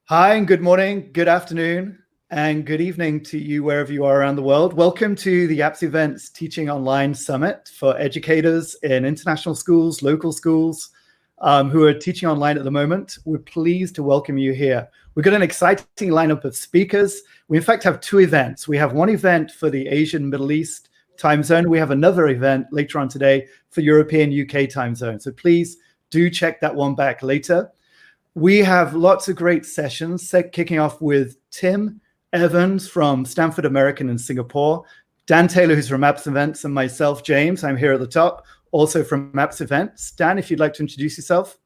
Hi, and good morning, good afternoon, and good evening to you wherever you are around the world. Welcome to the AppsEvents Teaching Online Summit for educators in international schools, local schools who are teaching online at the moment. We're pleased to welcome you here. We've got an exciting lineup of speakers. We in fact have two events. We have one event for the Asian Middle East time zone. We have another event later on today for European UK time zone. So please do check that one back later. We have lots of great sessions, kicking off with Tim Evans from Stanford American in Singapore, Dan Taylor, who's from AppsEvents, and myself, James. I'm here at the top, also from AppsEvents. Dan, if you'd like to introduce yourself.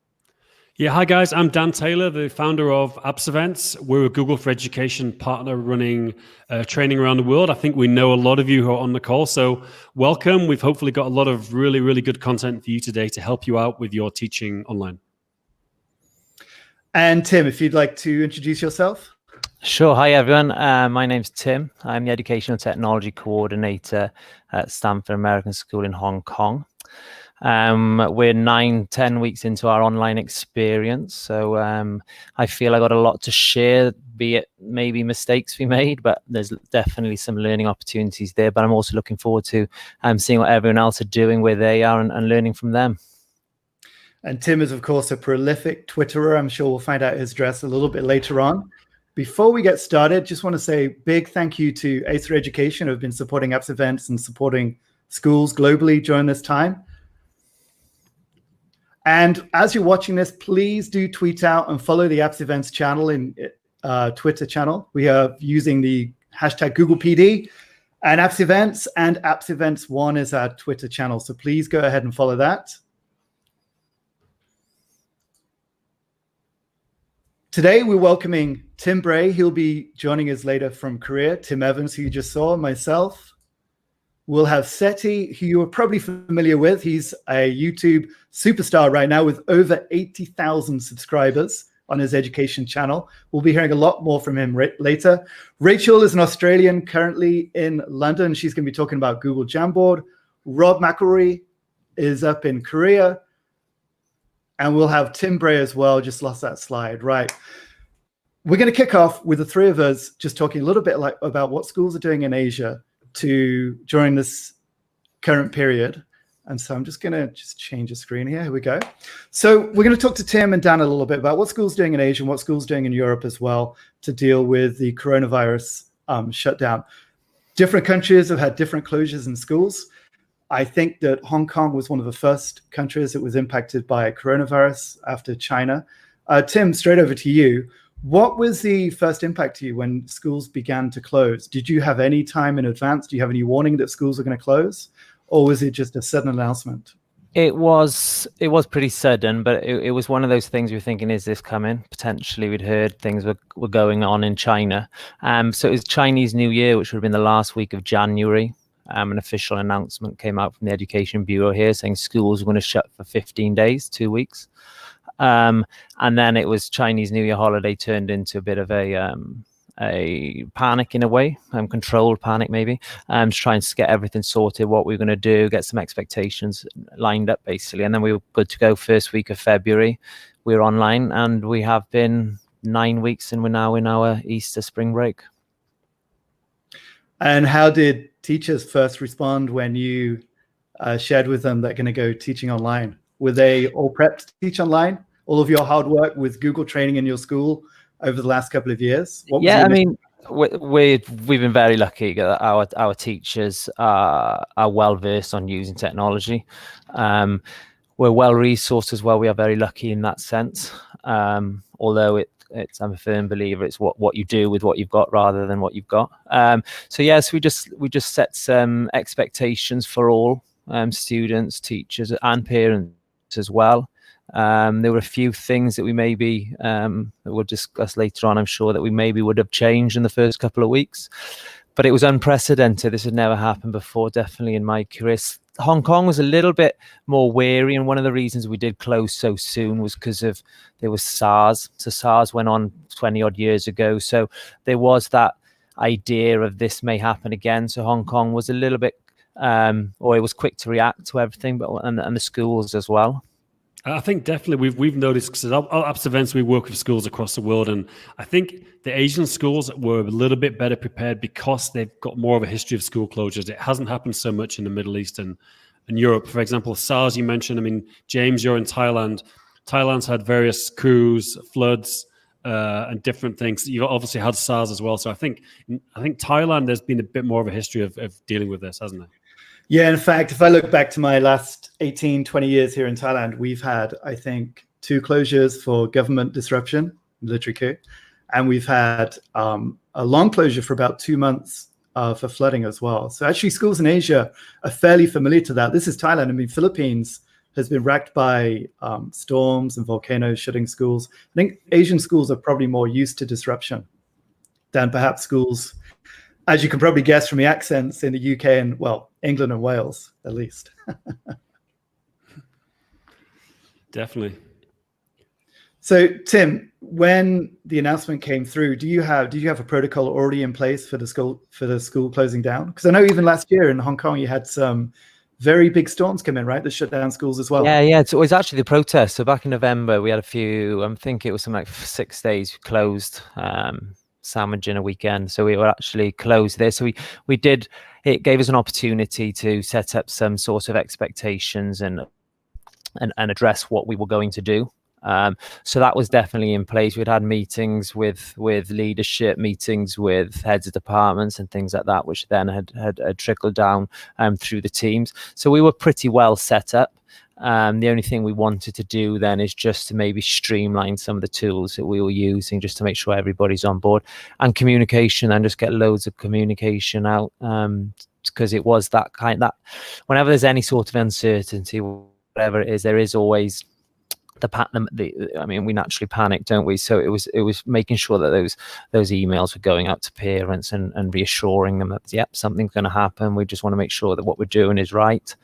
Yeah, hi guys, I'm Dan Taylor, the founder of AppsEvents. We're a Google for Education partner running training around the world. I think we know a lot of you who are on the call, so welcome. We've hopefully got a lot of really, really good content for you today to help you out with your teaching online. And Tim, if you'd like to introduce yourself. Sure. Hi, everyone. My name's Tim. I'm the Educational Technology Coordinator at Stanford American School in Hong Kong. We're 9-10 weeks into our online experience, so I feel I got a lot to share, be it maybe mistakes we made, but there's definitely some learning opportunities there. But I'm also looking forward to seeing what everyone else are doing, where they are, and learning from them. And Tim is, of course, a prolific Twitterer. I'm sure we'll find out his address a little bit later on. Before we get started, just want to say big thank you to Acer Education, who have been supporting AppsEvents and supporting schools globally during this time. And as you're watching this, please do tweet out and follow the AppsEvents channel in Twitter channel. We are using the hashtag GooglePD and AppsEvents, and AppsEvents1 is our Twitter channel. So please go ahead and follow that. Today, we're welcoming Tim Bray. He'll be joining us later from Korea. Tim Evans, who you just saw, myself. We'll have Sethi, who you are probably familiar with. He's a YouTube superstar right now with over 80,000 subscribers on his education channel. We'll be hearing a lot more from him later. Rachel is an Australian currently in London. She's going to be talking about Google Jamboard. Rob McElroy is up in Korea. And we'll have Tim Bray as well. Just lost that slide. Right. We're going to kick off with the three of us just talking a little bit about what schools are doing in Asia during this current period. And so I'm just going to change the screen here. Here we go. So we're going to talk to Tim and Dan a little bit about what schools are doing in Asia and what schools are doing in Europe as well to deal with the coronavirus shutdown. Different countries have had different closures in schools. I think that Hong Kong was one of the first countries that was impacted by coronavirus after China. Tim, straight over to you. What was the first impact to you when schools began to close? Did you have any time in advance? Do you have any warning that schools were going to close? Or was it just a sudden announcement? It was pretty sudden, but it was one of those things we were thinking, is this coming? Potentially, we'd heard things were going on in China. So it was Chinese New Year, which would have been the last week of January. An official announcement came out from the Education Bureau here saying schools were going to shut for 15 days, 2 weeks. And then it was Chinese New Year holiday turned into a bit of a panic in a way, controlled panic maybe, to try and get everything sorted, what we were going to do, get some expectations lined up basically. And then we were good to go first week of February. We were online and we have been 9 weeks and we're now in our Easter spring break. And how did teachers first respond when you shared with them that going to go teaching online? Were they all prepped to teach online? All of your hard work with Google training in your school over the last couple of years? Yeah, I mean, we've been very lucky that our teachers are well versed on using technology. We're well resourced as well. We are very lucky in that sense. Although I'm a firm believer it's what you do with what you've got rather than what you've got. So yes, we just set some expectations for all students, teachers, and parents as well. There were a few things that we maybe that we'll discuss later on, I'm sure, that we maybe would have changed in the first couple of weeks. But it was unprecedented. This had never happened before, definitely in my career. Hong Kong was a little bit more wary, and one of the reasons we did close so soon was because there was SARS. So SARS went on 20 odd years ago. So there was that idea of this may happen again. So Hong Kong was a little bit, or it was quick to react to everything, but and the schools as well. I think definitely we've noticed, because at AppsEvents we work with schools across the world, and I think the Asian schools were a little bit better prepared because they've got more of a history of school closures. It hasn't happened so much in the Middle East and Europe. For example, SARS you mentioned. I mean, James, you're in Thailand. Thailand's had various coups, floods, and different things. You've obviously had SARS as well. So I think Thailand, there's been a bit more of a history of dealing with this, hasn't there? Yeah, in fact, if I look back to my last 18, 20 years here in Thailand, we've had, I think, 2 closures for government disruption, military coup, and we've had a long closure for about 2 months for flooding as well. So actually schools in Asia are fairly familiar to that. This is Thailand. I mean, Philippines has been racked by storms and volcanoes shutting schools. I think Asian schools are probably more used to disruption than perhaps schools, as you can probably guess from the accents, in the UK and, well, England and Wales, at least. Definitely. So, Tim, when the announcement came through, did you have a protocol already in place for the school closing down? Because I know even last year in Hong Kong, you had some very big storms come in, right? That shut down schools as well. Yeah. It was actually the protest. So back in November, we had a few, I think it was something like 6 days closed, sandwich in a weekend. So we were actually closed there. So it gave us an opportunity to set up some sort of expectations and address what we were going to do. So that was definitely in place. We'd had meetings with leadership, meetings with heads of departments and things like that, which then had trickled down through the teams. So we were pretty well set up. The only thing we wanted to do then is just to maybe streamline some of the tools that we were using, just to make sure everybody's on board, and communication, and just get loads of communication out, because it was that whenever there's any sort of uncertainty, whatever it is, there is always I mean, we naturally panic, don't we? So it was making sure that those emails were going out to parents and reassuring them that, yep, something's going to happen. We just want to make sure that what we're doing is right.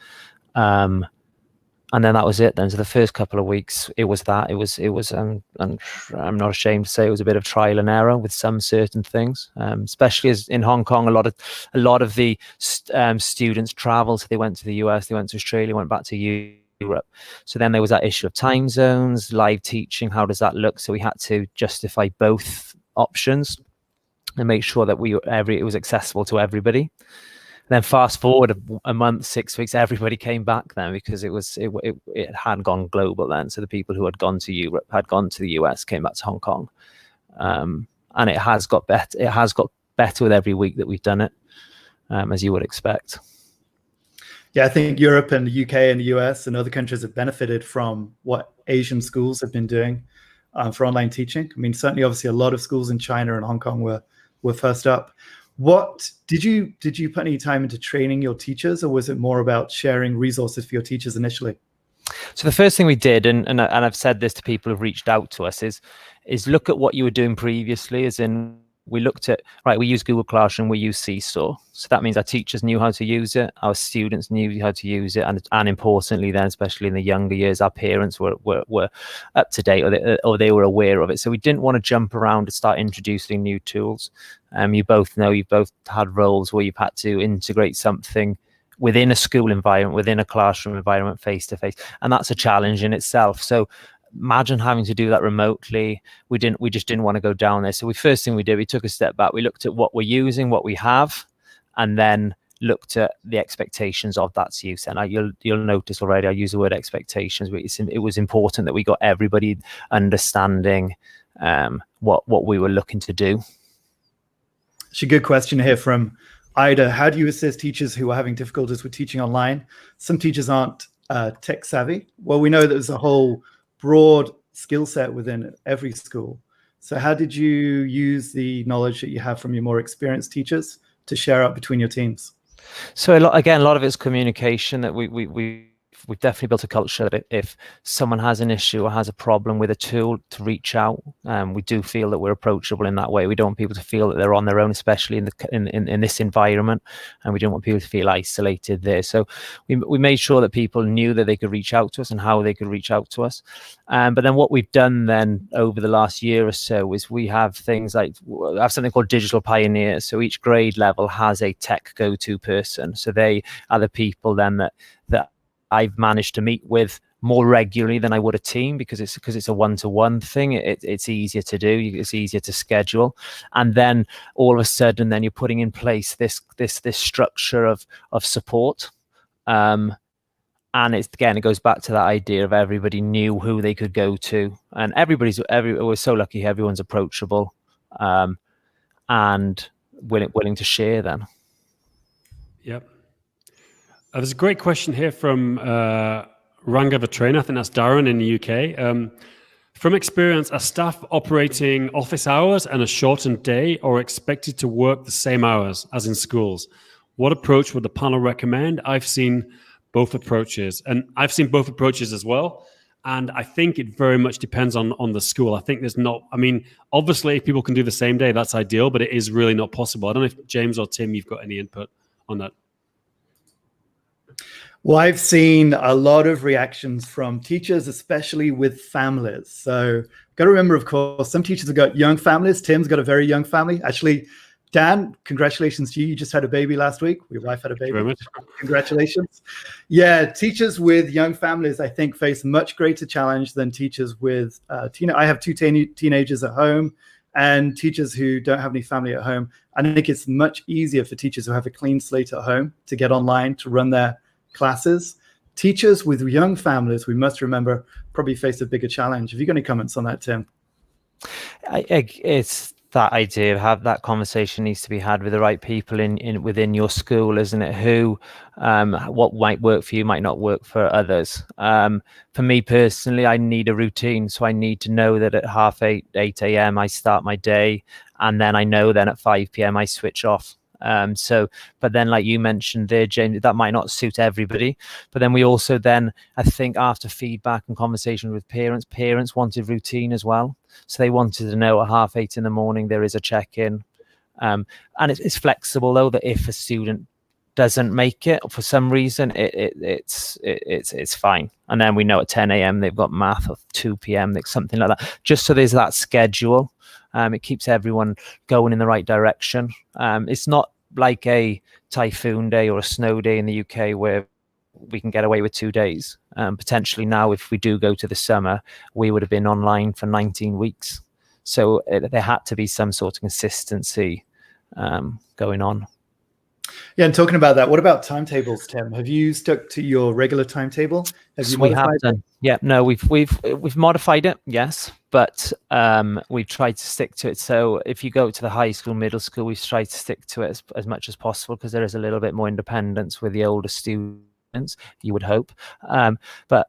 And then that was it then. So the first couple of weeks, it was and I'm not ashamed to say, it was a bit of trial and error with some certain things, especially as in Hong Kong, a lot of the students traveled. So they went to the US, they went to Australia, went back to Europe. So then there was that issue of time zones, live teaching. How does that look? So we had to justify both options and make sure that it was accessible to everybody. And then fast forward a month, 6 weeks, everybody came back then, because it had gone global then. So the people who had gone to Europe, had gone to the US, came back to Hong Kong, and it has got better. It has got better with every week that we've done it, as you would expect. Yeah, I think Europe and the UK and the US and other countries have benefited from what Asian schools have been doing for online teaching. I mean, certainly, obviously, a lot of schools in China and Hong Kong were first up. What did you put any time into training your teachers, or was it more about sharing resources for your teachers initially? So the first thing we did, and I've said this to people who've reached out to us, is look at what you were doing previously, as in, we looked at, right, we use Google Classroom, we use SeeSaw. So that means our teachers knew how to use it, our students knew how to use it, and importantly then, especially in the younger years, our parents were up to date, or they were aware of it. So we didn't want to jump around and start introducing new tools. You both know, you've both had roles where you've had to integrate something within a school environment, within a classroom environment, face-to-face, and that's a challenge in itself. So imagine having to do that remotely. We just didn't want to go down there. So first thing we did, we took a step back. We looked at what we're using, what we have, and then looked at the expectations of that's use. And you'll notice already, I use the word expectations. It was important that we got everybody understanding what we were looking to do. It's a good question here from Ida. How do you assist teachers who are having difficulties with teaching online? Some teachers aren't tech savvy. Well, we know that there's a whole broad skill set within every school. So how did you use the knowledge that you have from your more experienced teachers to share out between your teams? So a lot of it's communication. That we've definitely built a culture that if someone has an issue or has a problem with a tool, to reach out. We do feel that we're approachable in that way. We don't want people to feel that they're on their own, especially in this environment, and we don't want people to feel isolated there. So we made sure that people knew that they could reach out to us and how they could reach out to us. But then what we've done then over the last year or so is we have things like, we have something called digital pioneers. So each grade level has a tech go-to person. So they are the people then that I've managed to meet with more regularly than I would a team, because it's a one-to-one thing. It's easier to do. It's easier to schedule, and then all of a sudden, then you're putting in place this structure of support. And it goes back to that idea of everybody knew who they could go to, and we're so lucky. Everyone's approachable, and willing to share. Then. Yep. There's a great question here from Rangava Trainer. I think that's Darren in the UK. From experience, are staff operating office hours and a shortened day, or expected to work the same hours as in schools? What approach would the panel recommend? I've seen both approaches, and I've seen both approaches as well. And I think it very much depends on the school. I think obviously if people can do the same day, that's ideal, but it is really not possible. I don't know if James or Tim, you've got any input on that. Well, I've seen a lot of reactions from teachers, especially with families. So got to remember, of course, some teachers have got young families. Tim's got a very young family. Actually, Dan, congratulations to you. You just had a baby last week. Your wife had a baby. Thank you very much. Congratulations. Yeah, teachers with young families, I think, face much greater challenge than teachers with I have two teenagers at home, and teachers who don't have any family at home. I think it's much easier for teachers who have a clean slate at home to get online to run their classes. Teachers with young families, we must remember, probably face a bigger challenge. Have you got any comments on that, Tim? It's that idea of have that conversation needs to be had with the right people within your school, isn't it? Who, what might work for you might not work for others. For me personally, I need a routine, so I need to know that at 8 a.m. I start my day, and then I know then at 5 p.m. I switch off. But then, like you mentioned there, James, that might not suit everybody. But then we also I think after feedback and conversation with parents wanted routine as well. So they wanted to know at 8:30 in the morning there is a check-in. And it's flexible though, that if a student doesn't make it for some reason, it's fine. And then we know at 10 a.m. they've got math, or 2 p.m. something like that. Just so there's that schedule. It keeps everyone going in the right direction. It's not like a typhoon day or a snow day in the UK where we can get away with 2 days. Potentially now, if we do go to the summer, we would have been online for 19 weeks. So there had to be some sort of consistency going on. Yeah, and talking about that, what about timetables, Tim? Have you stuck to your regular timetable? We have done. Yeah, no, we've modified it, yes, but we've tried to stick to it. So if you go to the high school, middle school, we've tried to stick to it as much as possible, because there is a little bit more independence with the older students, you would hope. But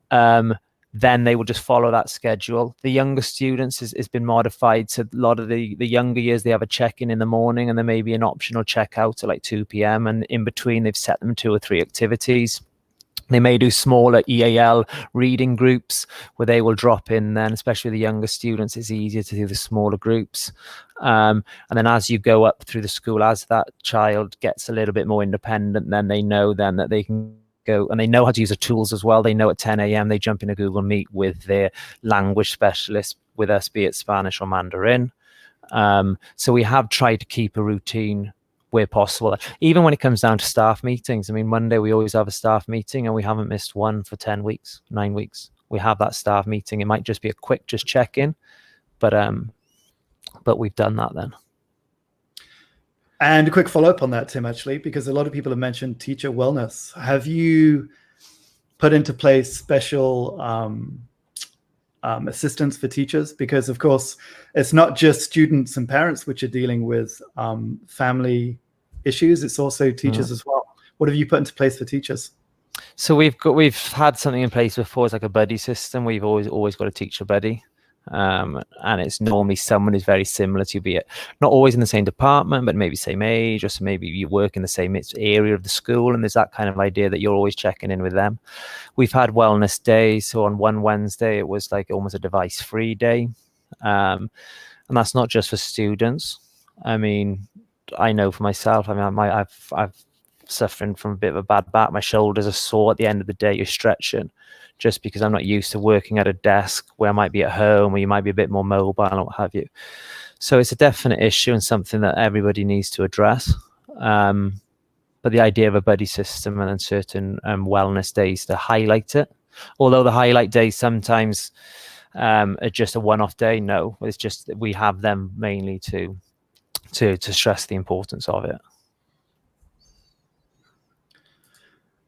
then they will just follow that schedule. The younger students has been modified. So a lot of the younger years, they have a check-in in the morning, and there may be an optional checkout at like 2 p.m. And in between, they've set them 2 or 3 activities. They may do smaller EAL reading groups where they will drop in then, especially the younger students. It's easier to do the smaller groups. And then as you go up through the school, as that child gets a little bit more independent, then they know then that they can go, and they know how to use the tools as well. They know at 10 a.m. they jump in a Google Meet with their language specialist, with us, be it Spanish or Mandarin. So we have tried to keep a routine where possible, even when it comes down to staff meetings. I mean, Monday we always have a staff meeting, and we haven't missed one for 9 weeks. We have that staff meeting. It might just be a quick check-in, but we've done that then. And a quick follow-up on that, Tim, actually, because a lot of people have mentioned teacher wellness. Have you put into place special assistance for teachers? Because, of course, it's not just students and parents which are dealing with family issues. It's also teachers as well. What have you put into place for teachers? So we've had something in place before. It's like a buddy system. We've always got a teacher buddy. And it's normally someone who's very similar to you, be it not always in the same department, but maybe same age, or so maybe you work in the same area of the school, and there's that kind of idea that you're always checking in with them. We've had wellness days. So on one Wednesday, it was like almost a device-free day. And that's not just for students. I mean, I know for myself, I mean, I've suffering from a bit of a bad back. My shoulders are sore at the end of the day. You're stretching, just because I'm not used to working at a desk where I might be at home, where you might be a bit more mobile and what have you. So it's a definite issue and something that everybody needs to address. But the idea of a buddy system and then certain wellness days to highlight it, Although the highlight days sometimes are just a one-off day, no, it's just we have them mainly to stress the importance of it.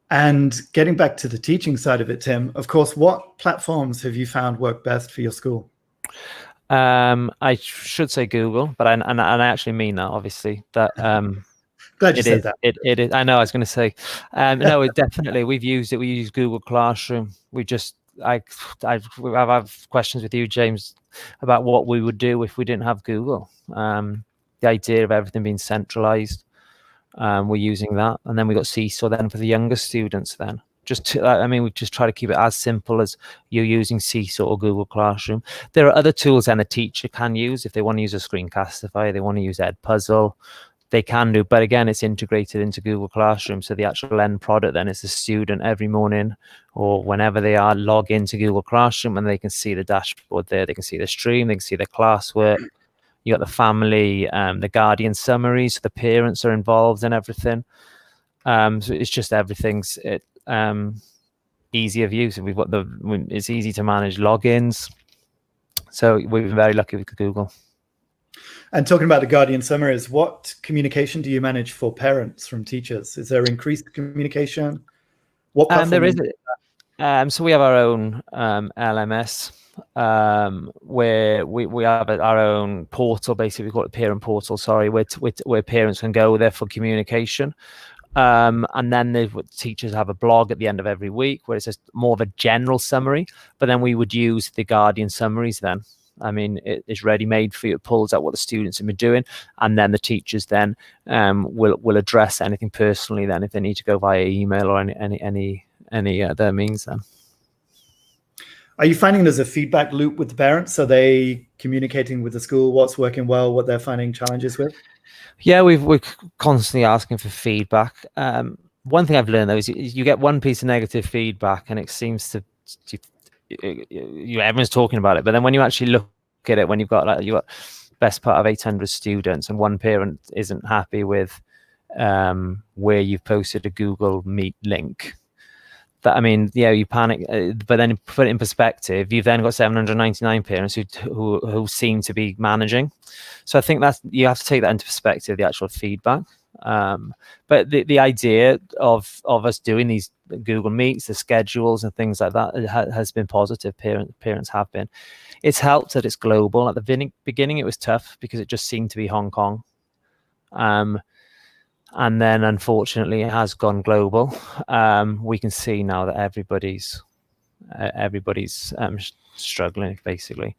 And getting back to the teaching side of it, Tim, of course, what platforms have you found work best for your school? I should say Google, but I actually mean that, obviously. That Glad you said that. It is. I know. I was going to say, no, it definitely. We've used it. We use Google Classroom. I've questions with you, James, about what we would do if we didn't have Google. The idea of everything being centralized. We're using that, and then we got SeeSaw then for the younger students. Then we just try to keep it as simple as you're using SeeSaw or Google Classroom. There are other tools then a teacher can use if they want to use a Screencastify, they want to use Edpuzzle, they can do. But again, it's integrated into Google Classroom, so the actual end product then is the student every morning or whenever they are log into Google Classroom, and they can see the dashboard there. They can see the stream, they can see the classwork. You got the family, the guardian summaries, so the parents are involved in everything. So it's just everything's easy of use. It's easy to manage logins. So we've been very lucky with Google. And talking about the guardian summaries, what communication do you manage for parents from teachers? Is there increased communication? What platform? There is. So we have our own LMS. Where we have our own portal, basically we call it parent portal, sorry, where parents can go there for communication. And then the teachers have a blog at the end of every week where it's just more of a general summary, but then we would use the guardian summaries then. I mean, it's ready-made for you. It pulls out what the students have been doing, and then the teachers then will address anything personally then if they need to go via email or any other means then. Are you finding there's a feedback loop with the parents? Are they communicating with the school what's working well, what they're finding challenges with? Yeah, we're constantly asking for feedback. One thing I've learned though is you get one piece of negative feedback, and it seems to everyone's talking about it. But then when you actually look at it, when you've got best part of 800 students, and one parent isn't happy with where you've posted a Google Meet link. I mean, yeah, you panic, but then put it in perspective, you've then got 799 parents who seem to be managing. So I think that you have to take that into perspective, the actual feedback. But the idea of us doing these Google Meets, the schedules and things like that has been positive. Parents have been. It's helped that it's global. At the beginning, it was tough because it just seemed to be Hong Kong. And then, unfortunately, it has gone global. We can see now that everybody's struggling, basically.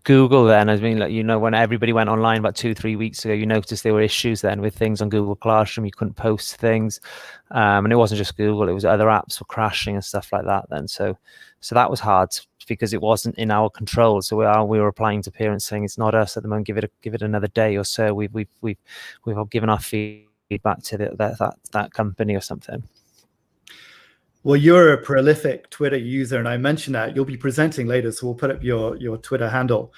Google then, I mean, when everybody went online about 2-3 weeks ago, you noticed there were issues then with things on Google Classroom. You couldn't post things. And it wasn't just Google, it was other apps were crashing and stuff like that then. So that was hard because it wasn't in our control. So we were replying to parents saying it's not us at the moment. Give it another day or so. We've given our feedback to that company or something. Well, you're a prolific Twitter user, and I mentioned that you'll be presenting later, so we'll put up your Twitter handle.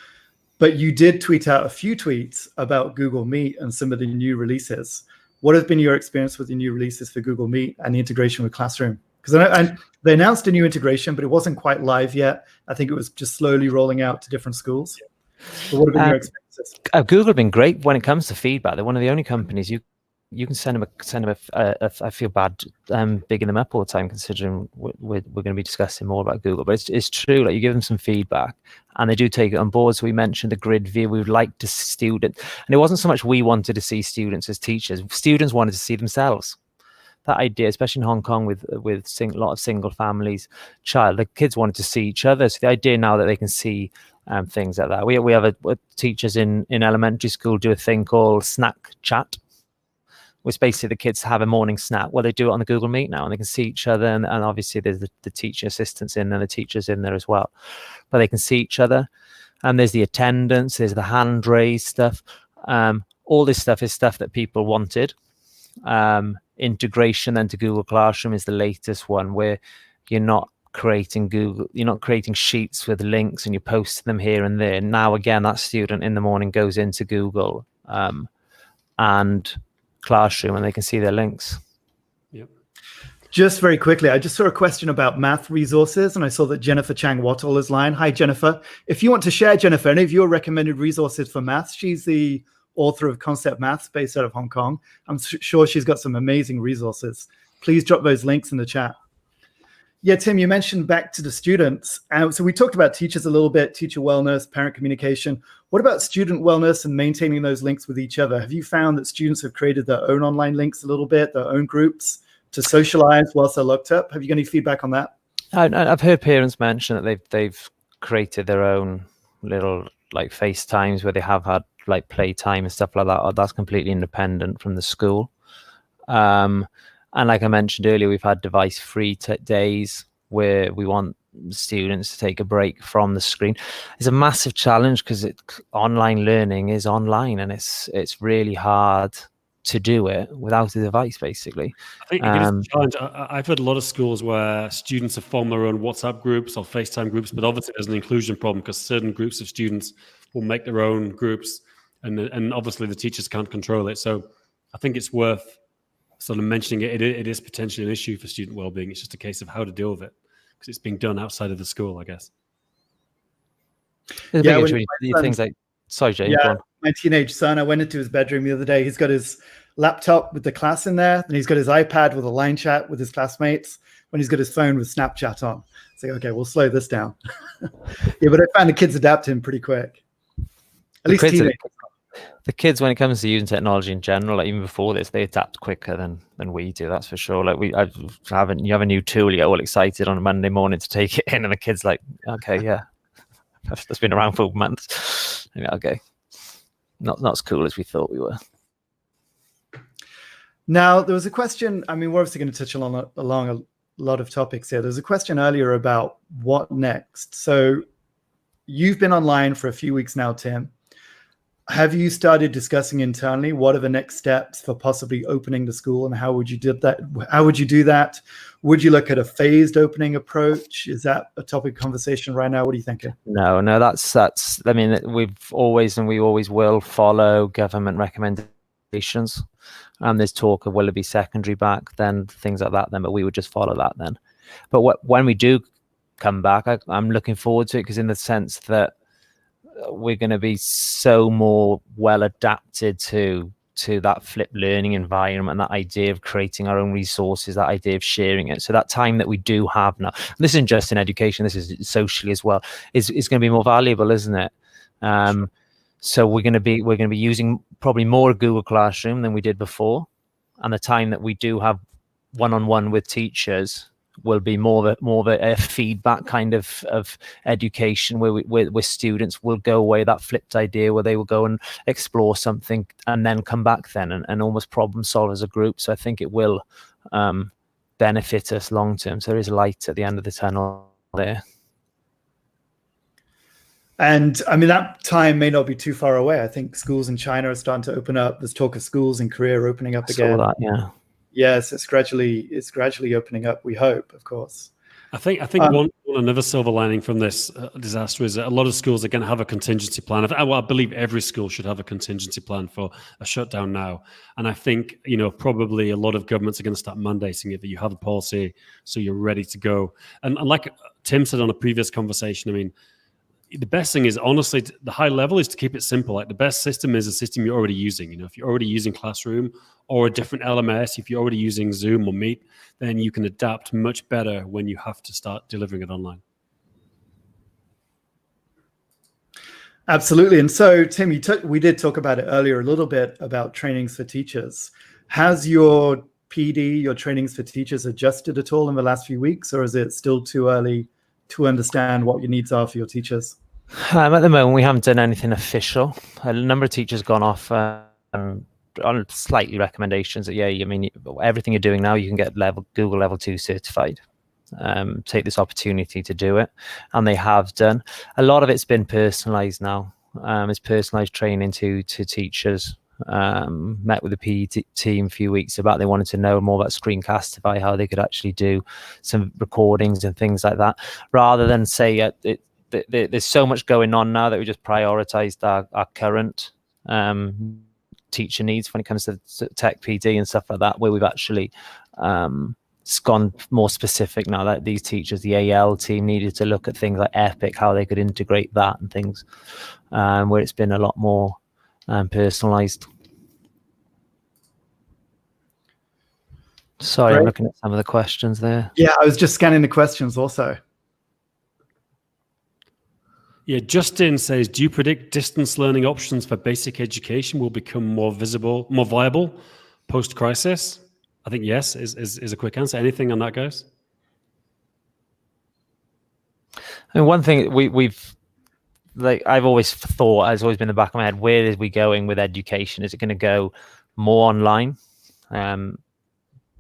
But you did tweet out a few tweets about Google Meet and some of the new releases. What has been your experience with the new releases for Google Meet and the integration with Classroom? Because they announced a new integration, but it wasn't quite live yet. I think it was just slowly rolling out to different schools. So what have been your experiences? Google have been great when it comes to feedback. They're one of the only companies you can send them I feel bad bigging them up all the time, considering we're going to be discussing more about Google, but it's true. Like, you give them some feedback and they do take it on board. So we mentioned the grid view. We would like to see students, and it wasn't so much we wanted to see students as teachers. Students wanted to see themselves. That idea, especially in Hong Kong with a lot of single families, the kids wanted to see each other. So the idea now that they can see things like that. We have teachers in elementary school do a thing called snack chat, which basically the kids have a morning snack. Well, they do it on the Google Meet now, and they can see each other. And obviously there's the teacher assistants in there, the teachers in there as well. But they can see each other. And there's the attendance, there's the hand raise stuff. All this stuff is stuff that people wanted. Integration then to Google Classroom is the latest one, where you're not creating sheets with links and you post them here and there. Now, again, that student in the morning goes into Google and Classroom, and they can see their links. Yep. Just very quickly, I just saw a question about math resources, and I saw that Jennifer Chang Wattle is line. Hi, Jennifer. If you want to share, Jennifer, any of your recommended resources for maths, she's the author of Concept Maths based out of Hong Kong. I'm sure she's got some amazing resources. Please drop those links in the chat. Yeah, Tim, you mentioned back to the students. So we talked about teachers a little bit, teacher wellness, parent communication. What about student wellness and maintaining those links with each other? Have you found that students have created their own online links a little bit, their own groups to socialize whilst they're locked up? Have you got any feedback on that? I've heard parents mention that they've created their own little like FaceTimes where they have had like playtime and stuff like that. Or that's completely independent from the school. And like I mentioned earlier, we've had device-free days where we want students to take a break from the screen. It's a massive challenge because online learning is online, and it's really hard to do it without a device, basically. I think it is a challenge. I've heard a lot of schools where students have formed their own WhatsApp groups or FaceTime groups, but obviously there's an inclusion problem because certain groups of students will make their own groups, and obviously the teachers can't control it. So I think it's worth sort of mentioning it. It is potentially an issue for student well-being. It's just a case of how to deal with it because it's being done outside of the school, I guess. Things like, sorry, Jay. Yeah, my teenage son, I went into his bedroom the other day. He's got his laptop with the class in there, and he's got his iPad with a line chat with his classmates, when he's got his phone with Snapchat on. It's like, okay, we'll slow this down. Yeah, but I found the kids adapt him pretty quick. At least teenagers. The kids, when it comes to using technology in general, like even before this, they adapt quicker than we do. That's for sure. Like you have a new tool, you get all excited on a Monday morning to take it in, and the kid's like, okay, yeah, that's been around for months. Okay, not as cool as we thought we were. Now there was a question. I mean, we're obviously going to touch along a lot of topics here. There's a question earlier about what next. So you've been online for a few weeks now, Tim. Have you started discussing internally what are the next steps for possibly opening the school, and how would you do that? How would you do that? Would you look at a phased opening approach? Is that a topic of conversation right now? What are you thinking? No, that's. I mean, we always will follow government recommendations. There's talk of will it be secondary back, then things like that. Then, but we would just follow that then. But when we do come back, I'm looking forward to it because in the sense that we're going to be so more well adapted to that flipped learning environment, that idea of creating our own resources, that idea of sharing it. So that time that we do have now, this isn't just in education, this is socially as well, is going to be more valuable, isn't it? So we're going to be using probably more Google Classroom than we did before, and the time that we do have one-on-one with teachers will be more of a feedback kind of education where students will go away, that flipped idea where they will go and explore something and then come back then and almost problem solve as a group. So I think it will benefit us long term. So there is light at the end of the tunnel there. And I mean, that time may not be too far away. I think schools in China are starting to open up. There's talk of schools in Korea opening up again. Saw that, yeah. Yes, it's gradually opening up. We hope, of course. I think another silver lining from this disaster is that a lot of schools are going to have a contingency plan. I believe every school should have a contingency plan for a shutdown now. And I think probably a lot of governments are going to start mandating it, that you have a policy so you're ready to go. And like Tim said on a previous conversation, I mean, the best thing is, honestly, the high level is to keep it simple. Like the best system is a system you're already using. If you're already using Classroom or a different LMS, if you're already using Zoom or Meet, then you can adapt much better when you have to start delivering it online. Absolutely. And so, Tim, we did talk about it earlier a little bit about trainings for teachers. Has your PD, your trainings for teachers, adjusted at all in the last few weeks, or is it still too early to understand what your needs are for your teachers? At the moment, we haven't done anything official. A number of teachers gone off on slightly recommendations that, I mean, everything you're doing now, you can get Google Level 2 certified. Take this opportunity to do it. And they have done. A lot of it's been personalized now. It's personalized training to teachers. Met with the PE team a few weeks about they wanted to know more about Screencastify, how they could actually do some recordings and things like that, rather than say there's so much going on now that we just prioritized our current teacher needs when it comes to tech PD and stuff like that, where we've actually it's gone more specific now that these teachers, the AL team, needed to look at things like Epic, how they could integrate that and things, where it's been a lot more personalized. Sorry, I'm looking at some of the questions there. Yeah, I was just scanning the questions also. Yeah, Justin says, do you predict distance learning options for basic education will become more viable post-crisis? I think yes is a quick answer. Anything on that, guys? I mean, one thing we've like I've always thought, has always been in the back of my head, where is we going with education? Is it going to go more online?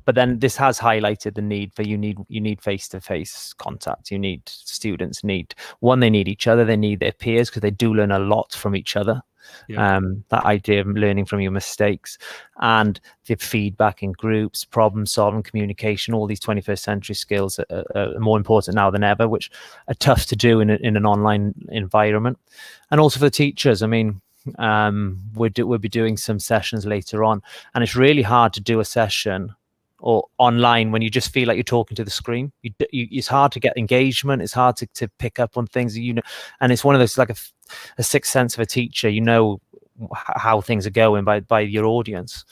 But then this has highlighted the need for you need face-to-face contact. You need students need they need each other, they need their peers, because they do learn a lot from each other. Yeah. That idea of learning from your mistakes and the feedback in groups, problem solving, communication, all these 21st century skills are more important now than ever, which are tough to do in an online environment. And also for the teachers, I mean, we'll be doing some sessions later on, and it's really hard to do a session or online when you just feel like you're talking to the screen. It's hard to get engagement. It's hard to pick up on things, and it's one of those, like a sixth sense of a teacher. You know how things are going by your audience,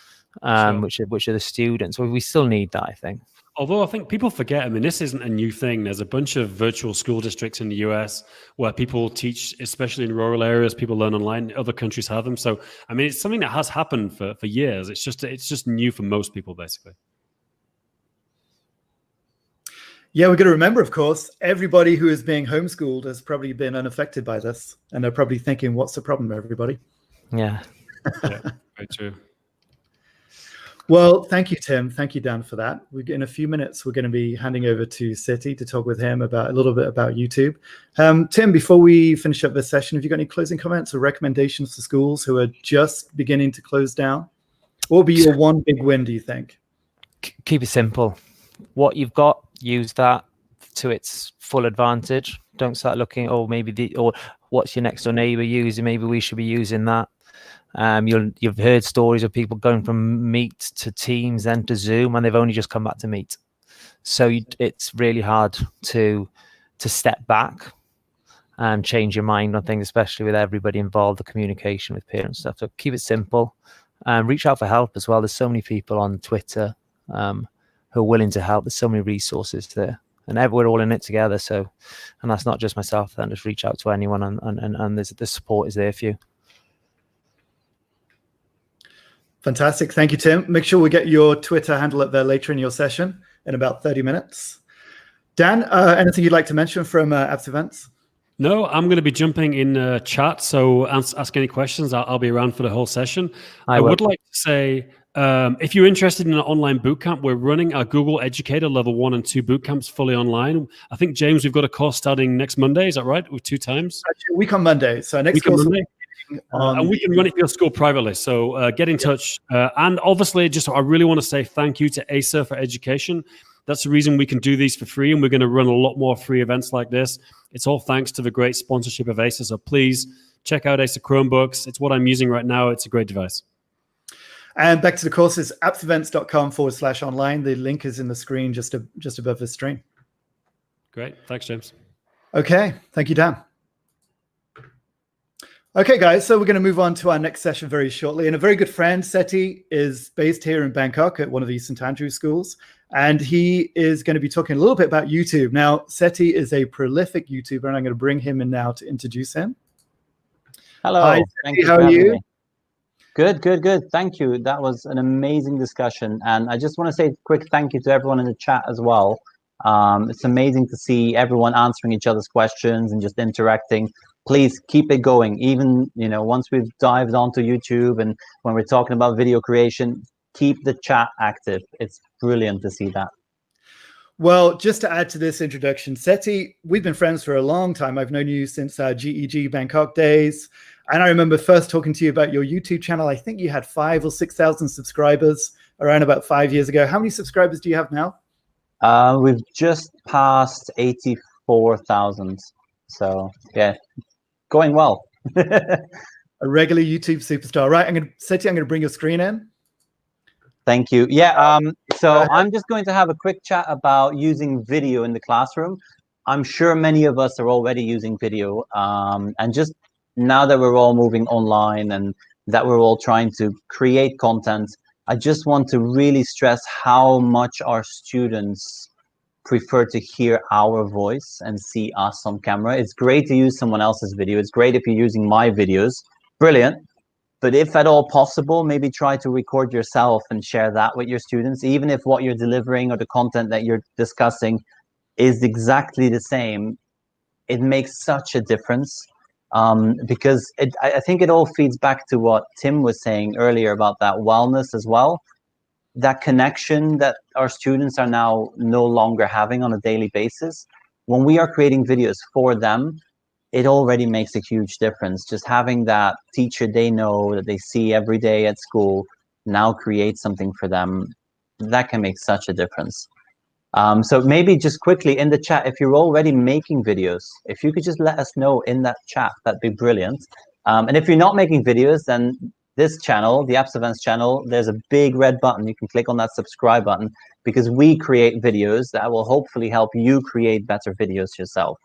sure. which are the students. So we still need that, I think. Although I think people forget, I mean, this isn't a new thing. There's a bunch of virtual school districts in the US where people teach, especially in rural areas, people learn online. Other countries have them. So, I mean, it's something that has happened for years. It's just new for most people, basically. Yeah, we're going to remember, of course, everybody who is being homeschooled has probably been unaffected by this. And they're probably thinking, what's the problem, everybody? Yeah, very true. Well, thank you, Tim. Thank you, Dan, for that. In a few minutes, we're going to be handing over to Sethi to talk with him about a little bit about YouTube. Tim, before we finish up this session, have you got any closing comments or recommendations for schools who are just beginning to close down? What would be your one big win, do you think? Keep it simple. What you've got, use that to its full advantage. Don't start looking, or what's your next door neighbor using? Maybe we should be using that. You've heard stories of people going from Meet to Teams, then to Zoom, and they've only just come back to Meet. So it's really hard to step back and change your mind on things, especially with everybody involved, the communication with parents and stuff. So keep it simple, and reach out for help as well. There's so many people on Twitter who are willing to help. There's so many resources there, and we're all in it together. So, and that's not just myself. Then just reach out to anyone, and the support is there for you. Fantastic. Thank you, Tim. Make sure we get your Twitter handle up there later in your session in about 30 minutes. Dan, anything you'd like to mention from AppsEvents? No, I'm going to be jumping in chat, so ask any questions. I'll be around for the whole session. I would like to say, if you're interested in an online bootcamp, we're running our Google Educator Level 1 and 2 bootcamps fully online. I think, James, we've got a course starting next Monday. Is that right? With 2 times? Actually, a week on Monday. So next course Monday. And we can run it for your school privately. So get in touch. And obviously, I really want to say thank you to Acer for education. That's the reason we can do these for free, and we're going to run a lot more free events like this. It's all thanks to the great sponsorship of Acer. So please check out Acer Chromebooks. It's what I'm using right now. It's a great device. And back to the courses, appsevents.com/online. The link is in the screen just above the stream. Great. Thanks, James. Okay. Thank you, Dan. Okay, guys, so we're going to move on to our next session very shortly. And a very good friend, Sethi, is based here in Bangkok at one of the St. Andrews schools. And he is going to be talking a little bit about YouTube. Now, Sethi is a prolific YouTuber, and I'm going to bring him in now to introduce him. Hello. Hi, Thank you. How are you? Good. Thank you. That was an amazing discussion. And I just want to say a quick thank you to everyone in the chat as well. It's amazing to see everyone answering each other's questions and just interacting. Please keep it going. Even, once we've dived onto YouTube and when we're talking about video creation, keep the chat active. It's brilliant to see that. Well, just to add to this introduction, Sethi, we've been friends for a long time. I've known you since our GEG Bangkok days. And I remember first talking to you about your YouTube channel. I think you had 5,000 or 6,000 subscribers around about 5 years ago. How many subscribers do you have now? We've just passed 84,000. So, yeah, going well. A regular YouTube superstar. Right, Sethi, I'm going to bring your screen in. Thank you. Yeah, So I'm just going to have a quick chat about using video in the classroom. I'm sure many of us are already using video, and just now that we're all moving online and that we're all trying to create content, I just want to really stress how much our students prefer to hear our voice and see us on camera. It's great to use someone else's video. It's great if you're using my videos. Brilliant. But if at all possible, maybe try to record yourself and share that with your students, even if what you're delivering or the content that you're discussing is exactly the same. It makes such a difference, because I think it all feeds back to what Tim was saying earlier about that wellness as well. That connection that our students are now no longer having on a daily basis. When we are creating videos for them, it already makes a huge difference. Just having that teacher they know, that they see every day at school, now create something for them, that can make such a difference. So maybe just quickly in the chat, if you're already making videos, if you could just let us know in that chat, that'd be brilliant. And if you're not making videos, then this channel, the AppsEvents channel, there's a big red button. You can click on that subscribe button, because we create videos that will hopefully help you create better videos yourself.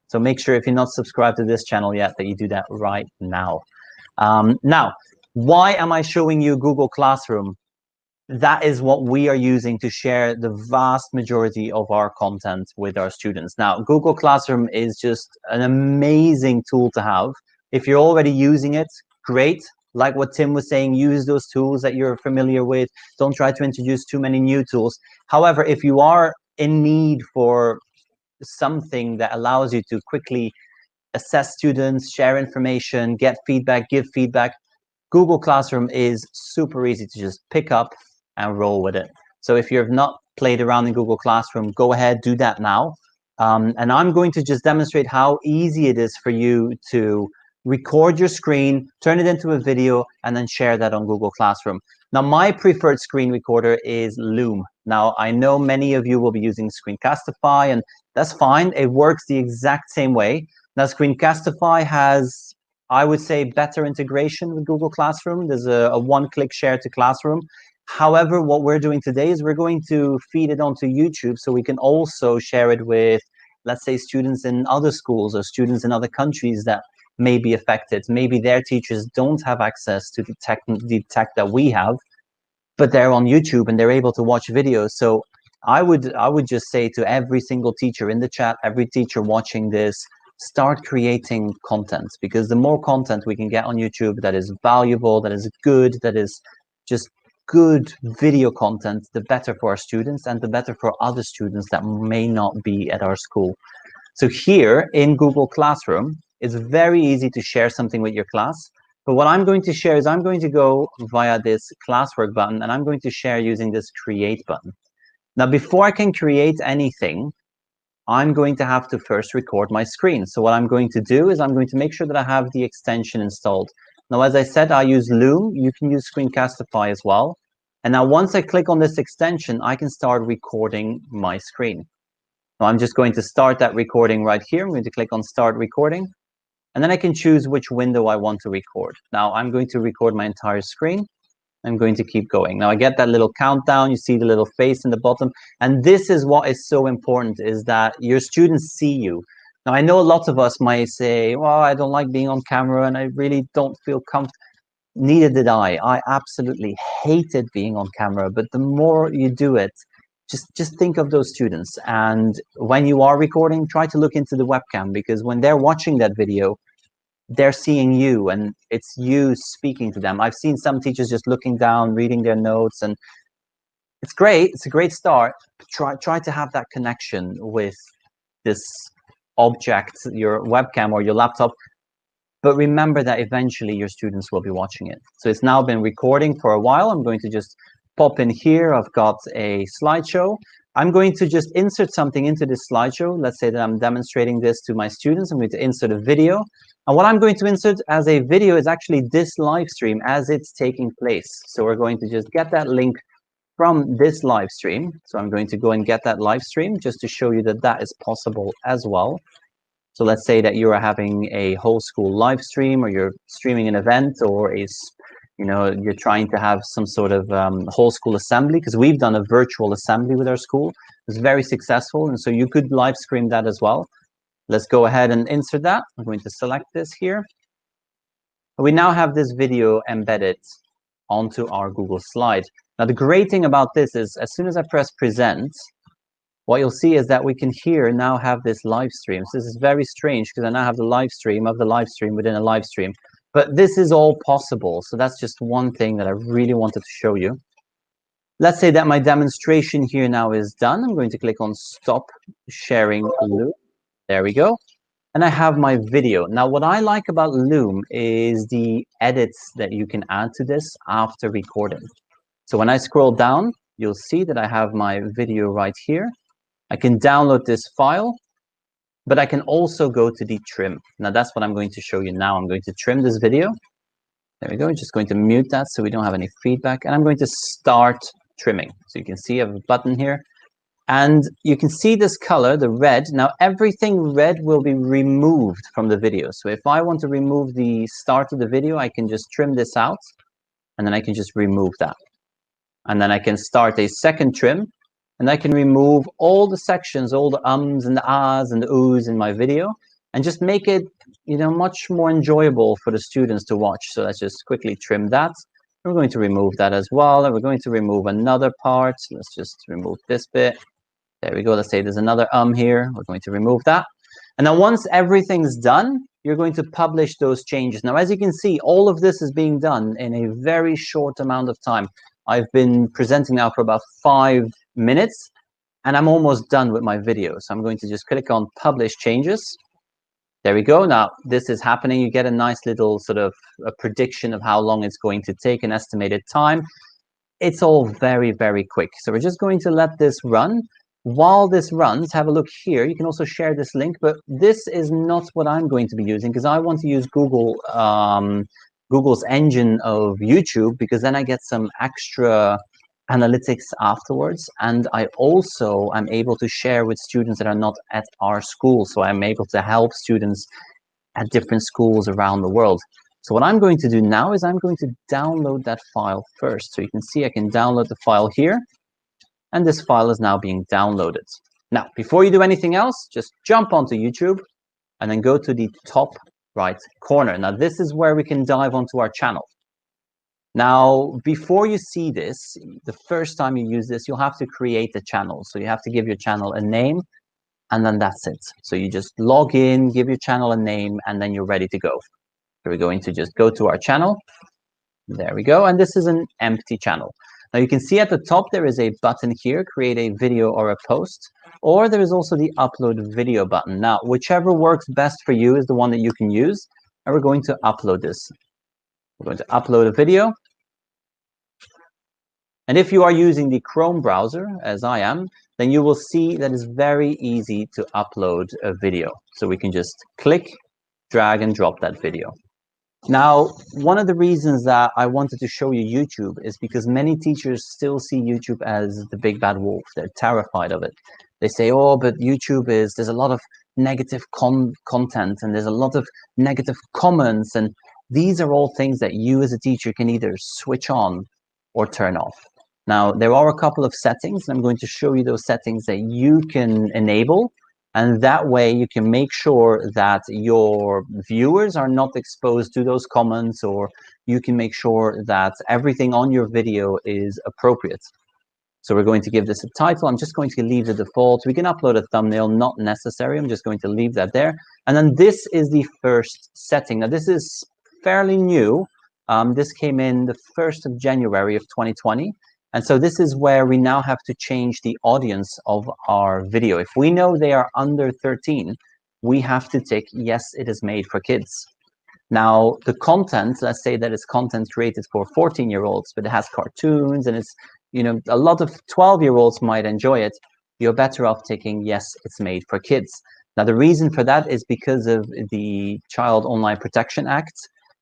So make sure if you're not subscribed to this channel yet, that you do that right now. Now, why am I showing you Google Classroom? That is what we are using to share the vast majority of our content with our students. Now, Google Classroom is just an amazing tool to have. If you're already using it, great. Like what Tim was saying, use those tools that you're familiar with. Don't try to introduce too many new tools. However, if you are in need for something that allows you to quickly assess students, share information, get feedback, give feedback, Google Classroom is super easy to just pick up and roll with it. So if you've not played around in Google Classroom, go ahead, do that now. And I'm going to just demonstrate how easy it is for you to record your screen, turn it into a video, and then share that on Google Classroom. Now, my preferred screen recorder is Loom. Now, I know many of you will be using Screencastify, and that's fine. It works the exact same way. Now, Screencastify has, I would say, better integration with Google Classroom. There's a one-click share to Classroom. However, what we're doing today is we're going to feed it onto YouTube, so we can also share it with, let's say, students in other schools or students in other countries that may be affected. Maybe their teachers don't have access to the tech that we have, but they're on YouTube and they're able to watch videos. So I would just say to every single teacher in the chat, every teacher watching this, start creating content, because the more content we can get on YouTube that is valuable, that is good, that is just good video content, the better for our students and the better for other students that may not be at our school. So here in Google Classroom, it's very easy to share something with your class. But what I'm going to share is I'm going to go via this classwork button, and I'm going to share using this create button. Now, before I can create anything, I'm going to have to first record my screen. So what I'm going to do is I'm going to make sure that I have the extension installed. Now, as I said, I use Loom. You can use Screencastify as well. And now once I click on this extension, I can start recording my screen. Now I'm just going to start that recording right here. I'm going to click on Start Recording. And then I can choose which window I want to record. Now I'm going to record my entire screen. I'm going to keep going. Now I get that little countdown. You see the little face in the bottom. And this is what is so important, is that your students see you. Now I know a lot of us might say, well, I don't like being on camera and I really don't feel comfortable. Neither did I. I absolutely hated being on camera. But the more you do it, just think of those students. And when you are recording, try to look into the webcam, because when they're watching that video, they're seeing you and it's you speaking to them. I've seen some teachers just looking down, reading their notes, and it's great. It's a great start. Try to have that connection with this object, your webcam or your laptop. But remember that eventually your students will be watching it. So it's now been recording for a while. I'm going to just pop in here. I've got a slideshow. I'm going to just insert something into this slideshow. Let's say that I'm demonstrating this to my students. I'm going to insert a video. And what I'm going to insert as a video is actually this live stream as it's taking place. So we're going to just get that link from this live stream. So I'm going to go and get that live stream just to show you that that is possible as well. So let's say that you are having a whole school live stream, or you're streaming an event or a you know, you're trying to have some sort of whole school assembly, because we've done a virtual assembly with our school. It was very successful, and so you could live stream that as well. Let's go ahead and insert that. I'm going to select this here. We now have this video embedded onto our Google slide. Now, the great thing about this is, as soon as I press present, what you'll see is that we can here now have this live stream. So this is very strange, because I now have the live stream of the live stream within a live stream. But this is all possible. So that's just one thing that I really wanted to show you. Let's say that my demonstration here now is done. I'm going to click on Stop Sharing Loom. There we go. And I have my video. Now, what I like about Loom is the edits that you can add to this after recording. So when I scroll down, you'll see that I have my video right here. I can download this file, but I can also go to the trim. Now, that's what I'm going to show you now. I'm going to trim this video. There we go. I'm just going to mute that so we don't have any feedback. And I'm going to start trimming. So you can see I have a button here. And you can see this color, the red. Now, everything red will be removed from the video. So if I want to remove the start of the video, I can just trim this out, and then I can just remove that. And then I can start a second trim, and I can remove all the sections, all the ums and the ahs and the oohs in my video, and just make it, you know, much more enjoyable for the students to watch. So let's just quickly trim that. We're going to remove that as well, and we're going to remove another part. Let's just remove this bit. There we go. Let's say there's another here. We're going to remove that. And then once everything's done, you're going to publish those changes. Now, as you can see, all of this is being done in a very short amount of time. I've been presenting now for about 5 minutes, and I'm almost done with my video. So I'm going to just click on Publish Changes. There we go. Now, this is happening. You get a nice little sort of a prediction of how long it's going to take, an estimated time. It's all very, very quick. So we're just going to let this run. While this runs, have a look here. You can also share this link, but this is not what I'm going to be using, because I want to use Google's engine of YouTube, because then I get some extra analytics afterwards. And I also am able to share with students that are not at our school. So I'm able to help students at different schools around the world. So what I'm going to do now is I'm going to download that file first. So you can see I can download the file here. And this file is now being downloaded. Now, before you do anything else, just jump onto YouTube and then go to the top right corner. Now, this is where we can dive onto our channel. Now, before you see this, the first time you use this, you'll have to create a channel. So you have to give your channel a name, and then that's it. So you just log in, give your channel a name, and then you're ready to go. So we're going to just go to our channel. There we go. And this is an empty channel. Now, you can see at the top, there is a button here, create a video or a post, or there is also the upload video button. Now, whichever works best for you is the one that you can use. And we're going to upload this. We're going to upload a video. And if you are using the Chrome browser, as I am, then you will see that it's very easy to upload a video. So we can just click, drag, and drop that video. Now, one of the reasons that I wanted to show you YouTube is because many teachers still see YouTube as the big bad wolf. They're terrified of it. They say, oh, but YouTube there's a lot of negative content, and there's a lot of negative comments. And these are all things that you as a teacher can either switch on or turn off. Now, there are a couple of settings, and I'm going to show you those settings that you can enable. And that way you can make sure that your viewers are not exposed to those comments, or you can make sure that everything on your video is appropriate. So we're going to give this a title. I'm just going to leave the default. We can upload a thumbnail, not necessary. I'm just going to leave that there. And then this is the first setting. Now, this is fairly new. This came in the 1st of January of 2020. And so this is where we now have to change the audience of our video. If we know they are under 13, we have to tick, yes, it is made for kids. Now, the content, let's say that it's content created for 14-year-olds, but it has cartoons, and it's, you know, a lot of 12-year-olds might enjoy it. You're better off ticking, yes, it's made for kids. Now, the reason for that is because of the Child Online Protection Act.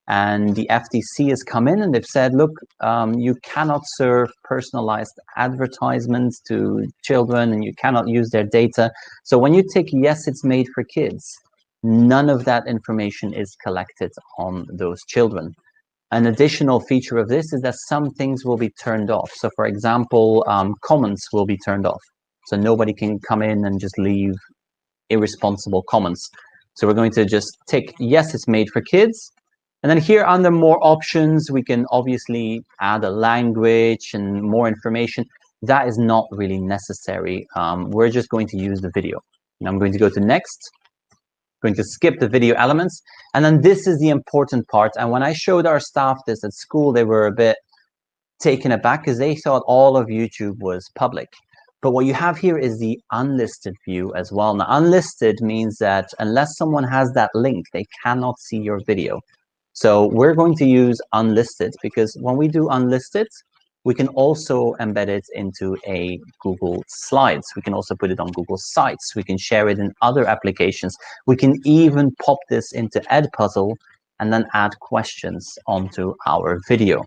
And the FTC has come in and they've said, look, you cannot serve personalized advertisements to children, and you cannot use their data. So when you tick, yes, it's made for kids, none of that information is collected on those children. An additional feature of this is that some things will be turned off. So for example, comments will be turned off. So nobody can come in and just leave irresponsible comments. So we're going to just tick, yes, it's made for kids. And then here under more options, we can obviously add a language and more information. That is not really necessary. We're just going to use the video. And I'm going to go to next, going to skip the video elements. And then this is the important part. And when I showed our staff this at school, they were a bit taken aback because they thought all of YouTube was public. But what you have here is the unlisted view as well. Now, unlisted means that unless someone has that link, they cannot see your video. So we're going to use unlisted because when we do unlisted, we can also embed it into a Google Slides. We can also put it on Google Sites. We can share it in other applications. We can even pop this into Edpuzzle and then add questions onto our video.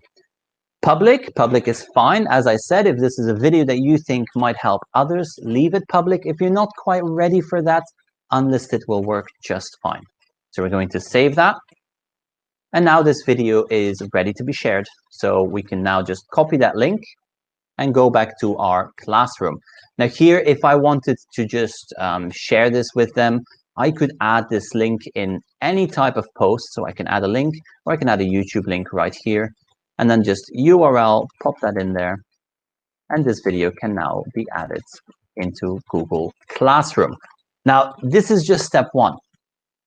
Public is fine. As I said, if this is a video that you think might help others, leave it public. If you're not quite ready for that, unlisted will work just fine. So we're going to save that. And now this video is ready to be shared. So we can now just copy that link and go back to our classroom. Now here, if I wanted to just share this with them, I could add this link in any type of post. So I can add a link, or I can add a YouTube link right here. And then just URL, pop that in there. And this video can now be added into Google Classroom. Now, this is just step one.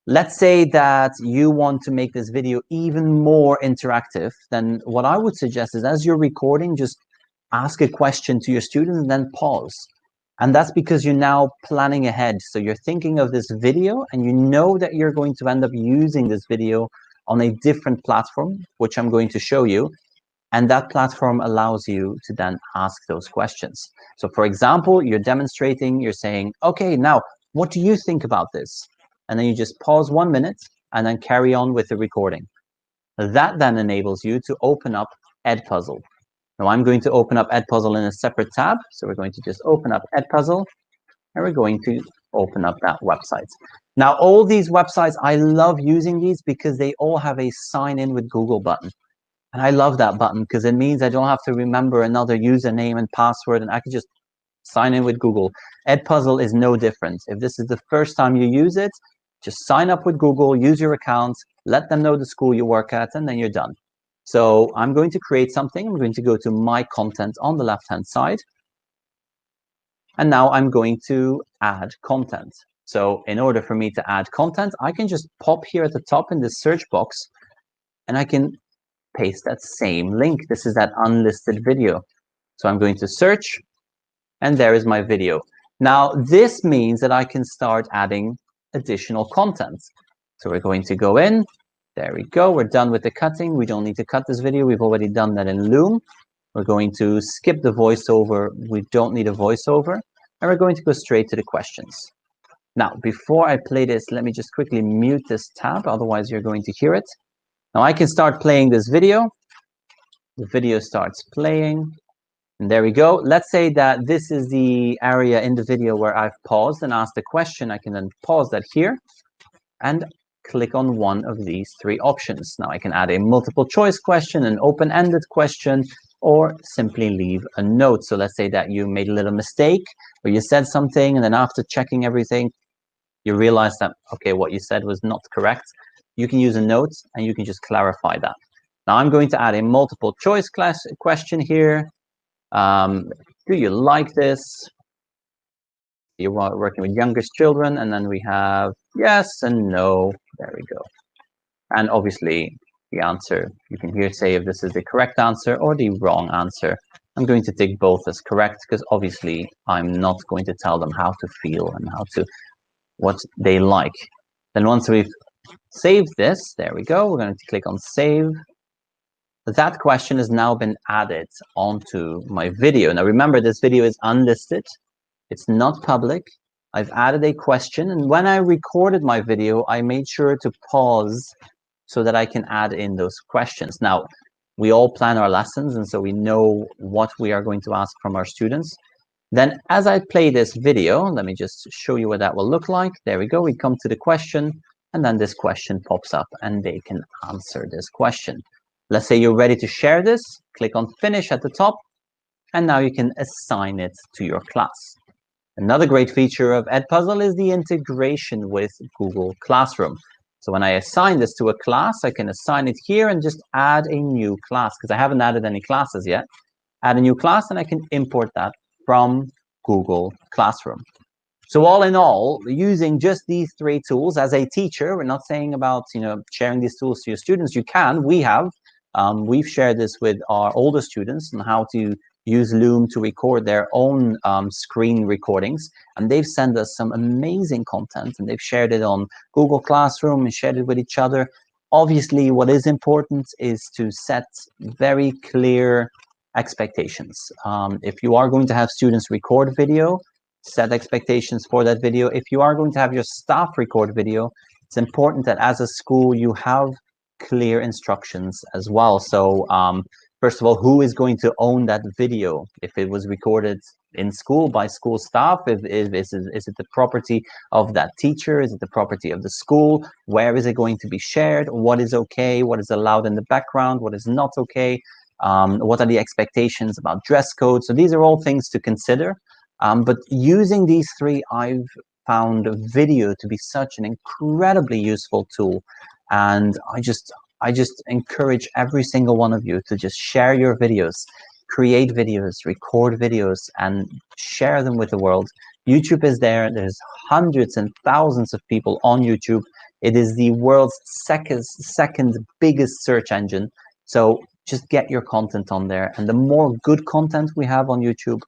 Let's say that you want to make this video even more interactive. Then what I would suggest is as you're recording, just ask a question to your students and then pause. And that's because you're now planning ahead. So you're thinking of this video and you know that you're going to end up using this video on a different platform, which I'm going to show you. And that platform allows you to then ask those questions. So for example, you're demonstrating, you're saying, okay, now, what do you think about this? And then you just pause 1 minute and then carry on with the recording. That then enables you to open up Edpuzzle. Now I'm going to open up Edpuzzle in a separate tab. So we're going to just open up Edpuzzle and we're going to open up that website. Now, all these websites, I love using these because they all have a sign in with Google button. And I love that button because it means I don't have to remember another username and password, and I can just sign in with Google. Edpuzzle is no different. If this is the first time you use it, just sign up with Google, use your account, let them know the school you work at, and then you're done. So I'm going to create something. I'm going to go to My Content on the left-hand side. And now I'm going to add content. So in order for me to add content, I can just pop here at the top in the search box, and I can paste that same link. This is that unlisted video. So I'm going to search, and there is my video. Now, this means that I can start adding additional content. So we're going to go in. There we go. We're done with the cutting. We don't need to cut this video. We've already done that in Loom. We're going to skip the voiceover. We don't need a voiceover. And we're going to go straight to the questions. Now, before I play this, let me just quickly mute this tab. Otherwise, you're going to hear it. Now I can start playing this video. The video starts playing. And there we go. Let's say that this is the area in the video where I've paused and asked a question. I can then pause that here and click on one of these three options. Now I can add a multiple choice question, an open-ended question, or simply leave a note. So let's say that you made a little mistake or you said something, and then after checking everything, you realize that, okay, what you said was not correct. You can use a note and you can just clarify that. Now I'm going to add a multiple choice question here. Do you like this? You're working with youngest children, and then we have yes and no. There we go. And obviously the answer, you can here say if this is the correct answer or the wrong answer. I'm going to take both as correct because obviously I'm not going to tell them how to feel and what they like. Then once we've saved this, there we go. We're going to click on save. That question has now been added onto my video. Now remember, this video is unlisted. It's not public. I've added a question, and when I recorded my video, I made sure to pause so that I can add in those questions. Now, we all plan our lessons, and so we know what we are going to ask from our students. Then as I play this video, let me just show you what that will look like. There we go. We come to the question, and then this question pops up, and they can answer this question. Let's say you're ready to share this, click on finish at the top, and now you can assign it to your class. Another great feature of Edpuzzle is the integration with Google Classroom. So when I assign this to a class, I can assign it here and just add a new class, because I haven't added any classes yet. Add a new class and I can import that from Google Classroom. So all in all, using just these 3 tools as a teacher, we're not saying about sharing these tools to your students. You can. We've shared this with our older students on how to use Loom to record their own screen recordings, and they've sent us some amazing content, and they've shared it on Google Classroom and shared it with each other. Obviously, what is important is to set very clear expectations. If you are going to have students record video, set expectations for that video. If you are going to have your staff record video, it's important that as a school you have clear instructions as well. So first of all, who is going to own that video? If it was recorded in school by school staff, is it the property of that teacher? Is it the property of the school? Where is it going to be shared? What is okay? What is allowed in the background? What is not okay? What are the expectations about dress code? So these are all things to consider. But using these 3, I've found video to be such an incredibly useful tool. And I just encourage every single one of you to just share your videos, create videos, record videos, and share them with the world. YouTube is there. There's hundreds and thousands of people on YouTube. It is the world's second biggest search engine. So just get your content on there. And the more good content we have on YouTube,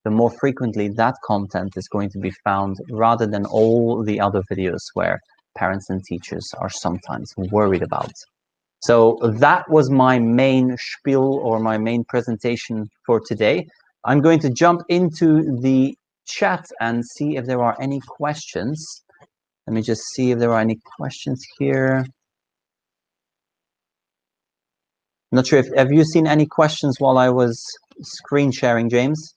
the more frequently that content is going to be found, rather than all the other videos where parents and teachers are sometimes worried about. So that was my main spiel, or my main presentation for today. I'm going to jump into the chat and see if there are any questions. Let me just see if there are any questions here. I'm not sure have you seen any questions while I was screen sharing, James?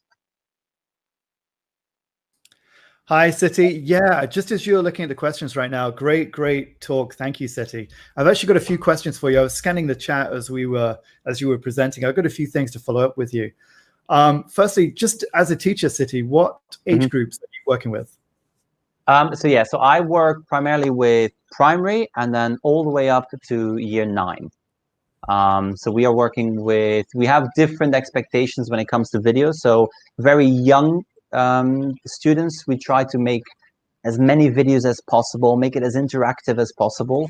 Hi, Sethi. Yeah, just as you're looking at the questions right now, great talk. Thank you, Sethi. I've actually got a few questions for you. I was scanning the chat as you were presenting. I've got a few things to follow up with you. Firstly, just as a teacher, Sethi, what age groups are you working with? So I work primarily with primary and then all the way up to year 9. So we are working with, we have different expectations when it comes to video. So very young students, we try to make as many videos as possible, make it as interactive as possible.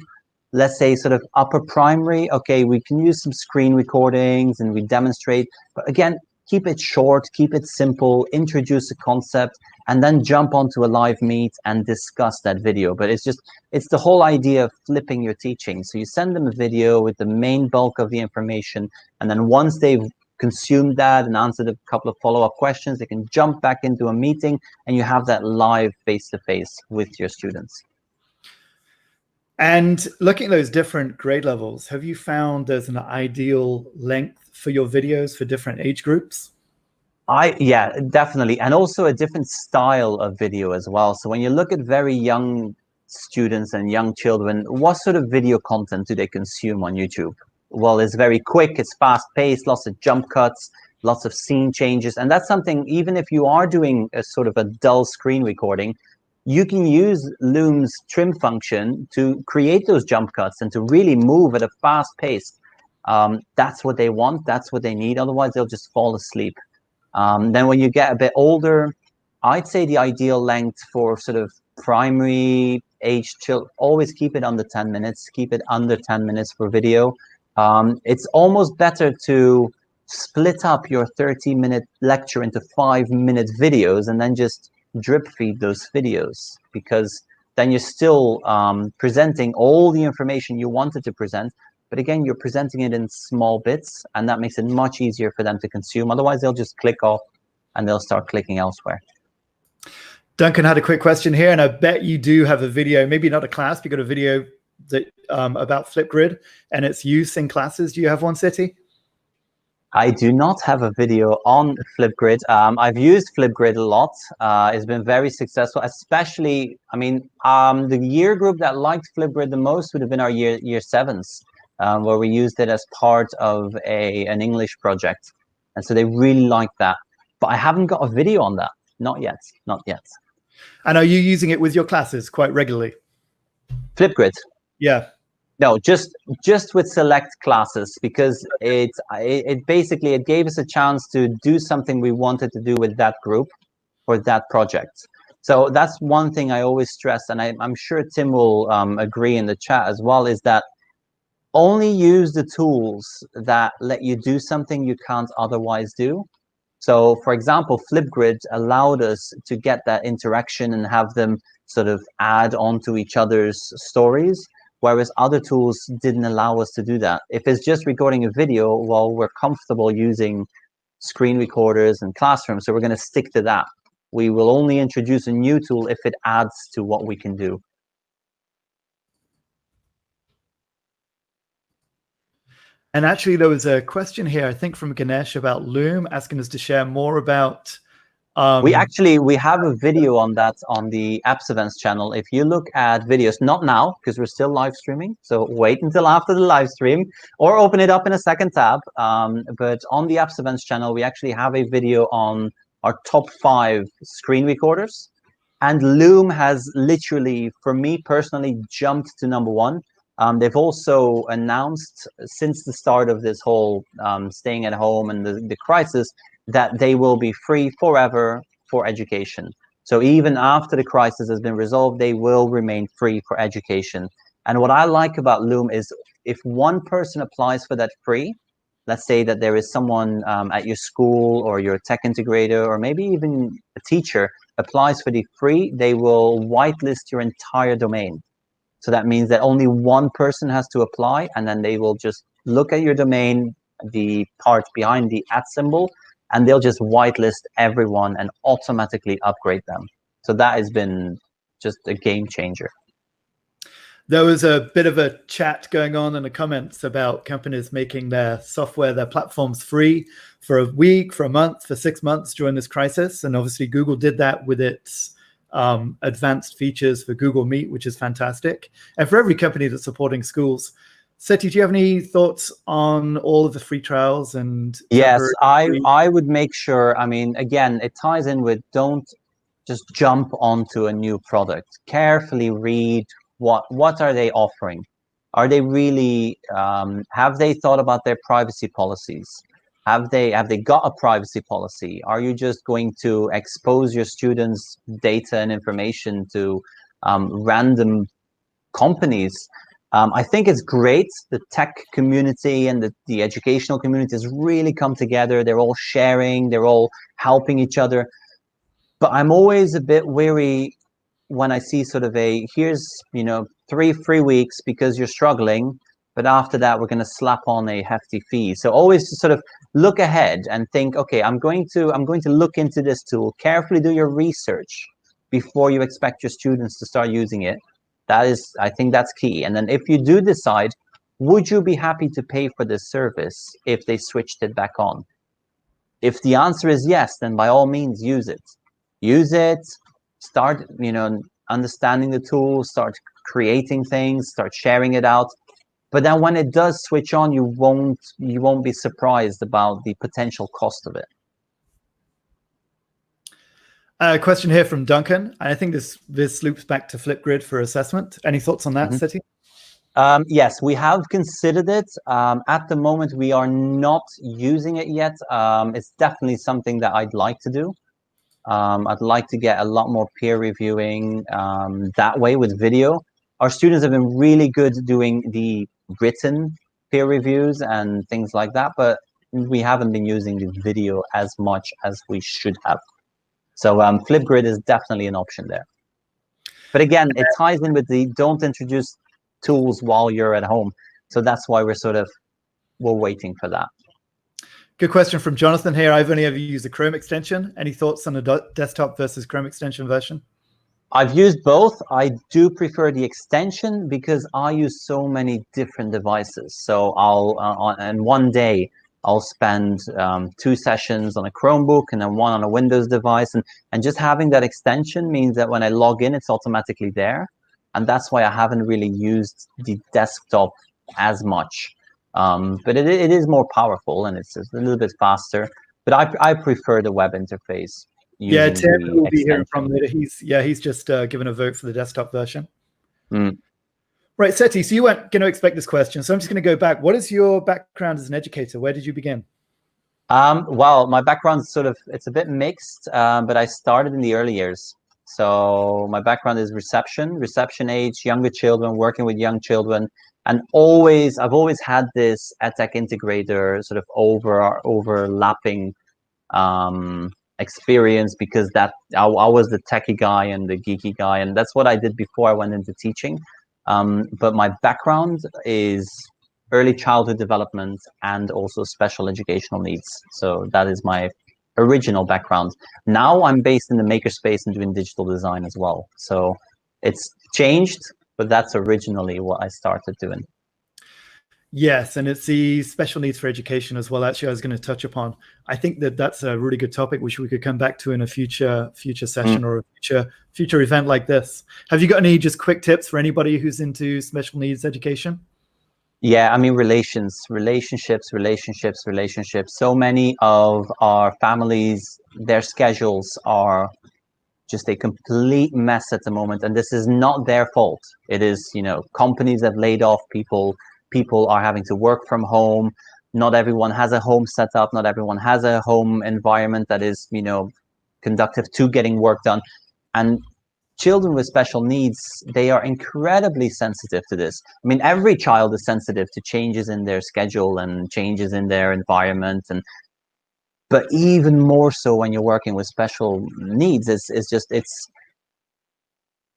Let's say sort of upper primary, okay, we can use some screen recordings and we demonstrate, but again, keep it short, keep it simple, introduce a concept, and then jump onto a live meet and discuss that video. But it's the whole idea of flipping your teaching. So you send them a video with the main bulk of the information, and then once they've consumed that and answered a couple of follow-up questions, they can jump back into a meeting and you have that live face-to-face with your students. And looking at those different grade levels, have you found there's an ideal length for your videos for different age groups? Yeah, definitely. And also a different style of video as well. So when you look at very young students and young children, what sort of video content do they consume on YouTube? Well, it's very quick, it's fast-paced, lots of jump cuts, lots of scene changes. And that's something, even if you are doing a sort of a dull screen recording, you can use Loom's trim function to create those jump cuts and to really move at a fast pace. That's what they want, that's what they need, otherwise they'll just fall asleep. Then when you get a bit older, I'd say the ideal length for sort of primary age children, always keep it under 10 minutes, keep it under 10 minutes for video. It's almost better to split up your 30-minute lecture into 5-minute videos and then just drip feed those videos, because then you're still presenting all the information you wanted to present, but again, you're presenting it in small bits, and that makes it much easier for them to consume. Otherwise, they'll just click off and they'll start clicking elsewhere. Duncan had a quick question here, and I bet you do have a video, maybe not a class, but you got a video that about Flipgrid and its use in classes. Do you have one, Sethi? I do not have a video on Flipgrid. I've used Flipgrid a lot. It's been very successful, especially, I mean, the year group that liked Flipgrid the most would have been our year 7s. where we used it as part of an English project. And so they really liked that. But I haven't got a video on that. Not yet. Not yet. And are you using it with your classes quite regularly? Flipgrid? Yeah. No, just with select classes, because it basically gave us a chance to do something we wanted to do with that group for that project. So that's one thing I always stress, and I'm sure Tim will agree in the chat as well, is that only use the tools that let you do something you can't otherwise do. So, for example, Flipgrid allowed us to get that interaction and have them sort of add on to each other's stories, whereas other tools didn't allow us to do that. If it's just recording a video, well, we're comfortable using screen recorders and classrooms, so we're going to stick to that. We will only introduce a new tool if it adds to what we can do. And actually, there was a question here, I think, from Ganesh about Loom, asking us to share more about. We have a video on that on the AppsEvents channel. If you look at videos, not now, because we're still live streaming, so wait until after the live stream, or open it up in a second tab. But on the AppsEvents channel, we actually have a video on our top 5 screen recorders. And Loom has literally, for me personally, jumped to #1. They've also announced since the start of this whole staying at home and the crisis that they will be free forever for education. So even after the crisis has been resolved, they will remain free for education. And what I like about Loom is if one person applies for that free, let's say that there is someone at your school or your tech integrator or maybe even a teacher applies for the free, they will whitelist your entire domain. So that means that only one person has to apply, and then they will just look at your domain, the part behind the @ symbol, and they'll just whitelist everyone and automatically upgrade them. So that has been just a game changer. There was a bit of a chat going on in the comments about companies making their software, their platforms free for a week, for a month, for 6 months during this crisis. And obviously Google did that with its advanced features for Google Meet, which is fantastic. And for every company that's supporting schools. Sethi, do you have any thoughts on all of the free trials? And yes, I would make sure, I mean, again, it ties in with don't just jump onto a new product. Carefully read what are they offering. Are they really, have they thought about their privacy policies? Have they got a privacy policy? Are you just going to expose your students' data and information to random companies? I think it's great. The tech community and the educational community has really come together. They're all sharing, they're all helping each other. But I'm always a bit wary when I see sort of here's, 3 free weeks because you're struggling, but after that, we're going to slap on a hefty fee. So always sort of look ahead and think, okay, I'm going to look into this tool, carefully do your research before you expect your students to start using it. I think that's key. And then if you do decide, would you be happy to pay for this service if they switched it back on? If the answer is yes, then by all means use it. Use it, start, understanding the tool, start creating things, start sharing it out. But then when it does switch on, you won't be surprised about the potential cost of it. A question here from Duncan. I think this loops back to Flipgrid for assessment. Any thoughts on that, Sethi? Yes, we have considered it. At the moment, we are not using it yet. It's definitely something that I'd like to do. I'd like to get a lot more peer reviewing that way with video. Our students have been really good doing the written peer reviews and things like that, but we haven't been using the video as much as we should have. So Flipgrid is definitely an option there. But again, it ties in with the don't introduce tools while you're at home. So that's why we're waiting for that. Good question from Jonathan here. I've only ever used the Chrome extension. Any thoughts on the desktop versus Chrome extension version? I've used both. I do prefer the extension because I use so many different devices. So and one day I'll spend 2 sessions on a Chromebook and then 1 on a Windows device. And just having that extension means that when I log in, it's automatically there. And that's why I haven't really used the desktop as much. But it is more powerful, and it's a little bit faster. But I prefer the web interface. Yeah, Tim will be here extension. from later. He's just given a vote for the desktop version. Mm. Right, Sethi, so you weren't going to expect this question, so I'm just going to go back. What is your background as an educator? Where did you begin? Well, my background's it's a bit mixed, but I started in the early years. So my background is reception age, younger children, working with young children. And I've always had this EdTech integrator sort of overlapping experience, because I was the techie guy and the geeky guy, and that's what I did before I went into teaching. But my background is early childhood development and also special educational needs. So that is my original background. Now I'm based in the makerspace and doing digital design as well. So it's changed, but that's originally what I started doing. Yes, and it's the special needs for education as well. Actually, I was going to touch upon. I think that's a really good topic, which we could come back to in a future session or a future event like this. Have you got any just quick tips for anybody who's into special needs education? Yeah, I mean, relationships. So many of our families, their schedules are just a complete mess at the moment, and this is not their fault. It is, companies have laid off people. People are having to work from home. Not everyone has a home setup. Not everyone has a home environment that is, conductive to getting work done. And children with special needs, they are incredibly sensitive to this. I mean, every child is sensitive to changes in their schedule and changes in their environment, but even more so when you're working with special needs. It's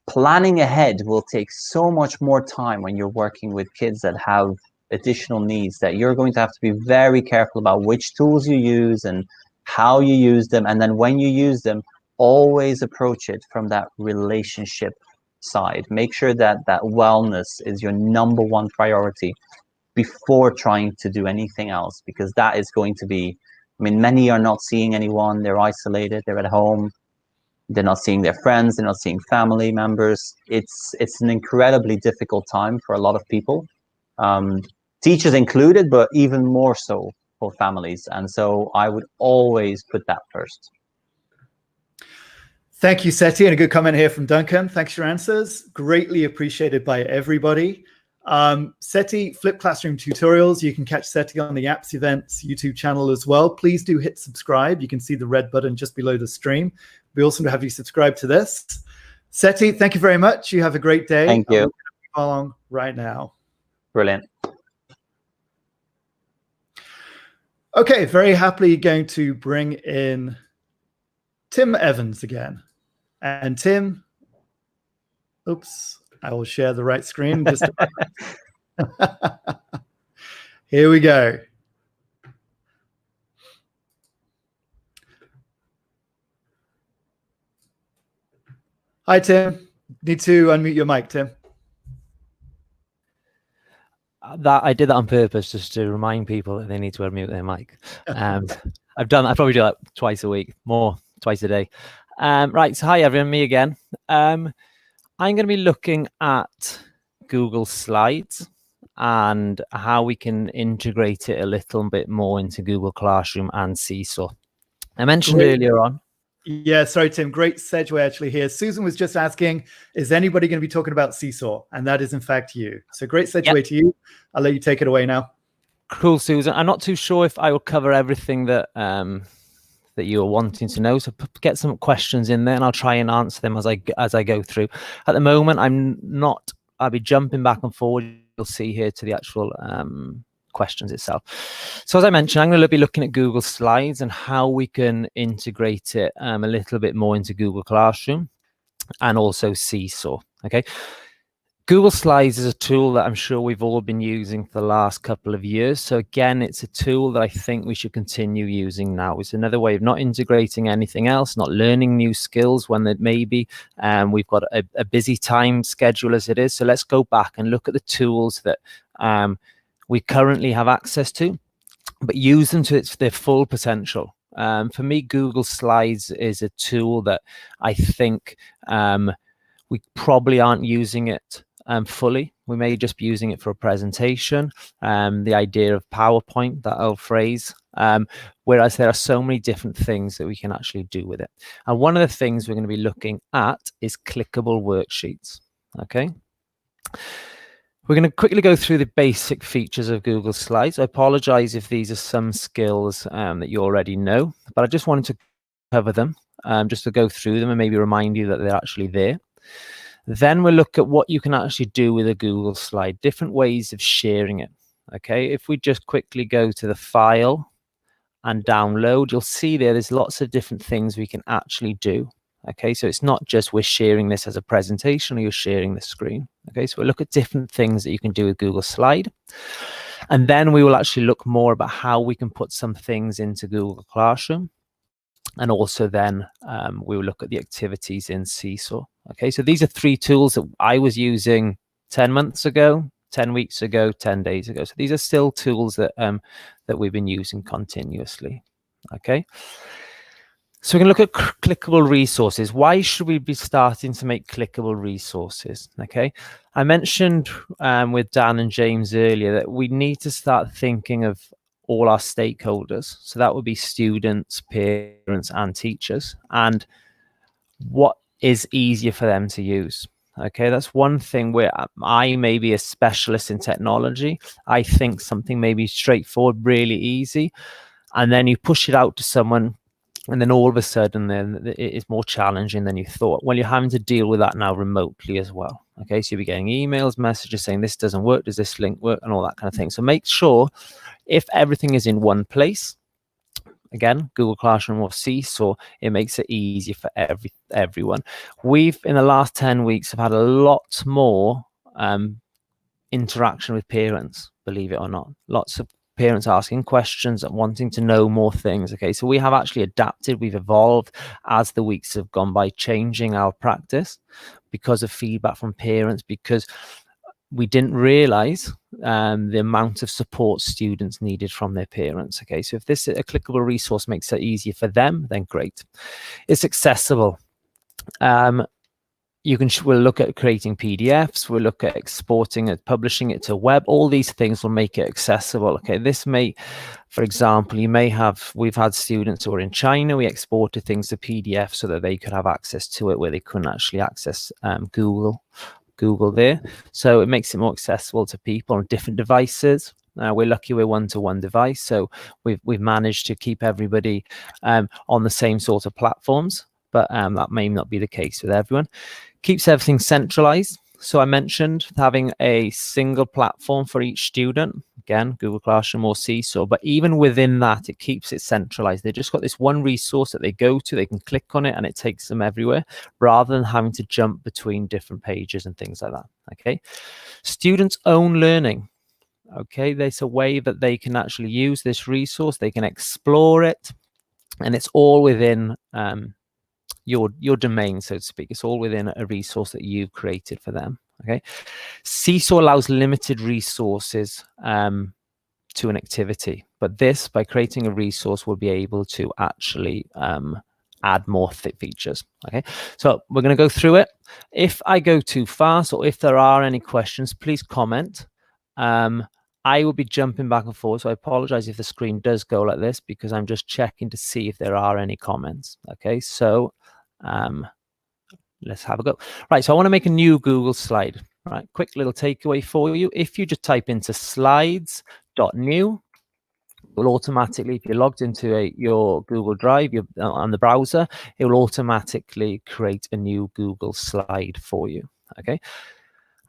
planning ahead will take so much more time when you're working with kids that have additional needs, that you're going to have to be very careful about which tools you use and how you use them. And then when you use them, always approach it from that relationship side. Make sure that wellness is your number one priority before trying to do anything else, because that is going to be, many are not seeing anyone. They're isolated. They're at home. They're not seeing their friends. They're not seeing family members. It's an incredibly difficult time for a lot of people, teachers included, but even more so for families. And so I would always put that first. Thank you, Sethi, and a good comment here from Duncan. Thanks for your answers. Greatly appreciated by everybody. Sethi, Flip Classroom Tutorials. You can catch Sethi on the AppsEvents YouTube channel as well. Please do hit subscribe. You can see the red button just below the stream. We also have you subscribe to this. Sethi, thank you very much. You have a great day. Thank you. Along right now. Brilliant. Okay, very happily going to bring in Tim Evans again. And Tim, oops, I will share the right screen. Just here we go. Hi, Tim. Need to unmute your mic, Tim. I did that on purpose, just to remind people that they need to unmute their mic. I probably do that twice a week, twice a day. Right, so hi everyone, me again. I'm going to be looking at Google Slides and how we can integrate it a little bit more into Google Classroom and SeeSaw. I mentioned earlier on. Yeah, sorry, Tim. Great segue actually here. Susan was just asking, is anybody going to be talking about SeeSaw? And that is in fact you. So great segue to you. I'll let you take it away now. Cool, Susan. I'm not too sure if I will cover everything that that you are wanting to know. So get some questions in there and I'll try and answer them as I go through. At the moment, I'll be jumping back and forward. You'll see here to the actual questions itself. So as I mentioned, I'm going to be looking at Google Slides and how we can integrate it a little bit more into Google Classroom and also SeeSaw. Okay. Google Slides is a tool that I'm sure we've all been using for the last couple of years. So again, it's a tool that I think we should continue using now. It's another way of not integrating anything else, not learning new skills when it may be. We've got a busy time schedule as it is. So let's go back and look at the tools that we currently have access to, but use them to their full potential. For me, Google Slides is a tool that I think we probably aren't using it fully. We may just be using it for a presentation, the idea of PowerPoint, that old phrase, whereas there are so many different things that we can actually do with it. And one of the things we're going to be looking at is clickable worksheets. Okay. We're going to quickly go through the basic features of Google Slides. I apologize if these are some skills that you already know, but I just wanted to cover them, just to go through them and maybe remind you that they're actually there. Then we'll look at what you can actually do with a Google Slide, different ways of sharing it. Okay, if we just quickly go to the file and download, you'll see there's lots of different things we can actually do. Okay, so it's not just we're sharing this as a presentation or you're sharing the screen. Okay, so we'll look at different things that you can do with Google Slide. And then we will actually look more about how we can put some things into Google Classroom. And also then we will look at the activities in SeeSaw. Okay, so these are 3 tools that I was using 10 months ago, 10 weeks ago, 10 days ago. So these are still tools that that we've been using continuously. Okay. So we're going to look at clickable resources. Why should we be starting to make clickable resources? Okay, I mentioned with Dan and James earlier that we need to start thinking of all our stakeholders. So that would be students, parents, and teachers, and what is easier for them to use. Okay, that's one thing where I may be a specialist in technology. I think something may be straightforward, really easy, and then you push it out to someone, and then all of a sudden then it is more challenging than you thought. Well, you're having to deal with that now remotely as well. Okay, so you'll be getting emails, messages saying this doesn't work, does this link work, and all that kind of thing. So make sure if everything is in one place, again, Google Classroom or SeeSaw, it makes it easier for everyone. We've, in the last 10 weeks, have had a lot more interaction with parents, believe it or not. Lots of parents asking questions and wanting to know more things. Okay, so we have actually adapted, we've evolved as the weeks have gone by, changing our practice because of feedback from parents, because we didn't realize the amount of support students needed from their parents. Okay, so if this a clickable resource makes it easier for them, then great. It's accessible. We'll look at creating PDFs, we'll look at exporting it, publishing it to web. All these things will make it accessible. Okay, this may, for example, we've had students who are in China, we exported things to PDF so that they could have access to it where they couldn't actually access Google there. So it makes it more accessible to people on different devices. We're lucky we're one-to-one device, so we've managed to keep everybody on the same sort of platforms, but that may not be the case with everyone. Keeps everything centralized. So I mentioned having a single platform for each student. Again, Google Classroom or SeeSaw, but even within that, it keeps it centralized. They just got this one resource that they go to, they can click on it and it takes them everywhere, rather than having to jump between different pages and things like that. Okay, students' own learning. Okay, there's a way that they can actually use this resource, they can explore it, and it's all within your domain, so to speak. It's all within a resource that you've created for them. Okay, SeeSaw allows limited resources to an activity, but this, by creating a resource, will be able to actually add more features. Okay, so we're going to go through it. If I go too fast, or if there are any questions, please comment. I will be jumping back and forth, so I apologize if the screen does go like this, because I'm just checking to see if there are any comments. Okay, so let's have a go. Right, so I want to make a new Google slide. Right, quick little takeaway for you. If you just type into slides.new, it will automatically, if you're logged into your Google Drive on the browser, it will automatically create a new Google slide for you. Okay,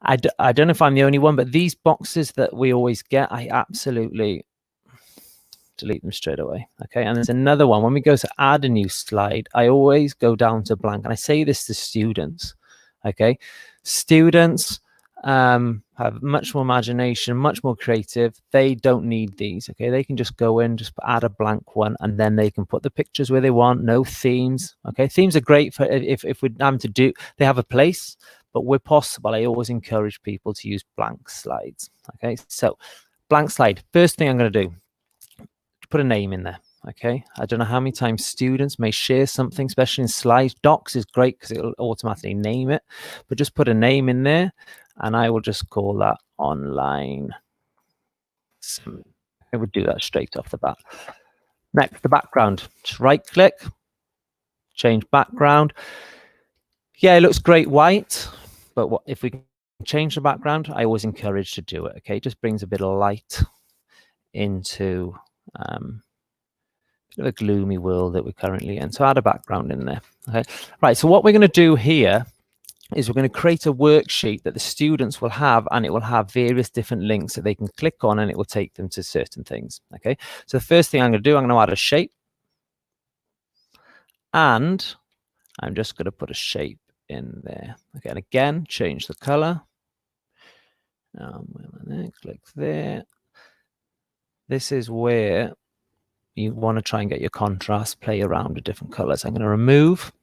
I don't know if I'm the only one, but these boxes that we always get, I absolutely delete them straight away. Okay, and there's another one. When we go to add a new slide, I always go down to blank, and I say this to students. Okay, students have much more imagination, much more creative. They don't need these. Okay, they can just go in, just add a blank one, and then they can put the pictures where they want. No themes. Okay, themes are great for if we're having to do. They have a place, but where possible, I always encourage people to use blank slides. Okay, so blank slide. First thing I'm going to do, put a name in there. Okay, I don't know how many times students may share something, especially in slides. Docs is great because it'll automatically name it, but just put a name in there, and I will just call that online. I would do that straight off the bat. Next, the background. Just right click, change background. Yeah, it looks great white, but what if we can change the background? I always encourage to do it. Okay, it just brings a bit of light into a gloomy world that we're currently in. So add a background in there. Okay, right. So what we're going to do here is we're going to create a worksheet that the students will have, and it will have various different links that they can click on, and it will take them to certain things. Okay, so the first thing I'm going to do, I'm going to add a shape, and I'm just going to put a shape in there. Okay, and again, change the color. Click there. This is where you want to try and get your contrast, play around with different colors. I'm going to remove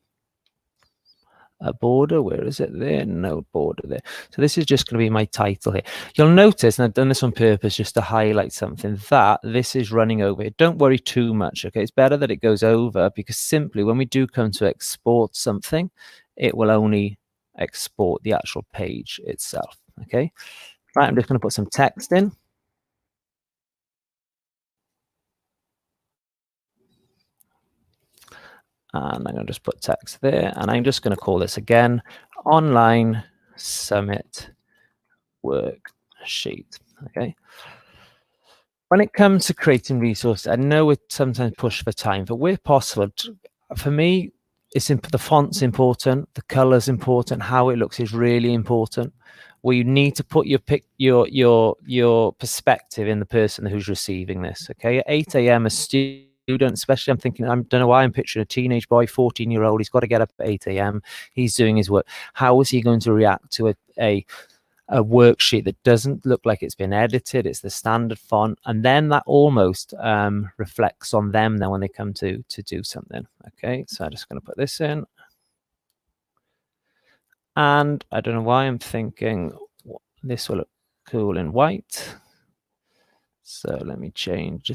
a border. Where is it there? No border there. So this is just going to be my title here. You'll notice, and I've done this on purpose just to highlight something, that this is running over here. Don't worry too much. Okay, it's better that it goes over, because simply when we do come to export something, it will only export the actual page itself. Okay, right, I'm just going to put some text in. And I'm going to just put text there, and I'm just going to call this again Online Summit Worksheet. Okay. When it comes to creating resources, I know we sometimes push for time, but where possible, for me, the font's important, the color's important, how it looks is really important. Where you need to put your perspective in the person who's receiving this. Okay, at 8 a.m. a student, especially, I'm thinking, I don't know why I'm picturing a teenage boy, 14-year-old. He's got to get up at 8 a.m. He's doing his work. How is he going to react to a worksheet that doesn't look like it's been edited? It's the standard font, and then that almost reflects on them then when they come to do something. Okay, so I'm just going to put this in, and I don't know why I'm thinking this will look cool in white. So let me change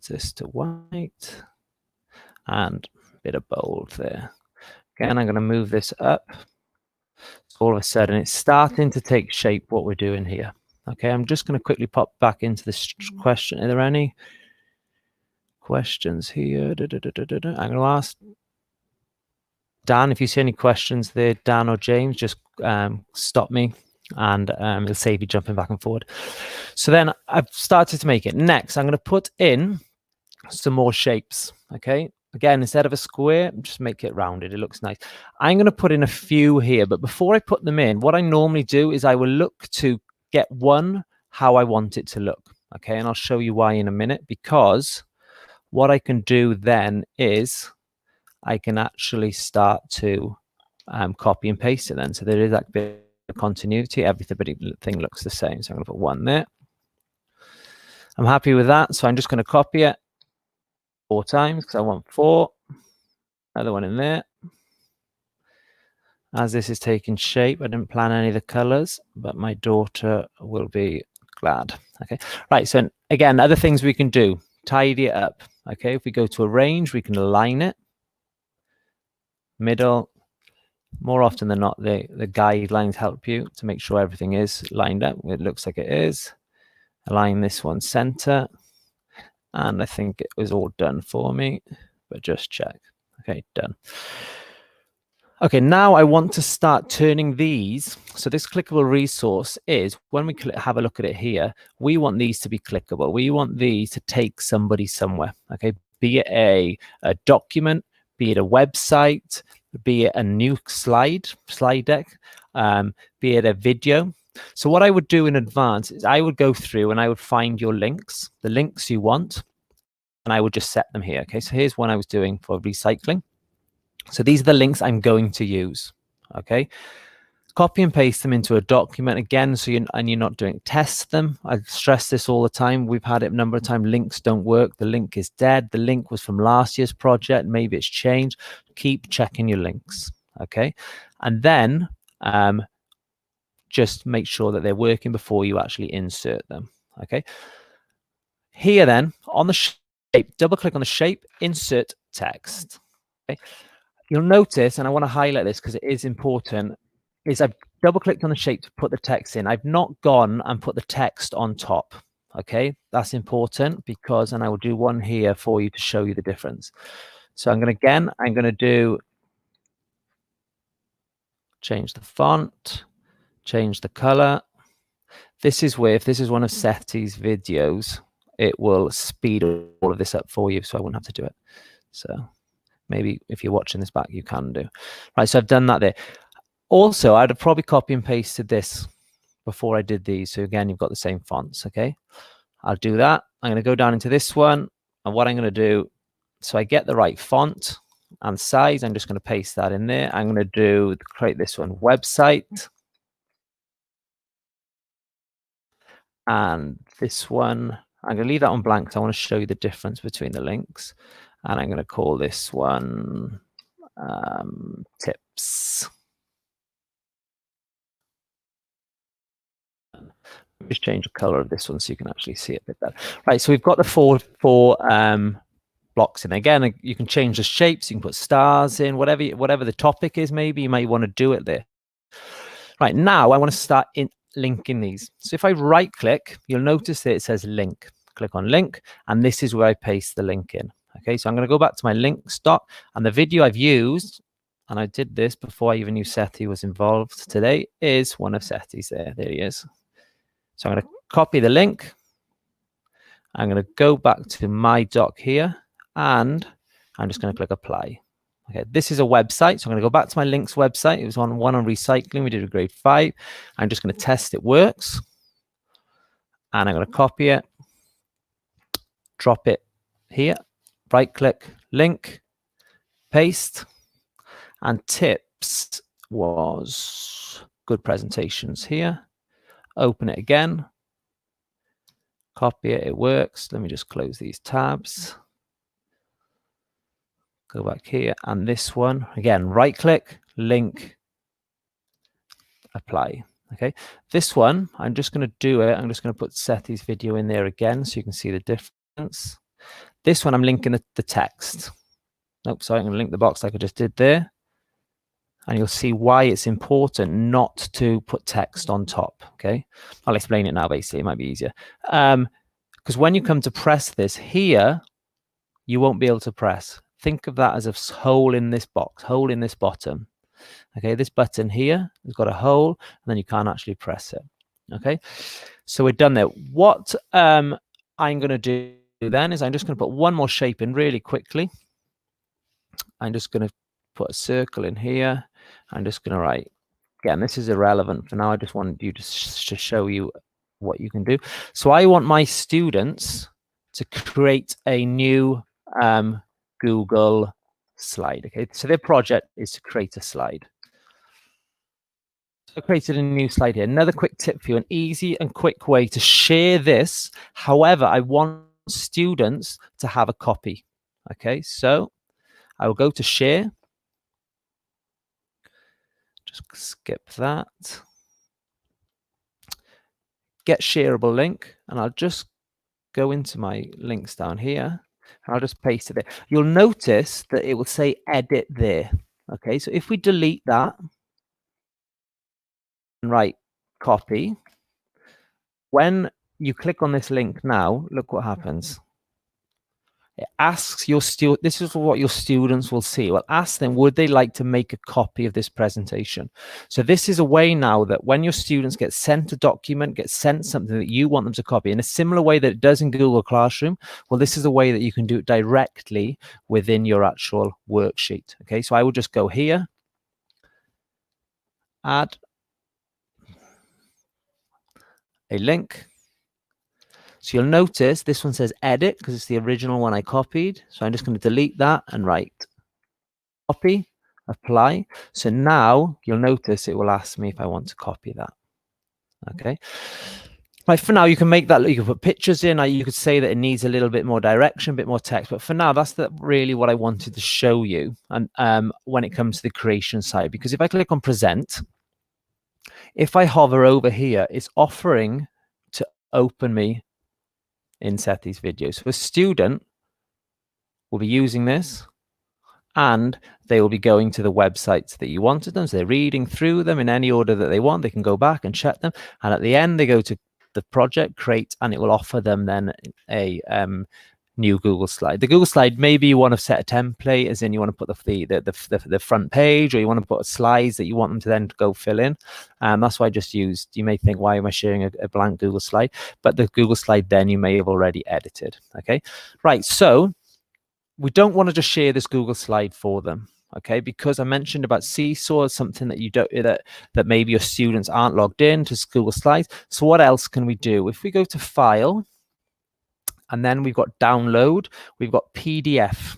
this to white and a bit of bold there. Again, I'm going to move this up. So all of a sudden, it's starting to take shape what we're doing here. Okay, I'm just going to quickly pop back into this question. Are there any questions here? I'm going to ask Dan, if you see any questions there, Dan or James, just stop me, and it'll save you jumping back and forward. So then I've started to make it. Next, I'm going to put in some more shapes. Okay, again, instead of a square, just make it rounded. It looks nice. I'm going to put in a few here, but before I put them in, what I normally do is I will look to get one how I want it to look. Okay, and I'll show you why in a minute, because what I can do then is I can actually start to copy and paste it then. So there is that bit of continuity. Everything looks the same. So I'm going to put one there. I'm happy with that. So I'm just going to copy it 4 times because I want 4. Another one in there. As this is taking shape, I didn't plan any of the colors, but my daughter will be glad. Okay, right. So again, other things we can do, tidy it up. Okay, if we go to arrange, we can align it. Middle. More often than not, the guidelines help you to make sure everything is lined up. It looks like it is. Align this one center. And I think it was all done for me, but just check. Okay, done. Okay, now I want to start turning these. So this clickable resource is, when we have a look at it here, we want these to be clickable. We want these to take somebody somewhere. Okay, be it a document, be it a website, be it a new slide deck, be it a video. So what I would do in advance is I would go through and I would find your links, the links you want, and I would just set them here. Okay, so here's one I was doing for recycling. So these are the links I'm going to use. Okay, copy and paste them into a document again. So you're not doing test them. I stress this all the time. We've had it a number of times. Links don't work. The link is dead. The link was from last year's project. Maybe it's changed. Keep checking your links. Okay, and then just make sure that they're working before you actually insert them. Okay, here then on the shape. Double click on the shape, insert text. Okay. You'll notice, and I want to highlight this because it is important, is I've double clicked on the shape to put the text in. I've not gone and put the text on top. Okay, that's important because, and I will do one here for you to show you the difference. So I'm going to do change the font, change the color. This is where, if this is one of Sethi's videos, it will speed all of this up for you, so I wouldn't have to do it. So maybe if you're watching this back, you can do. Right, so I've done that there. Also, I'd have probably copy and pasted this before I did these. So again, you've got the same fonts, okay? I'll do that. I'm going to go down into this one, and what I'm going to do, so I get the right font and size, I'm just going to paste that in there. I'm going to create this one, website. And this one, I'm going to leave that on blank because I want to show you the difference between the links. And I'm going to call this one tips. Just change the color of this one so you can actually see it a bit better. Right, so we've got the four blocks in. Again, you can change the shapes, you can put stars in, whatever the topic is, maybe you might want to do it there. Right, now I want to start linking these. So if I right click, you'll notice that it says link. Click on link, and this is where I paste the link in. Okay, so I'm going to go back to my links dot, and the video I've used, and I did this before I even knew Sethi was involved today, is one of Sethi's there. There he is. So I'm going to copy the link. I'm going to go back to my doc here, and I'm just going to click apply. Okay, this is a website, so I'm going to go back to my links website. It was one on recycling. We did a grade 5. I'm just going to test it works, and I'm going to copy it, drop it here, right click, link, paste, and tips was good presentations here. Open it again, copy it, it works. Let me just close these tabs. Go back here, and this one, again, right click, link, apply. Okay, this one, I'm just going to do it. I'm just going to put Sethi's video in there again so you can see the difference. This one, I'm linking the text. Nope, sorry, I'm going to link the box like I just did there. And you'll see why it's important not to put text on top. Okay, I'll explain it now, basically. It might be easier. Because when you come to press this here, you won't be able to press. Think of that as a hole in this box, hole in this bottom. Okay, this button here has got a hole, and then you can't actually press it. Okay, so we're done there. What I'm going to do then is I'm just going to put one more shape in really quickly. I'm just going to put a circle in here. I'm just going to write, again, this is irrelevant for now. I just wanted you to show you what you can do. So I want my students to create a new Google slide. Okay, so their project is to create a slide. So I created a new slide here. Another quick tip for you, an easy and quick way to share this. However, I want students to have a copy. Okay, so I will go to share. Just skip that. Get shareable link, and I'll just go into my links down here, and I'll just paste it there. You'll notice that it will say edit there. Okay, so if we delete that and write copy, when you click on this link now, look what happens. It asks your student, this is what your students will see. Well, ask them, would they like to make a copy of this presentation? So this is a way now that when your students get sent a document, get sent something that you want them to copy in a similar way that it does in Google Classroom, well, this is a way that you can do it directly within your actual worksheet. Okay, so I will just go here, add a link. So you'll notice this one says edit because it's the original one I copied. So I'm just going to delete that and write copy, apply. So now you'll notice it will ask me if I want to copy that. Okay. Right, for now, you can make that, you can put pictures in. You could say that it needs a little bit more direction, a bit more text. But for now, that's really what I wanted to show you. And when it comes to the creation side, because if I click on present, if I hover over here, it's offering to open me in Sethi's video. So a student will be using this, and they will be going to the websites that you wanted them. So they're reading through them in any order that they want. They can go back and check them. And at the end, they go to the project, create, and it will offer them then a new Google slide. The Google slide, maybe you want to set a template, as in you want to put the front page, or you want to put slides that you want them to then go fill in. That's why I just used, you may think, why am I sharing a blank Google slide? But the Google slide then you may have already edited. Okay, right. So we don't want to just share this Google slide for them. Okay, because I mentioned about SeeSaw, something that you don't, that maybe your students aren't logged in to Google Slides. So what else can we do? If we go to File, and then we've got Download, we've got PDF.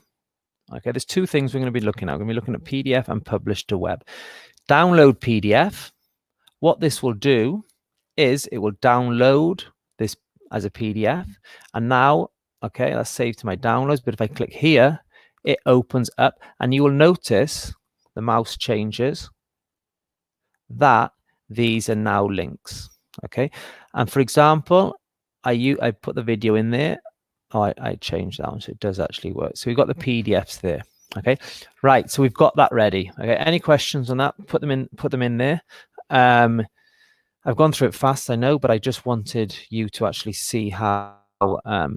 Okay, there's two things we're going to be looking at. We're going to be looking at PDF and Publish to Web. Download PDF. What this will do is it will download this as a PDF. And now, okay, that's saved to my downloads. But if I click here, it opens up, and you will notice the mouse changes that these are now links. Okay, and for example, I put the video in there. Oh, I changed that one, so it does actually work. So we've got the PDFs there. Okay, right. So we've got that ready. Okay, any questions on that? Put them in there. I've gone through it fast, I know, but I just wanted you to actually see how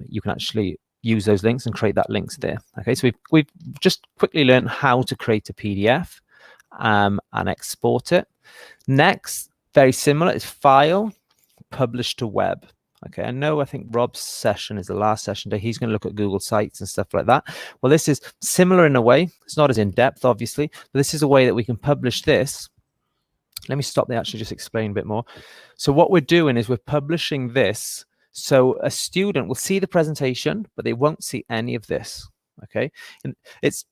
you can actually use those links and create that links there. Okay, so we've just quickly learned how to create a PDF and export it. Next, very similar, is File, Publish to Web. Okay, I think Rob's session is the last session today. He's going to look at Google Sites and stuff like that. Well, this is similar in a way. It's not as in-depth, obviously, but this is a way that we can publish this. Let me stop there, actually just explain a bit more. So what we're doing is we're publishing this. So a student will see the presentation, but they won't see any of this. Okay, and it's,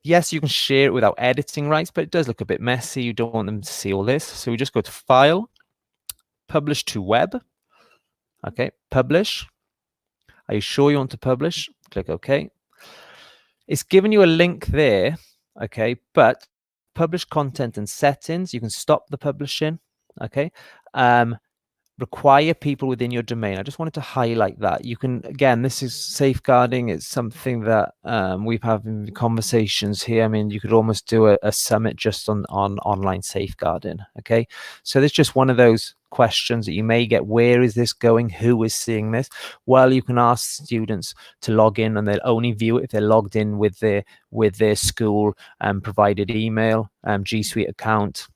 yes, you can share it without editing rights, but it does look a bit messy. You don't want them to see all this. So we just go to File, Publish to Web. Okay, Publish. Are you sure you want to publish? Click OK. It's given you a link there. Okay, but publish content and settings, you can stop the publishing. Okay. Require people within your domain. I just wanted to highlight that. You can, again, this is safeguarding. It's something that we've had conversations here. I mean, you could almost do a summit just on online safeguarding. Okay, so there's just one of those questions that you may get. Where is this going? Who is seeing this? Well, you can ask students to log in, and they'll only view it if they're logged in with their school provided email, G Suite account.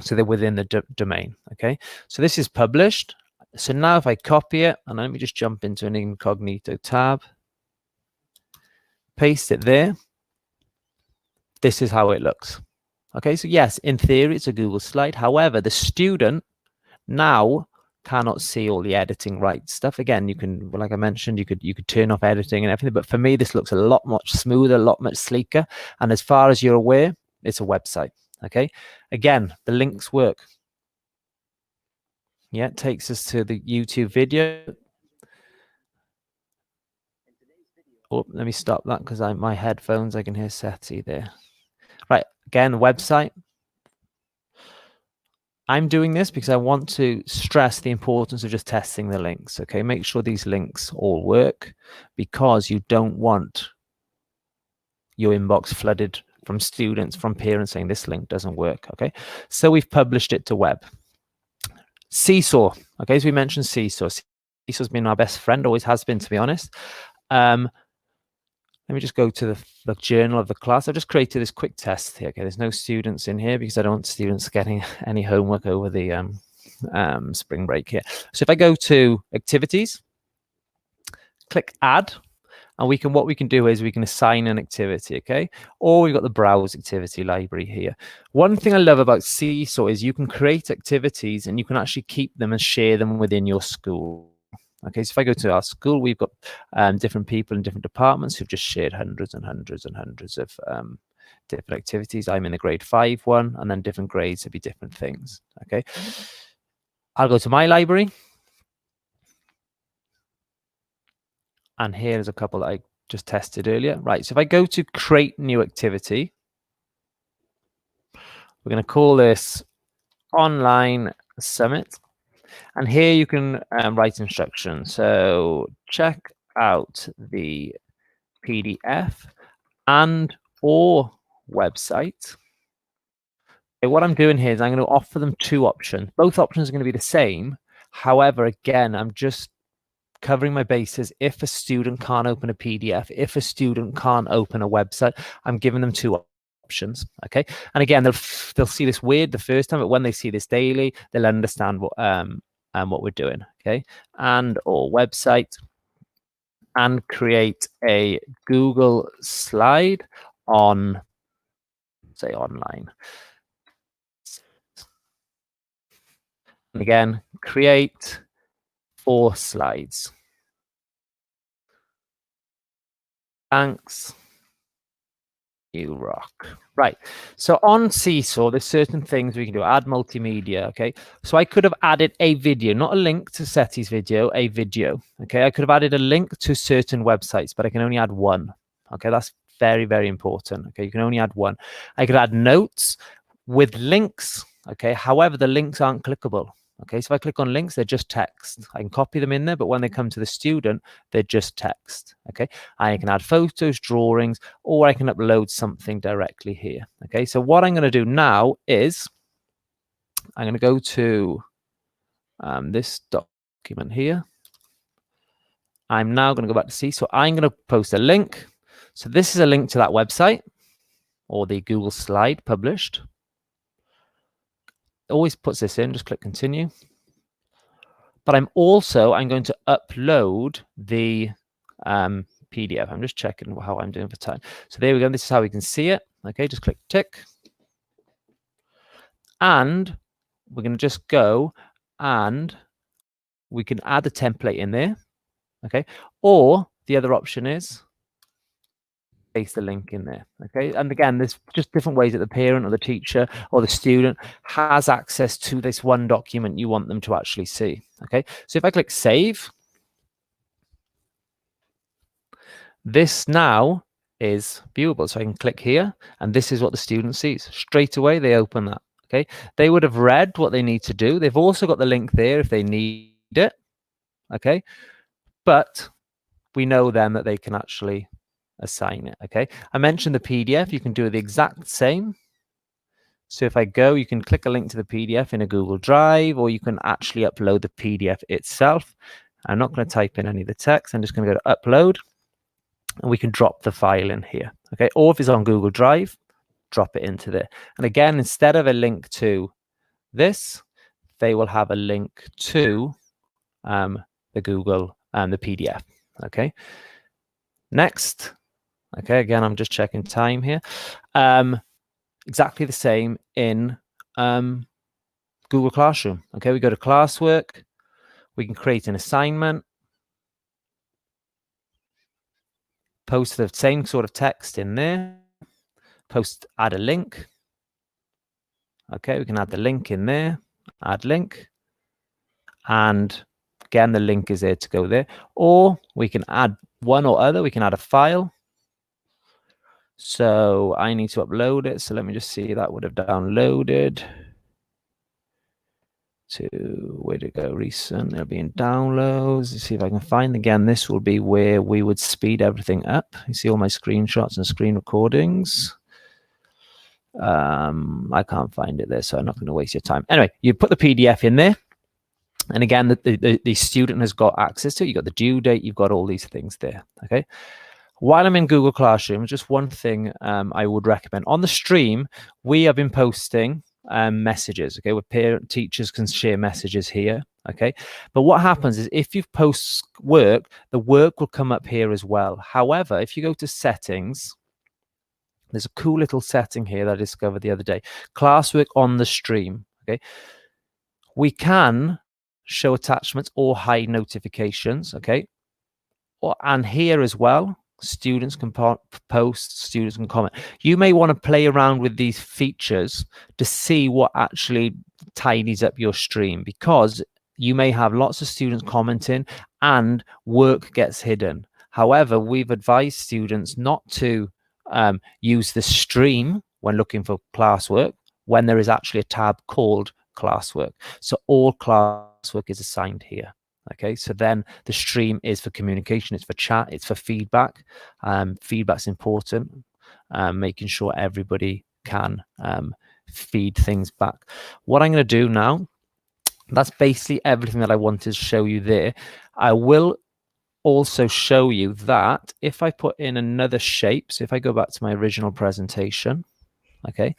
So they're within the domain. Okay, so this is published. So now if I copy it, and let me just jump into an incognito tab, paste it there, this is how it looks. Okay, so yes, in theory it's a Google slide. However, the student now cannot see all the editing rights stuff. Again, you can, like I mentioned, you could turn off editing and everything, but for me this looks a lot much smoother, a lot much sleeker, and as far as you're aware, it's a website. Okay, again, the links work. Yeah, it takes us to the YouTube video. Oh, let me stop that because my headphones, I can hear Sethi there. Right, again, the website. I'm doing this because I want to stress the importance of just testing the links. Okay, make sure these links all work, because you don't want your inbox flooded from students, from parents saying this link doesn't work. Okay, so we've published it to web. SeeSaw. Okay, so we mentioned SeeSaw. SeeSaw's been our best friend, always has been, to be honest. Let me just go to the journal of the class. I've just created this quick test here. Okay, there's no students in here because I don't want students getting any homework over the spring break here. So if I go to activities, click add. And what we can do is we can assign an activity, okay? Or we've got the browse activity library here. One thing I love about SeeSaw is you can create activities and you can actually keep them and share them within your school. Okay, so if I go to our school, we've got different people in different departments who've just shared hundreds and hundreds and hundreds of different activities. I'm in the grade 5 one, and then different grades would be different things, okay? I'll go to my library. And here's a couple that I just tested earlier. Right, so if I go to create new activity, we're going to call this online summit. And here you can write instructions. So check out the PDF and or website. Okay, what I'm doing here is I'm going to offer them 2 options. Both options are going to be the same. However, again, I'm just covering my bases. If a student can't open a PDF, if a student can't open a website, I'm giving them 2 options. Okay, and again, they'll see this weird the first time, but when they see this daily, they'll understand what we're doing. Okay, and or website, and create a Google slide on, say, online. And again, create 4 slides. Thanks. You rock. Right. So on SeeSaw, there's certain things we can do. Add multimedia. Okay. So I could have added a video, not a link to Sethi's video, a video. Okay. I could have added a link to certain websites, but I can only add 1. Okay. That's very, very important. Okay. You can only add 1. I could add notes with links. Okay. However, the links aren't clickable. Okay, so if I click on links, they're just text. I can copy them in there, but when they come to the student, they're just text. Okay, I can add photos, drawings, or I can upload something directly here. Okay, so what I'm going to do now is I'm going to go to this document here. I'm now going to go back to SeeSaw. I'm going to post a link. So this is a link to that website or the Google slide published. Always puts this in, just click continue. But I'm going to upload the PDF. I'm just checking how I'm doing for time. So there we go. This is how we can see it. Okay, just click tick. And we're going to just go and we can add the template in there. Okay, or the other option is paste the link in there. Okay, and again, there's just different ways that the parent or the teacher or the student has access to this one document you want them to actually see. Okay, so if I click save, this now is viewable. So I can click here and this is what the student sees. Straight away they open that. Okay, they would have read what they need to do. They've also got the link there if they need it. Okay, but we know then that they can actually assign it. Okay, I mentioned the PDF. You can do the exact same. So if I go, you can click a link to the PDF in a Google Drive, or you can actually upload the PDF itself. I'm not going to type in any of the text. I'm just going to go to upload, and we can drop the file in here. Okay, or if it's on Google Drive, drop it into there. And again, instead of a link to this, they will have a link to the Google and the PDF. Okay, next. Okay, again, I'm just checking time here. Exactly the same in Google Classroom. Okay, we go to classwork. We can create an assignment. Post the same sort of text in there. Add a link. Okay, we can add the link in there. Add link. And again, the link is there to go there. Or we can add one or other. We can add a file. So I need to upload it. So let me just see. That would have downloaded to, where to go? Recent. It'll be in downloads. Let's see if I can find. Again, this will be where we would speed everything up. You see all my screenshots and screen recordings. I can't find it there, so I'm not going to waste your time. Anyway, you put the PDF in there. And again, the student has got access to it. You've got the due date. You've got all these things there. Okay. While I'm in Google Classroom, just one thing I would recommend. On the stream, we have been posting messages, okay, where teachers can share messages here, okay? But what happens is if you post work, the work will come up here as well. However, if you go to settings, there's a cool little setting here that I discovered the other day. Classwork on the stream, okay? We can show attachments or hide notifications, okay? And here as well, students can post, students can comment. You may want to play around with these features to see what actually tidies up your stream, because you may have lots of students commenting and work gets hidden. However, we've advised students not to use the stream when looking for classwork when there is actually a tab called classwork. So all classwork is assigned here. Okay, so then the stream is for communication, it's for chat, it's for feedback. Feedback's important, making sure everybody can feed things back. What I'm going to do now, that's basically everything that I wanted to show you there. I will also show you that if I put in another shape, so if I go back to my original presentation, okay,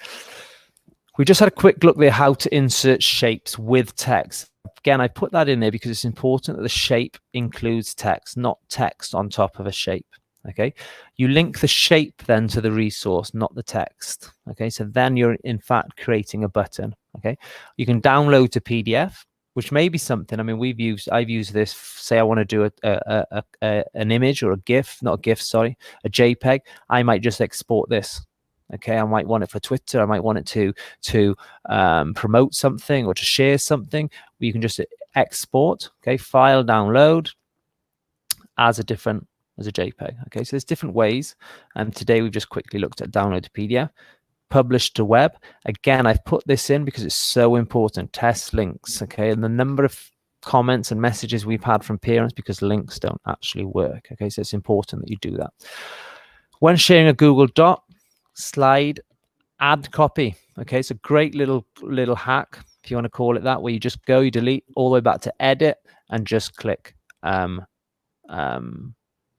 we just had a quick look there how to insert shapes with text. Again, I put that in there because it's important that the shape includes text, not text on top of a shape. Okay, you link the shape then to the resource, not the text. Okay, so then you're in fact creating a button. Okay, you can download to PDF, which may be something. I mean, I've used this. Say I want to do an image or a GIF, not a GIF, sorry, a JPEG. I might just export this. Okay, I might want it for Twitter. I might want it to promote something or to share something. You can just export. Okay, file download as a JPEG. Okay, so there's different ways. And today we've just quickly looked at download to PDF, publish to web. Again, I've put this in because it's so important. Test links. Okay, and the number of comments and messages we've had from parents because links don't actually work. Okay, so it's important that you do that. When sharing a Google Doc, slide, add copy. Okay, it's a great little hack, if you want to call it that, where you just go, you delete all the way back to edit and just click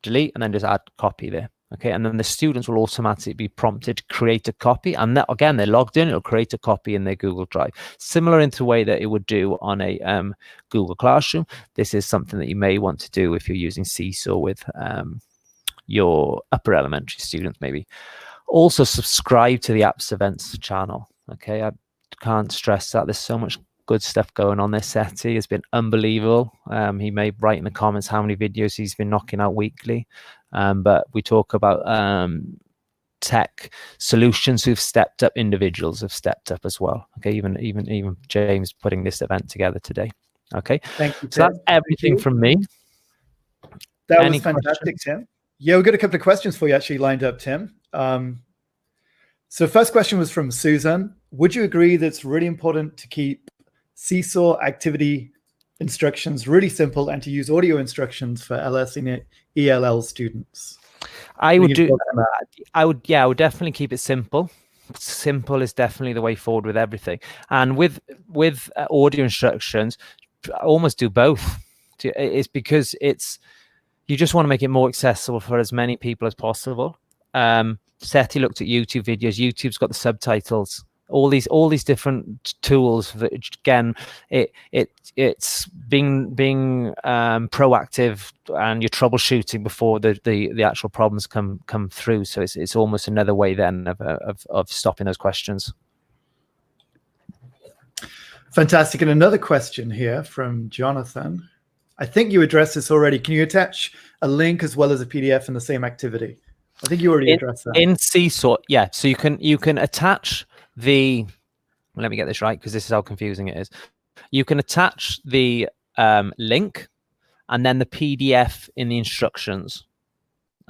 delete and then just add copy there. Okay, and then the students will automatically be prompted to create a copy, and that, again, they're logged in, it'll create a copy in their Google Drive, similar in the way that it would do on a Google Classroom. This is something that you may want to do if you're using SeeSaw with your upper elementary students, maybe. Also subscribe to the AppsEvents channel. Okay, I can't stress that. There's so much good stuff going on there. Sethi has been unbelievable. He may write in the comments how many videos he's been knocking out weekly. But we talk about tech solutions who've stepped up, individuals have stepped up as well. Okay, even James putting this event together today. Okay, thank you, Tim. So that's everything from me. That was fantastic, Tim. Yeah, we've got a couple of questions for you actually lined up, Tim. So first question was from Susan. Would you agree that it's really important to keep SeeSaw activity instructions really simple and to use audio instructions for LS and ELL students? I would definitely keep it simple. Simple is definitely the way forward with everything. And with audio instructions, almost do both. It's because you just want to make it more accessible for as many people as possible. Sethi looked at YouTube videos. YouTube's got the subtitles. All these different tools. That, again, it's being proactive, and you're troubleshooting before the actual problems come through. So it's almost another way then of stopping those questions. Fantastic. And another question here from Jonathan. I think you addressed this already. Can you attach a link as well as a PDF in the same activity? I think you already addressed that. In SeeSaw, yeah. So you can attach the, let me get this right because this is how confusing it is. You can attach the link and then the PDF in the instructions.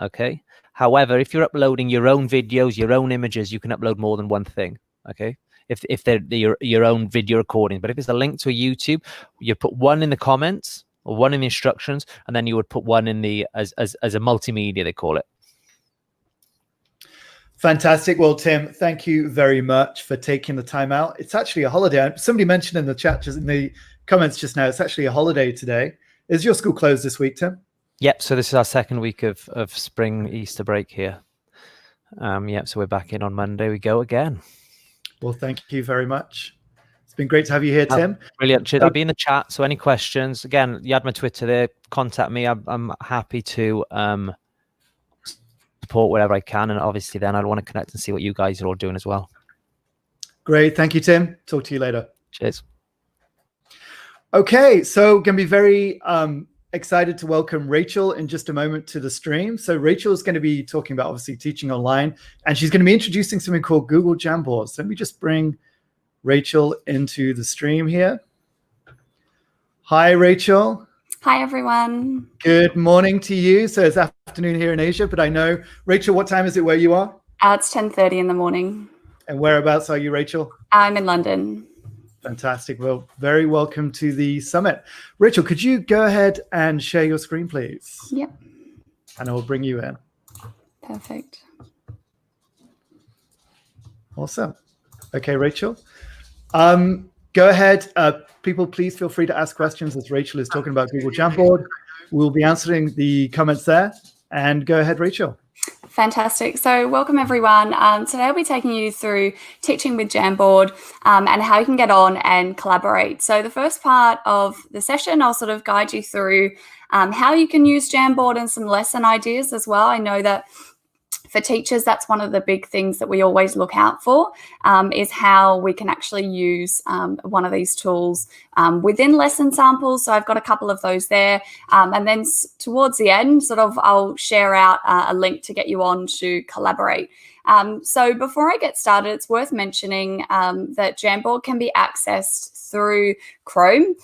Okay. However, if you're uploading your own videos, your own images, you can upload more than one thing. Okay. If they're your own video recording, but if it's a link to a YouTube, you put one in the comments or one in the instructions, and then you would put one in the as a multimedia, they call it. Fantastic. Well, Tim, thank you very much for taking the time out. It's actually a holiday. Somebody mentioned in the chat, just in the comments just now, it's actually a holiday today. Is your school closed this week, Tim? Yep. So this is our second week of spring Easter break here. Yep. So we're back in on Monday. We go again. Well, thank you very much. It's been great to have you here, Tim. Brilliant. I'll be in the chat. So any questions, again, you had my Twitter there. Contact me. I'm happy to support wherever I can, and obviously then I'd want to connect and see what you guys are all doing as well. Great. Thank you, Tim. Talk to you later. Cheers. Okay, so going to be very excited to welcome Rachel in just a moment to the stream. So Rachel is going to be talking about obviously teaching online, and she's going to be introducing something called Google Jamboard. So let me just bring Rachel into the stream here. Hi, Rachel. Hi, everyone. Good morning to you. So it's afternoon here in Asia, but I know, Rachel, what time is it where you are? It's 10:30 in the morning. And whereabouts are you, Rachel? I'm in London. Fantastic. Well, very welcome to the summit. Rachel, could you go ahead and share your screen, please? Yep. And I will bring you in. Perfect. Awesome. Okay, Rachel. Go ahead. People, please feel free to ask questions as Rachel is talking about Google Jamboard. We'll be answering the comments there. And go ahead, Rachel. Fantastic. So welcome everyone. Today I'll be taking you through teaching with Jamboard and how you can get on and collaborate. So the first part of the session, I'll sort of guide you through how you can use Jamboard and some lesson ideas as well. I know that for teachers, that's one of the big things that we always look out for, is how we can actually use one of these tools within lesson samples. So I've got a couple of those there. And then towards the end, I'll share out a link to get you on to collaborate. So before I get started, it's worth mentioning that Jamboard can be accessed through Chrome,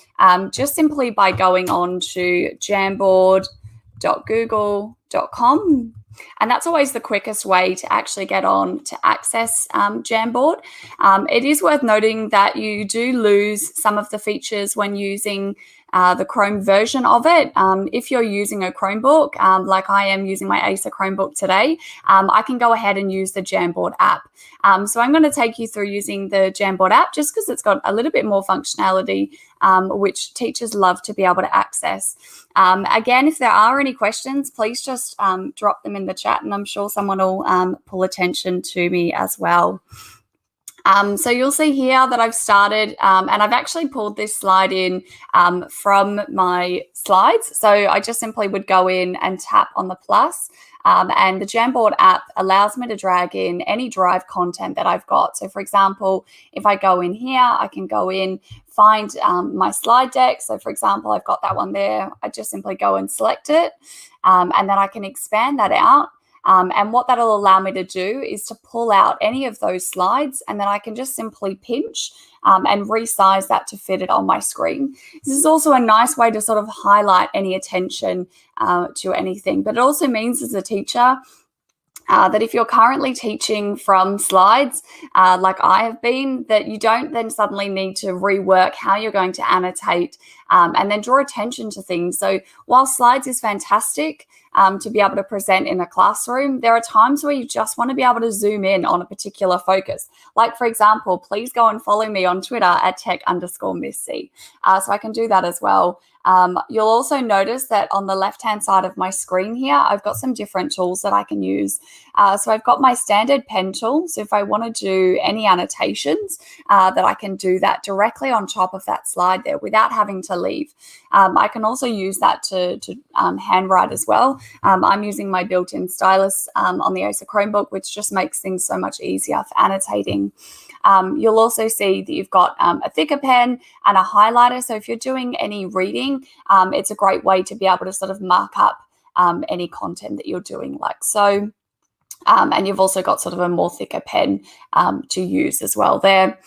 just simply by going on to jamboard.google.com. And that's always the quickest way to actually get on to access Jamboard. It is worth noting that you do lose some of the features when using the Chrome version of it. If you're using a Chromebook, like I am using my Acer Chromebook today, I can go ahead and use the Jamboard app. So I'm going to take you through using the Jamboard app just because it's got a little bit more functionality, which teachers love to be able to access. Again, if there are any questions, please just drop them in the chat and I'm sure someone will pull attention to me as well. So you'll see here that I've started and I've actually pulled this slide in from my slides. So I just simply would go in and tap on the plus. And the Jamboard app allows me to drag in any Drive content that I've got. So for example, if I go in here, I can go in, find my slide deck. So for example, I've got that one there. I just simply go and select it and then I can expand that out. And what that'll allow me to do is to pull out any of those slides and then I can just simply pinch and resize that to fit it on my screen. This is also a nice way to sort of highlight any attention to anything, but it also means as a teacher that if you're currently teaching from slides, like I have been, that you don't then suddenly need to rework how you're going to annotate and then draw attention to things. So while slides is fantastic to be able to present in a classroom, there are times where you just want to be able to zoom in on a particular focus. Like, for example, please go and follow me on Twitter at tech_Miss C. So I can do that as well. You'll also notice that on the left-hand side of my screen here, I've got some different tools that I can use. So I've got my standard pen tool. So if I want to do any annotations, that I can do that directly on top of that slide there without having to leave. I can also use that to handwrite as well. I'm using my built-in stylus on the Acer Chromebook, which just makes things so much easier for annotating. You'll also see that you've got a thicker pen and a highlighter. So if you're doing any reading, it's a great way to be able to sort of mark up any content that you're doing like so. And you've also got sort of a more thicker pen to use as well there.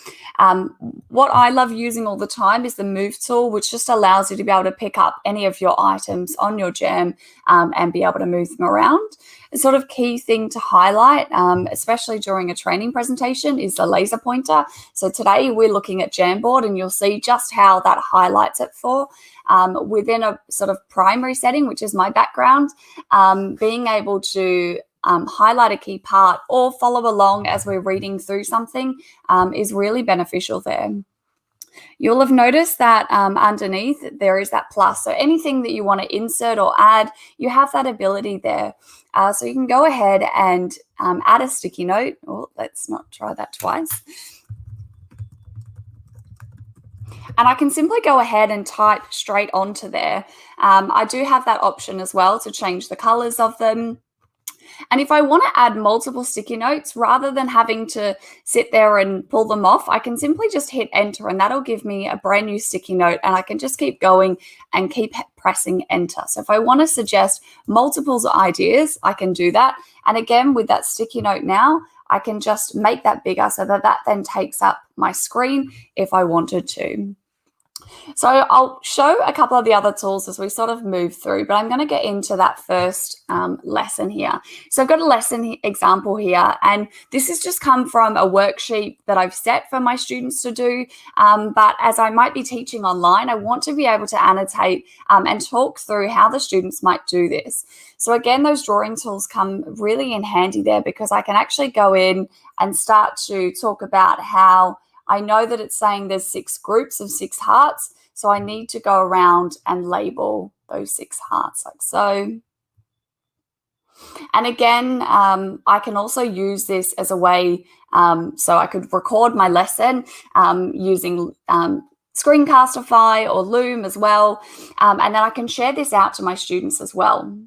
What I love using all the time is the Move tool, which just allows you to be able to pick up any of your items on your Jam and be able to move them around. A sort of key thing to highlight, especially during a training presentation, is the laser pointer. So today we're looking at Jamboard and you'll see just how that highlights it for. Within a sort of primary setting, which is my background, being able to highlight a key part or follow along as we're reading through something is really beneficial there. You'll have noticed that underneath there is that plus. So anything that you want to insert or add, you have that ability there. So you can go ahead and add a sticky note. Oh, let's not try that twice. And I can simply go ahead and type straight onto there. I do have that option as well to change the colors of them. And if I want to add multiple sticky notes, rather than having to sit there and pull them off, I can simply just hit enter and that'll give me a brand new sticky note and I can just keep going and keep pressing enter. So if I want to suggest multiples of ideas, I can do that. And again, with that sticky note now, I can just make that bigger so that that then takes up my screen if I wanted to. So I'll show a couple of the other tools as we sort of move through, but I'm going to get into that first lesson here. So I've got a lesson example here, and this has just come from a worksheet that I've set for my students to do. But as I might be teaching online, I want to be able to annotate and talk through how the students might do this. So again, those drawing tools come really in handy there, because I can actually go in and start to talk about how I know that it's saying there's 6 groups of 6 hearts, so I need to go around and label those 6 hearts like so. And again, I can also use this as a way, so I could record my lesson using Screencastify or Loom as well, and then I can share this out to my students as well.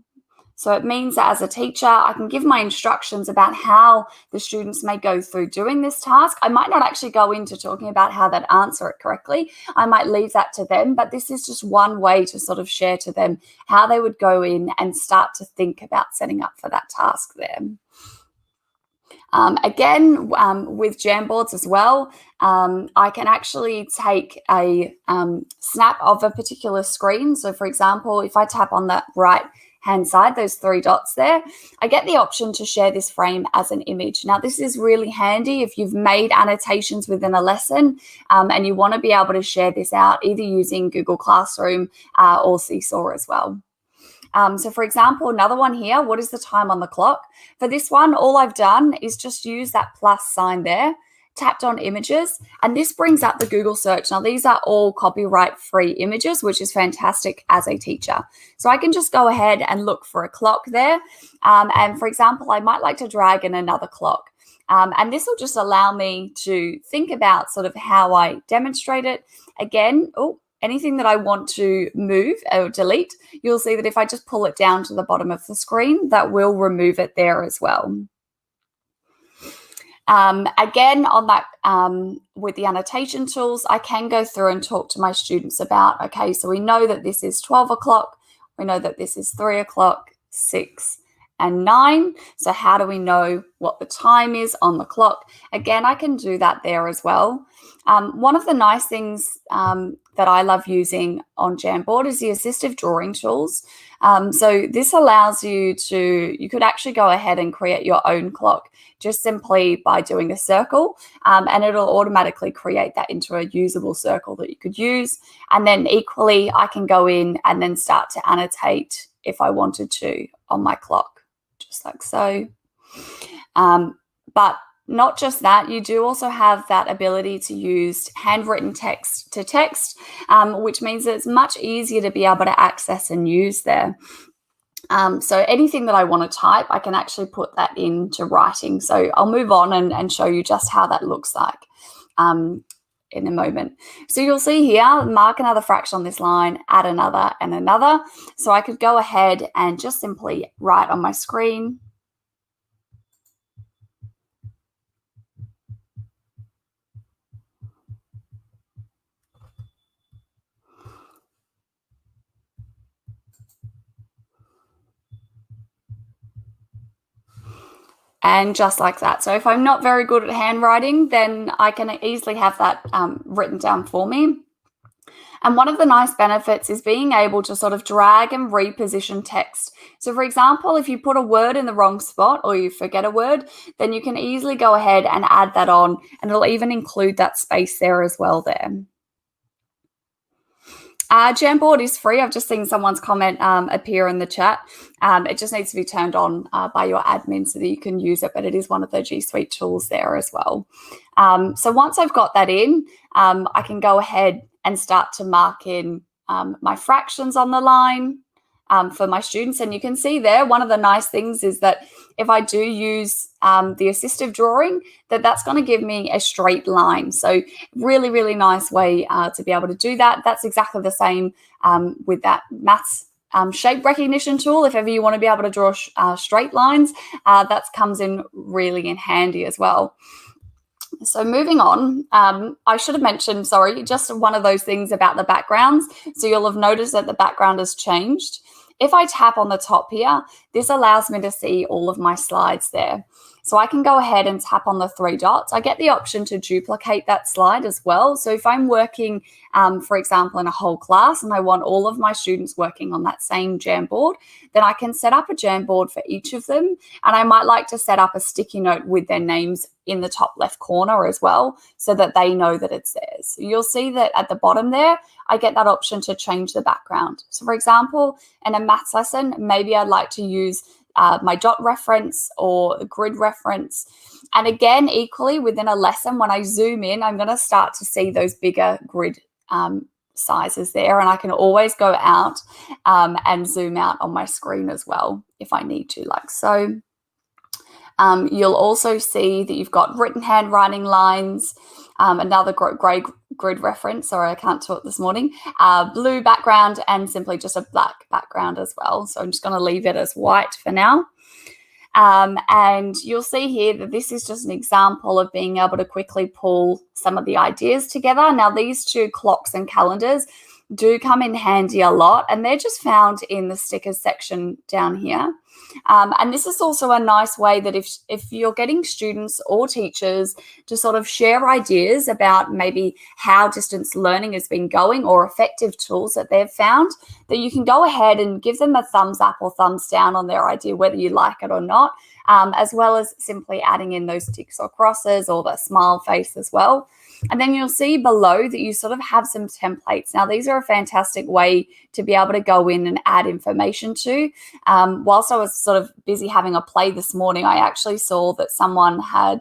So it means that as a teacher, I can give my instructions about how the students may go through doing this task. I might not actually go into talking about how they'd answer it correctly. I might leave that to them, but this is just one way to sort of share to them how they would go in and start to think about setting up for that task there. Again, with Jamboards as well, I can actually take a snap of a particular screen. So for example, if I tap on that right hand side, those 3 dots there, I get the option to share this frame as an image. Now, this is really handy if you've made annotations within a lesson and you want to be able to share this out either using Google Classroom or SeeSaw as well. So for example, another one here, what is the time on the clock? For this one, all I've done is just use that plus sign there, tapped on images, and this brings up the Google search. Now, these are all copyright-free images, which is fantastic as a teacher. So I can just go ahead and look for a clock there. And for example, I might like to drag in another clock. And this will just allow me to think about sort of how I demonstrate it. Again, anything that I want to move or delete, you'll see that if I just pull it down to the bottom of the screen, that will remove it there as well. Again, on that, with the annotation tools, I can go through and talk to my students about, okay, so we know that this is 12 o'clock, we know that this is 3 o'clock, 6 and 9. So how do we know what the time is on the clock? Again, I can do that there as well. One of the nice things that I love using on Jamboard is the assistive drawing tools. So this allows you could actually go ahead and create your own clock just simply by doing a circle, and it'll automatically create that into a usable circle that you could use. And then equally, I can go in and then start to annotate if I wanted to on my clock, just like so. But not just that, you do also have that ability to use handwritten text to text, which means that it's much easier to be able to access and use there. So anything that I want to type, I can actually put that into writing. So I'll move on and show you just how that looks like in a moment. So you'll see here, mark another fraction on this line, add another and another. So I could go ahead and just simply write on my screen. And just like that. So if I'm not very good at handwriting, then I can easily have that written down for me. And one of the nice benefits is being able to sort of drag and reposition text. So for example, if you put a word in the wrong spot or you forget a word, then you can easily go ahead and add that on, and it'll even include that space there as well there. Jamboard is free. I've just seen someone's comment appear in the chat. It just needs to be turned on by your admin so that you can use it, but it is one of the G Suite tools there as well. So once I've got that in, I can go ahead and start to mark in my fractions on the line for my students. And you can see there, one of the nice things is that if I do use the assistive drawing, that's going to give me a straight line. So really, really nice way to be able to do that. That's exactly the same with that maths shape recognition tool. If ever you want to be able to draw straight lines, that comes in really in handy as well. So moving on, I should have mentioned, sorry, just one of those things about the backgrounds. So you'll have noticed that the background has changed. if I tap on the top here, this allows me to see all of my slides there. So I can go ahead and tap on the 3 dots. I get the option to duplicate that slide as well. So if I'm working, for example, in a whole class and I want all of my students working on that same Jamboard, then I can set up a Jamboard for each of them. And I might like to set up a sticky note with their names in the top left corner as well, so that they know that it's theirs. You'll see that at the bottom there, I get that option to change the background. So for example, in a maths lesson, maybe I'd like to use my dot reference or the grid reference. And again, equally within a lesson, when I zoom in, I'm going to start to see those bigger grid sizes there. And I can always go out and zoom out on my screen as well if I need to, like so. You'll also see that you've got written handwriting lines, another grey grid reference, sorry, I can't talk this morning, blue background, and simply just a black background as well. So I'm just going to leave it as white for now. And you'll see here that this is just an example of being able to quickly pull some of the ideas together. Now, these 2 clocks and calendars do come in handy a lot, and they're just found in the stickers section down here. And this is also a nice way that if you're getting students or teachers to sort of share ideas about maybe how distance learning has been going or effective tools that they've found, that you can go ahead and give them a thumbs up or thumbs down on their idea, whether you like it or not, as well as simply adding in those ticks or crosses or the smile face as well. And then you'll see below that you sort of have some templates. Now, these are a fantastic way to be able to go in and add information to. Whilst I was sort of busy having a play this morning, I actually saw that someone had,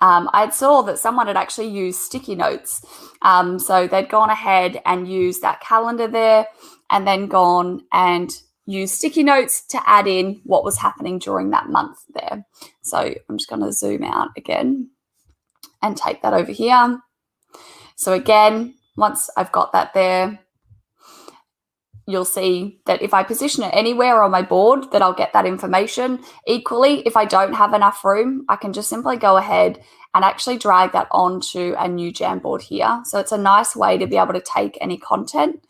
I saw that someone had actually used sticky notes. So they'd gone ahead and used that calendar there and then gone and use sticky notes to add in what was happening during that month there. So I'm just going to zoom out again and take that over here. So again, once I've got that there, you'll see that if I position it anywhere on my board, that I'll get that information. Equally, if I don't have enough room, I can just simply go ahead and actually drag that onto a new Jamboard here. So it's a nice way to be able to take any content.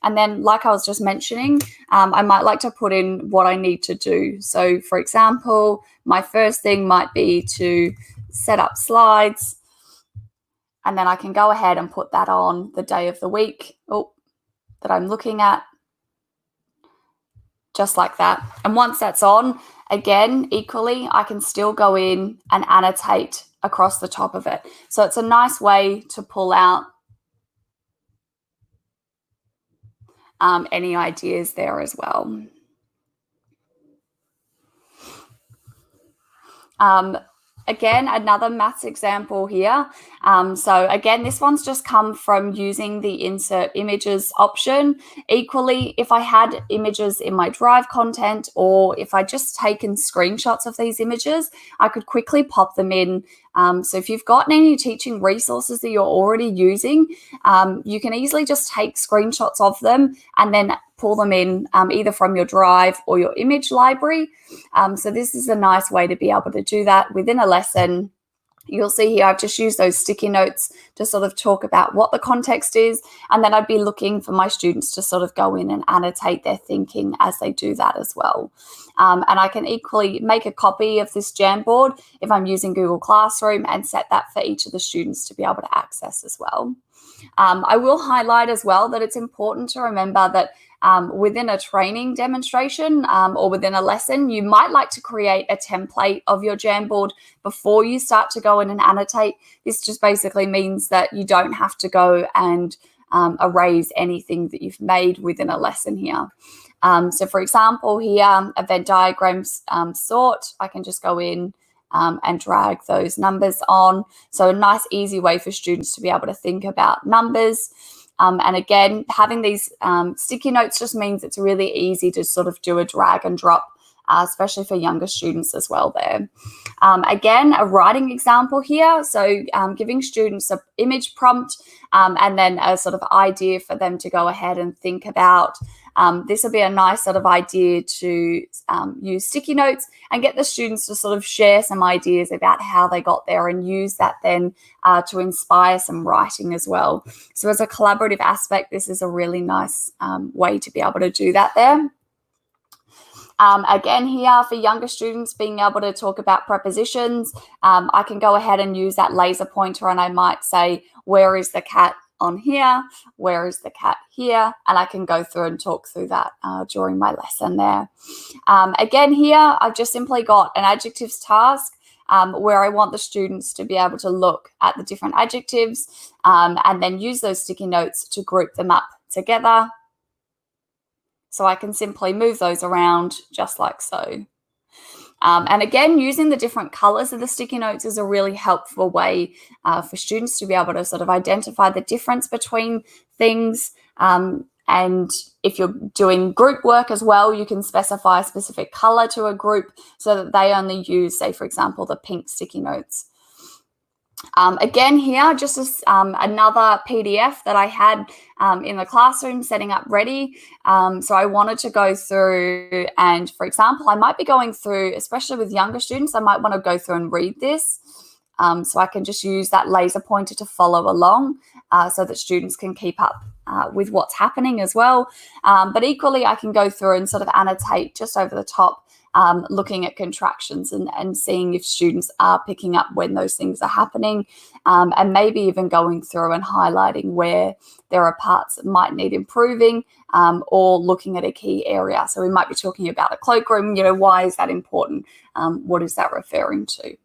And then, like I was just mentioning, I might like to put in what I need to do. So, for example, my first thing might be to set up slides. And then I can go ahead and put that on the day of the week that I'm looking at, just like that. And once that's on, again, equally, I can still go in and annotate across the top of it. So it's a nice way to pull out any ideas there as well. Again, another maths example here. So again, this one's just come from using the insert images option. Equally, if I had images in my Drive content, or if I just taken screenshots of these images, I could quickly pop them in. So if you've got any teaching resources that you're already using, you can easily just take screenshots of them and then pull them in either from your Drive or your image library. So this is a nice way to be able to do that within a lesson. You'll see here I've just used those sticky notes to sort of talk about what the context is, and then I'd be looking for my students to sort of go in and annotate their thinking as they do that as well. And I can equally make a copy of this Jamboard if I'm using Google Classroom and set that for each of the students to be able to access as well. I will highlight as well that it's important to remember that within a training demonstration or within a lesson, you might like to create a template of your Jamboard before you start to go in and annotate. This just basically means that you don't have to go and erase anything that you've made within a lesson here. So for example, here, event diagrams sort, I can just go in and drag those numbers on. So a nice, easy way for students to be able to think about numbers. And again, having these sticky notes just means it's really easy to sort of do a drag and drop, especially for younger students as well there. Again, a writing example here. So giving students an image prompt and then a sort of idea for them to go ahead and think about this will be a nice sort of idea to use sticky notes and get the students to sort of share some ideas about how they got there and use that then to inspire some writing as well. So as a collaborative aspect, this is a really nice way to be able to do that there. Again, here for younger students, being able to talk about prepositions, I can go ahead and use that laser pointer and I might say, where is the cat on here? Where is the cat here? And I can go through and talk through that during my lesson there. Again, here, I've just simply got an adjectives task where I want the students to be able to look at the different adjectives and then use those sticky notes to group them up together. So I can simply move those around just like so. And again, using the different colors of the sticky notes is a really helpful way for students to be able to sort of identify the difference between things. And if you're doing group work as well, you can specify a specific color to a group so that they only use, say, for example, the pink sticky notes. Again, here, just as another PDF that I had in the classroom setting up ready. So I wanted to go through and, for example, I might be going through, especially with younger students, I might want to go through and read this. So I can just use that laser pointer to follow along so that students can keep up with what's happening as well. But equally, I can go through and sort of annotate just over the top, looking at contractions and seeing if students are picking up when those things are happening, and maybe even going through and highlighting where there are parts that might need improving, or looking at a key area. So we might be talking about a cloakroom, you know, why is that important? What is that referring to?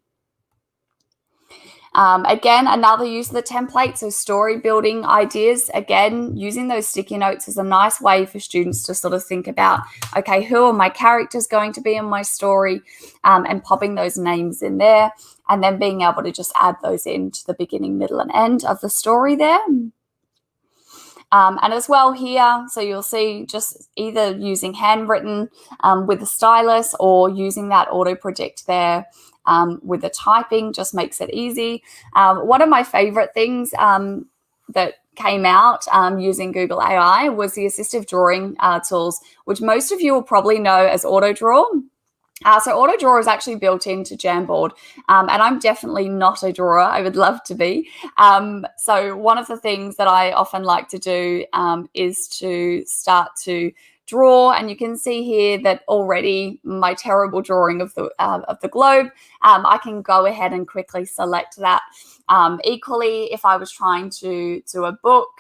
Again, another use of the template, so story building ideas. Again, using those sticky notes is a nice way for students to sort of think about, okay, who are my characters going to be in my story, and popping those names in there, and then being able to just add those into the beginning, middle, and end of the story there. And as well here, so you'll see just either using handwritten with a stylus or using that auto predict there. With the typing, just makes it easy. One of my favorite things that came out using Google AI was the assistive drawing tools, which most of you will probably know as AutoDraw. So AutoDraw is actually built into Jamboard, and I'm definitely not a drawer. I would love to be. So one of the things that I often like to do is to start to draw, and you can see here that already my terrible drawing of the globe, I can go ahead and quickly select that. Equally, if I was trying to do a book,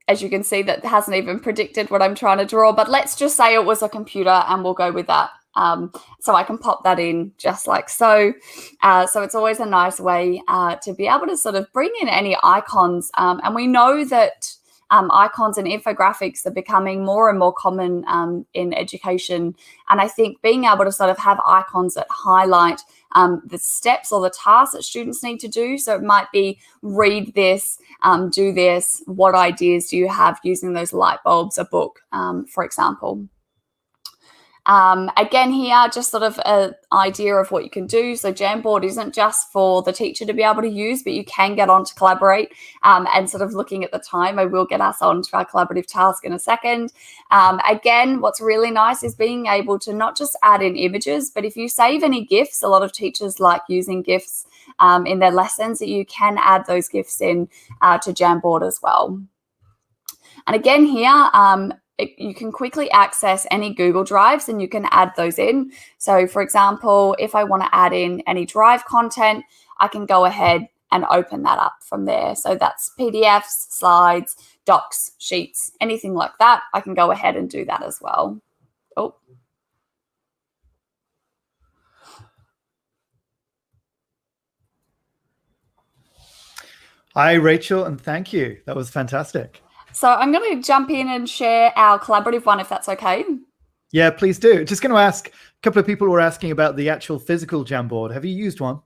as you can see, that hasn't even predicted what I'm trying to draw, but let's just say it was a computer and we'll go with that. So I can pop that in just like so. So it's always a nice way to be able to sort of bring in any icons. And we know that icons and infographics are becoming more and more common in education. And I think being able to sort of have icons that highlight the steps or the tasks that students need to do. So it might be read this, do this, what ideas do you have using those light bulbs, a book, for example. Again here, just sort of an idea of what you can do. So Jamboard isn't just for the teacher to be able to use, but you can get on to collaborate, and sort of looking at the time, I will get us on to our collaborative task in a second. Again, what's really nice is being able to not just add in images, but if you save any GIFs, a lot of teachers like using GIFs in their lessons, that you can add those GIFs in to Jamboard as well. And again here, you can quickly access any Google Drives and you can add those in. So for example, if I want to add in any Drive content, I can go ahead and open that up from there. So that's PDFs, slides, docs, sheets, anything like that. I can go ahead and do that as well. Oh. Hi, Rachel, and thank you. That was fantastic. So I'm going to jump in and share our collaborative one, if that's okay. Yeah, please do. Just going to ask, a couple of people were asking about the actual physical Jamboard. Have you used one?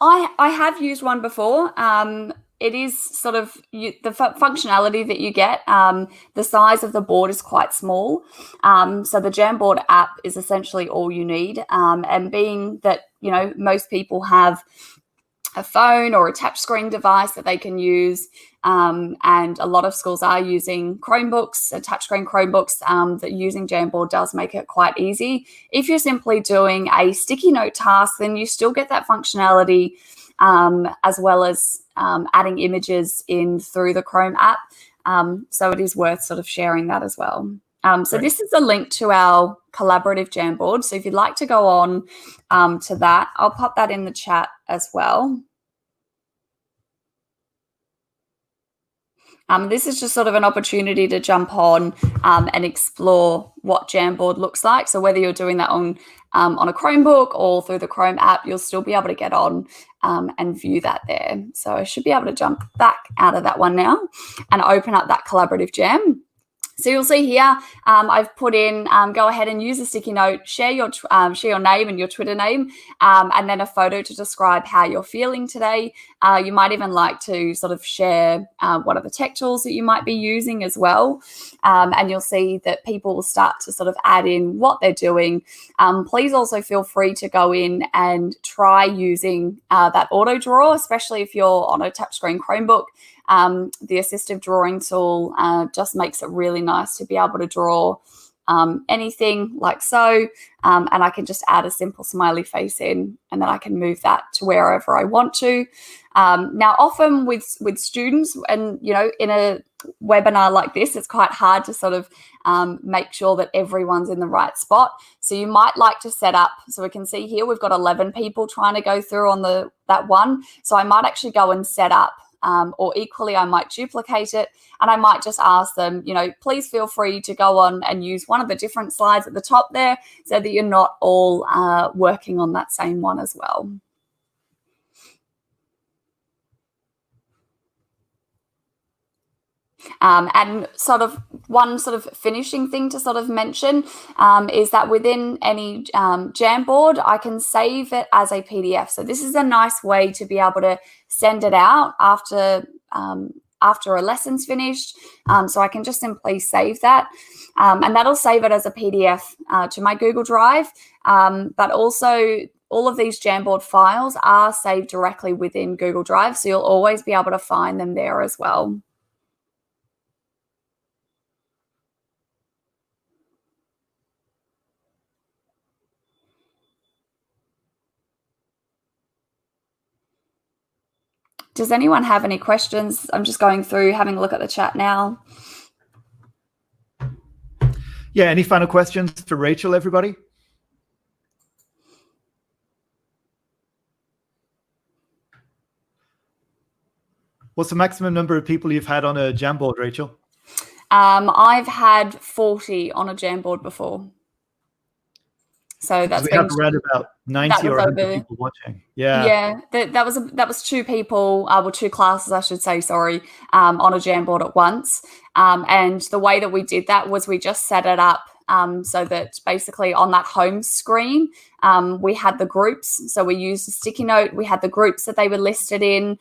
I have used one before. It is sort of the functionality that you get. The size of the board is quite small. So the Jamboard app is essentially all you need. And being that, you know, most people have a phone or a touchscreen device that they can use, and a lot of schools are using Chromebooks, touchscreen Chromebooks, that using Jamboard does make it quite easy. If you're simply doing a sticky note task, then you still get that functionality, as well as adding images in through the Chrome app. So it is worth sort of sharing that as well. So this is a link to our collaborative Jamboard. So if you'd like to go on to that, I'll pop that in the chat as well. This is just sort of an opportunity to jump on and explore what Jamboard looks like. So whether you're doing that on a Chromebook or through the Chrome app, you'll still be able to get on and view that there. So I should be able to jump back out of that one now and open up that collaborative Jam. So you'll see here, I've put in, go ahead and use a sticky note, share your name and your Twitter name, and then a photo to describe how you're feeling today. You might even like to sort of share what are the tech tools that you might be using as well. And you'll see that people will start to sort of add in what they're doing. Please also feel free to go in and try using that auto draw, especially if you're on a touchscreen Chromebook. The assistive drawing tool just makes it really nice to be able to draw anything like so, and I can just add a simple smiley face in, and then I can move that to wherever I want to. Now, often with students, and in a webinar like this, it's quite hard to sort of make sure that everyone's in the right spot. So you might like to set up, so we can see here we've got 11 people trying to go through on that one. So I might actually go and set up. Or equally, I might duplicate it, and I might just ask them, please feel free to go on and use one of the different slides at the top there so that you're not all working on that same one as well. And one finishing thing to sort of mention is that within any Jamboard, I can save it as a PDF. So this is a nice way to be able to send it out after a lesson's finished. So I can just simply save that, and that'll save it as a PDF to my Google Drive. But also, all of these Jamboard files are saved directly within Google Drive, so you'll always be able to find them there as well. Does anyone have any questions? I'm just going through, having a look at the chat now. Yeah, any final questions for Rachel, everybody? What's the maximum number of people you've had on a Jamboard, Rachel? I've had 40 on a Jamboard before. So that's we have around about 90 or 100 people watching. Yeah. Yeah, that was two people, two classes, I should say, sorry, on a Jamboard at once. And the way that we did that was we just set it up so that basically on that home screen, we had the groups. So we used a sticky note. We had the groups that they were listed in.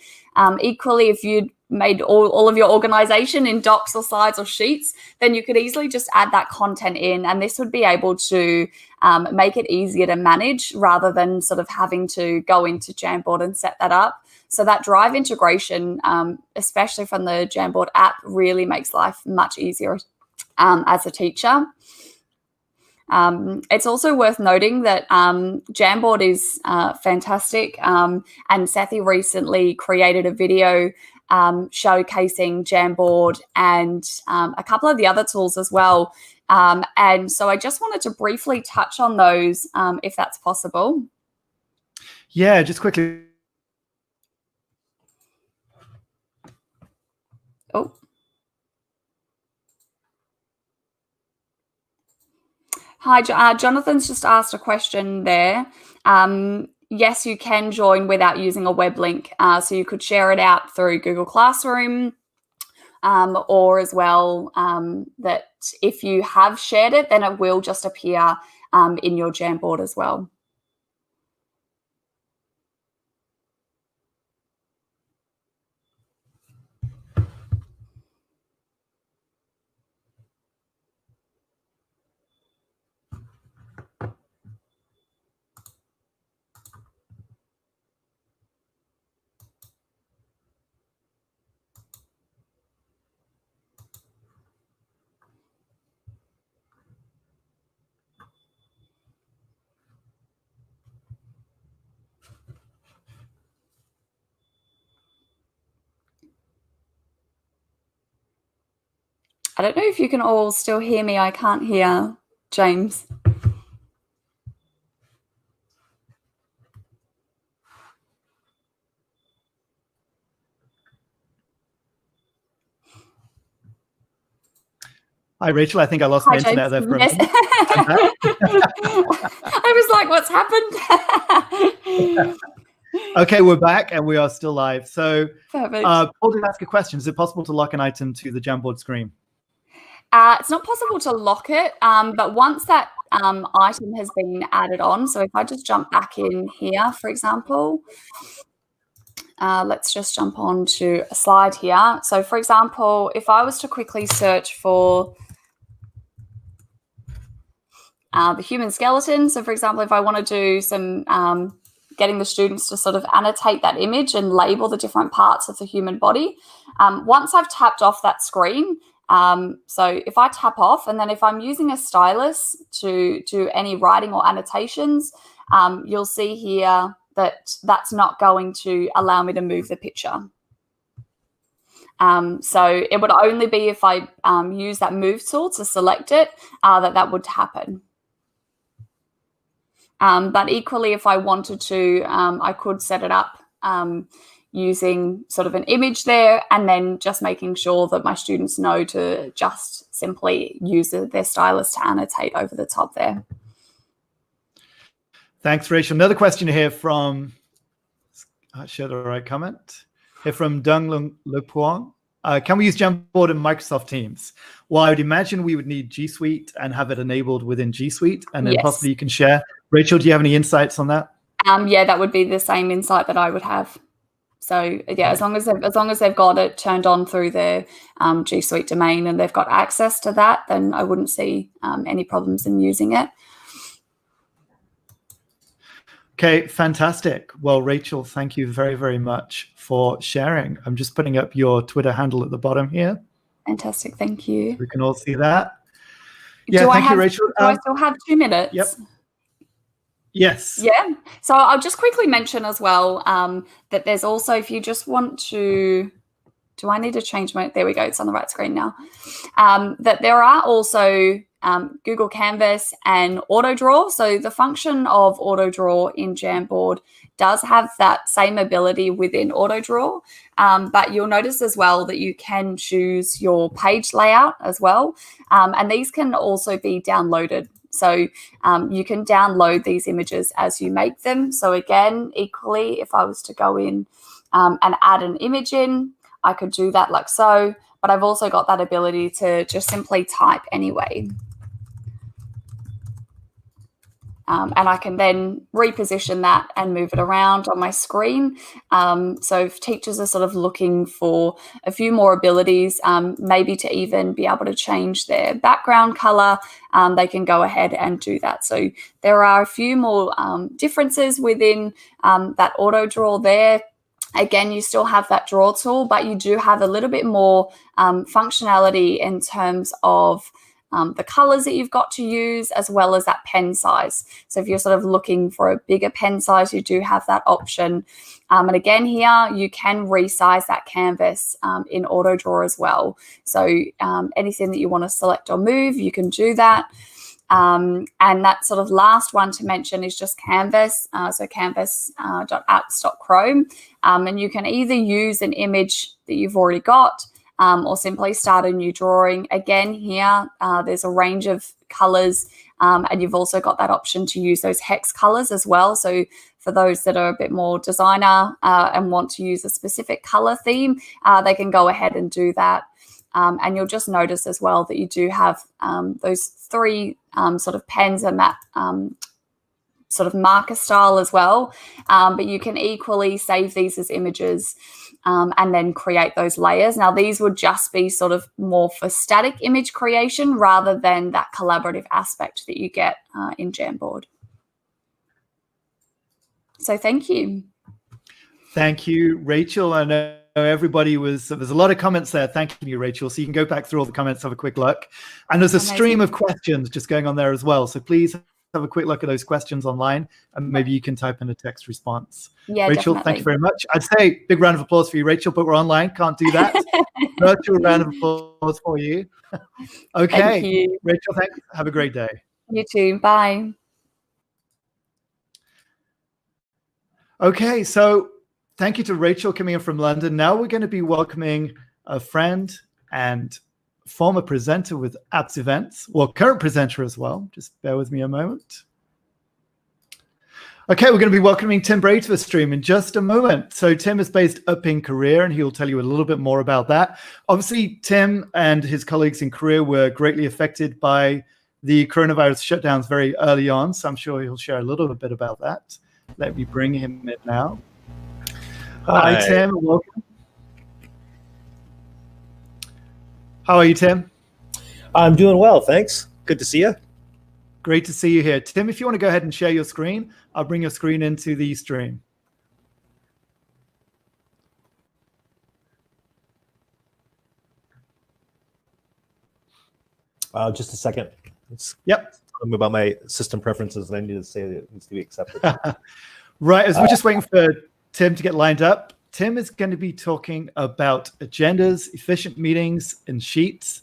Equally, if you'd made all of your organization in docs or slides or sheets, then you could easily just add that content in, and this would be able to make it easier to manage rather than sort of having to go into Jamboard and set that up. So that Drive integration, especially from the Jamboard app, really makes life much easier as a teacher. It's also worth noting that Jamboard is fantastic, and Sethi recently created a video showcasing Jamboard and a couple of the other tools as well. And so I just wanted to briefly touch on those, if that's possible. Yeah, just quickly. Oh. Hi, Jonathan's just asked a question there. Yes, you can join without using a web link. So you could share it out through Google Classroom, or as well that if you have shared it, then it will just appear in your Jamboard as well. I don't know if you can all still hear me. I can't hear James. Hi, Rachel. I think I lost my internet there for a minute. I was like, what's happened? Okay, we're back and we are still live. So Paul did ask a question. Is it possible to lock an item to the Jamboard screen? It's not possible to lock it, but once that item has been added on, so if I just jump back in here, for example, let's just jump on to a slide here. So for example, if I was to quickly search for the human skeleton, so for example, if I want to do some getting the students to sort of annotate that image and label the different parts of the human body, once I've tapped off that screen, so if I tap off and then if I'm using a stylus to do any writing or annotations, you'll see here that that's not going to allow me to move the picture. So it would only be if I use that move tool to select it that would happen. But equally, if I wanted to, I could set it up using sort of an image there and then just making sure that my students know to just simply use their stylus to annotate over the top there. Thanks, Rachel. Another question here from, I share the right comment, here from Dung Le Puang. Can we use Jamboard in Microsoft Teams? Well, I would imagine we would need G Suite and have it enabled within G Suite, and then possibly you can share. Rachel, do you have any insights on that? Yeah, that would be the same insight that I would have. So yeah, as long as they've got it turned on through their G Suite domain and they've got access to that, then I wouldn't see any problems in using it. Okay, fantastic. Well, Rachel, thank you very, very much for sharing. I'm just putting up your Twitter handle at the bottom here. Fantastic, thank you. We can all see that. Yeah, thank you, Rachel. Do I still have 2 minutes? Yep. Yes. Yeah. So I'll just quickly mention as well that there's also, if you just want to, do I need to change my, there we go, it's on the right screen now, that there are also Google Canvas and Auto Draw. So the function of Auto Draw in Jamboard does have that same ability within Auto Draw, but you'll notice as well that you can choose your page layout as well, and these can also be downloaded. So you can download these images as you make them. So again, equally, if I was to go in and add an image in, I could do that like so, but I've also got that ability to just simply type anyway. And I can then reposition that and move it around on my screen. So if teachers are sort of looking for a few more abilities, maybe to even be able to change their background color, they can go ahead and do that. So there are a few more differences within that auto draw there. Again, you still have that draw tool, but you do have a little bit more functionality in terms of the colors that you've got to use, as well as that pen size. So if you're sort of looking for a bigger pen size, you do have that option. And again, here you can resize that canvas in Auto Draw as well. So anything that you want to select or move, you can do that. And that sort of last one to mention is just Canvas. So canvas.apps.chrome. And you can either use an image that you've already got, or simply start a new drawing. Again, here, there's a range of colors, and you've also got that option to use those hex colors as well. So for those that are a bit more designer and want to use a specific color theme, they can go ahead and do that. And you'll just notice as well that you do have those three sort of pens and that sort of marker style as well. But you can equally save these as images and then create those layers. Now, these would just be sort of more for static image creation rather than that collaborative aspect that you get in Jamboard. So thank you. Thank you, Rachel. I know everybody there's a lot of comments there. Thank you, Rachel. So you can go back through all the comments, have a quick look. And there's a stream of questions just going on there as well. So please have a quick look at those questions online, and maybe you can type in a text response. Yeah, Rachel, definitely. thank you very much. I'd say big round of applause for you, Rachel, but we're online, can't do that. Virtual round of applause for you. Okay, Thank you. Rachel, thanks. Have a great day. You too. Bye. Okay, so thank you to Rachel coming in from London. Now we're going to be welcoming a friend and former presenter with AppsEvents, well, current presenter as well. Just bear with me a moment. Okay, we're going to be welcoming Tim Bray to the stream in just a moment. So Tim is based up in Korea, and he'll tell you a little bit more about that. Obviously, Tim and his colleagues in Korea were greatly affected by the coronavirus shutdowns very early on, so I'm sure he'll share a little bit about that. Let me bring him in now. Hi, Tim. Welcome. How are you, Tim? I'm doing well, thanks. Good to see you. Great to see you here. Tim, if you want to go ahead and share your screen, I'll bring your screen into the stream. Just a second. Yep. I'm about my system preferences, and I need to say that it needs to be accepted. Right, as we're just waiting for Tim to get lined up, Tim is going to be talking about agendas, efficient meetings, and sheets.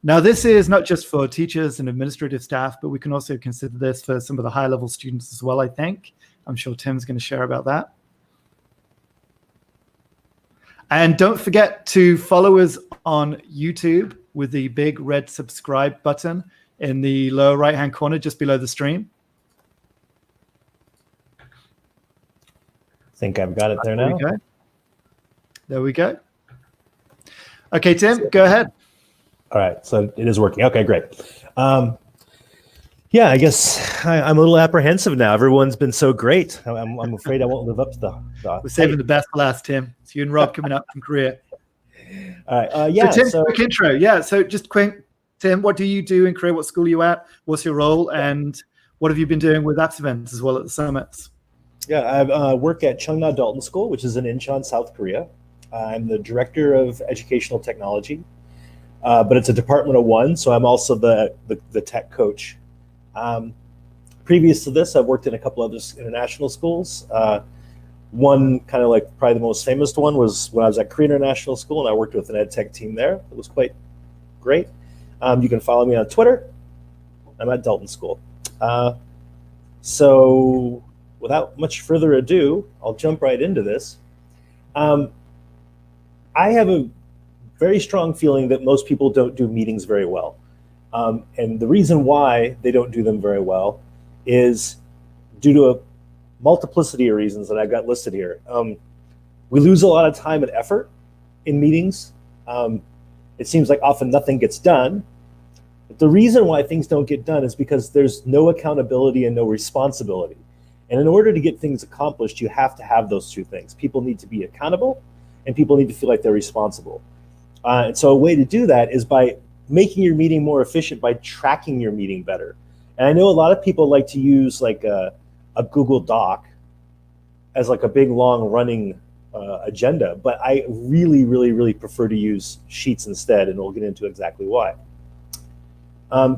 Now, this is not just for teachers and administrative staff, but we can also consider this for some of the high-level students as well, I think. I'm sure Tim's going to share about that. And don't forget to follow us on YouTube with the big red subscribe button in the lower right-hand corner, just below the stream. I think I've got it there now. There we go. Okay, Tim, go ahead. All right, so it is working. Okay, great. Yeah, I guess I'm a little apprehensive now. Everyone's been so great. I'm afraid I won't live up to the We're saving the best for last, Tim. It's you and Rob coming up from Korea. All right, yeah. So Tim, quick intro. Yeah, so just quick, Tim, what do you do in Korea? What school are you at? What's your role? And what have you been doing with AppsEvents as well at the summits? Yeah, I work at Cheongna Dalton School, which is in Incheon, South Korea. I'm the director of educational technology, but it's a department of one, so I'm also the tech coach. Previous to this, I've worked in a couple other international schools. One kind of like probably the most famous one was when I was at Korea International School, and I worked with an ed tech team there. It was quite great. You can follow me on Twitter. I'm at Dalton School. So without much further ado, I'll jump right into this. I have a very strong feeling that most people don't do meetings very well. And the reason why they don't do them very well is due to a multiplicity of reasons that I've got listed here. We lose a lot of time and effort in meetings. It seems like often nothing gets done. But the reason why things don't get done is because there's no accountability and no responsibility. And in order to get things accomplished, you have to have those two things. People need to be accountable, and people need to feel like they're responsible. And so a way to do that is by making your meeting more efficient by tracking your meeting better. And I know a lot of people like to use like a Google Doc as like a big long running agenda, but I really, really, really prefer to use Sheets instead, and we'll get into exactly why.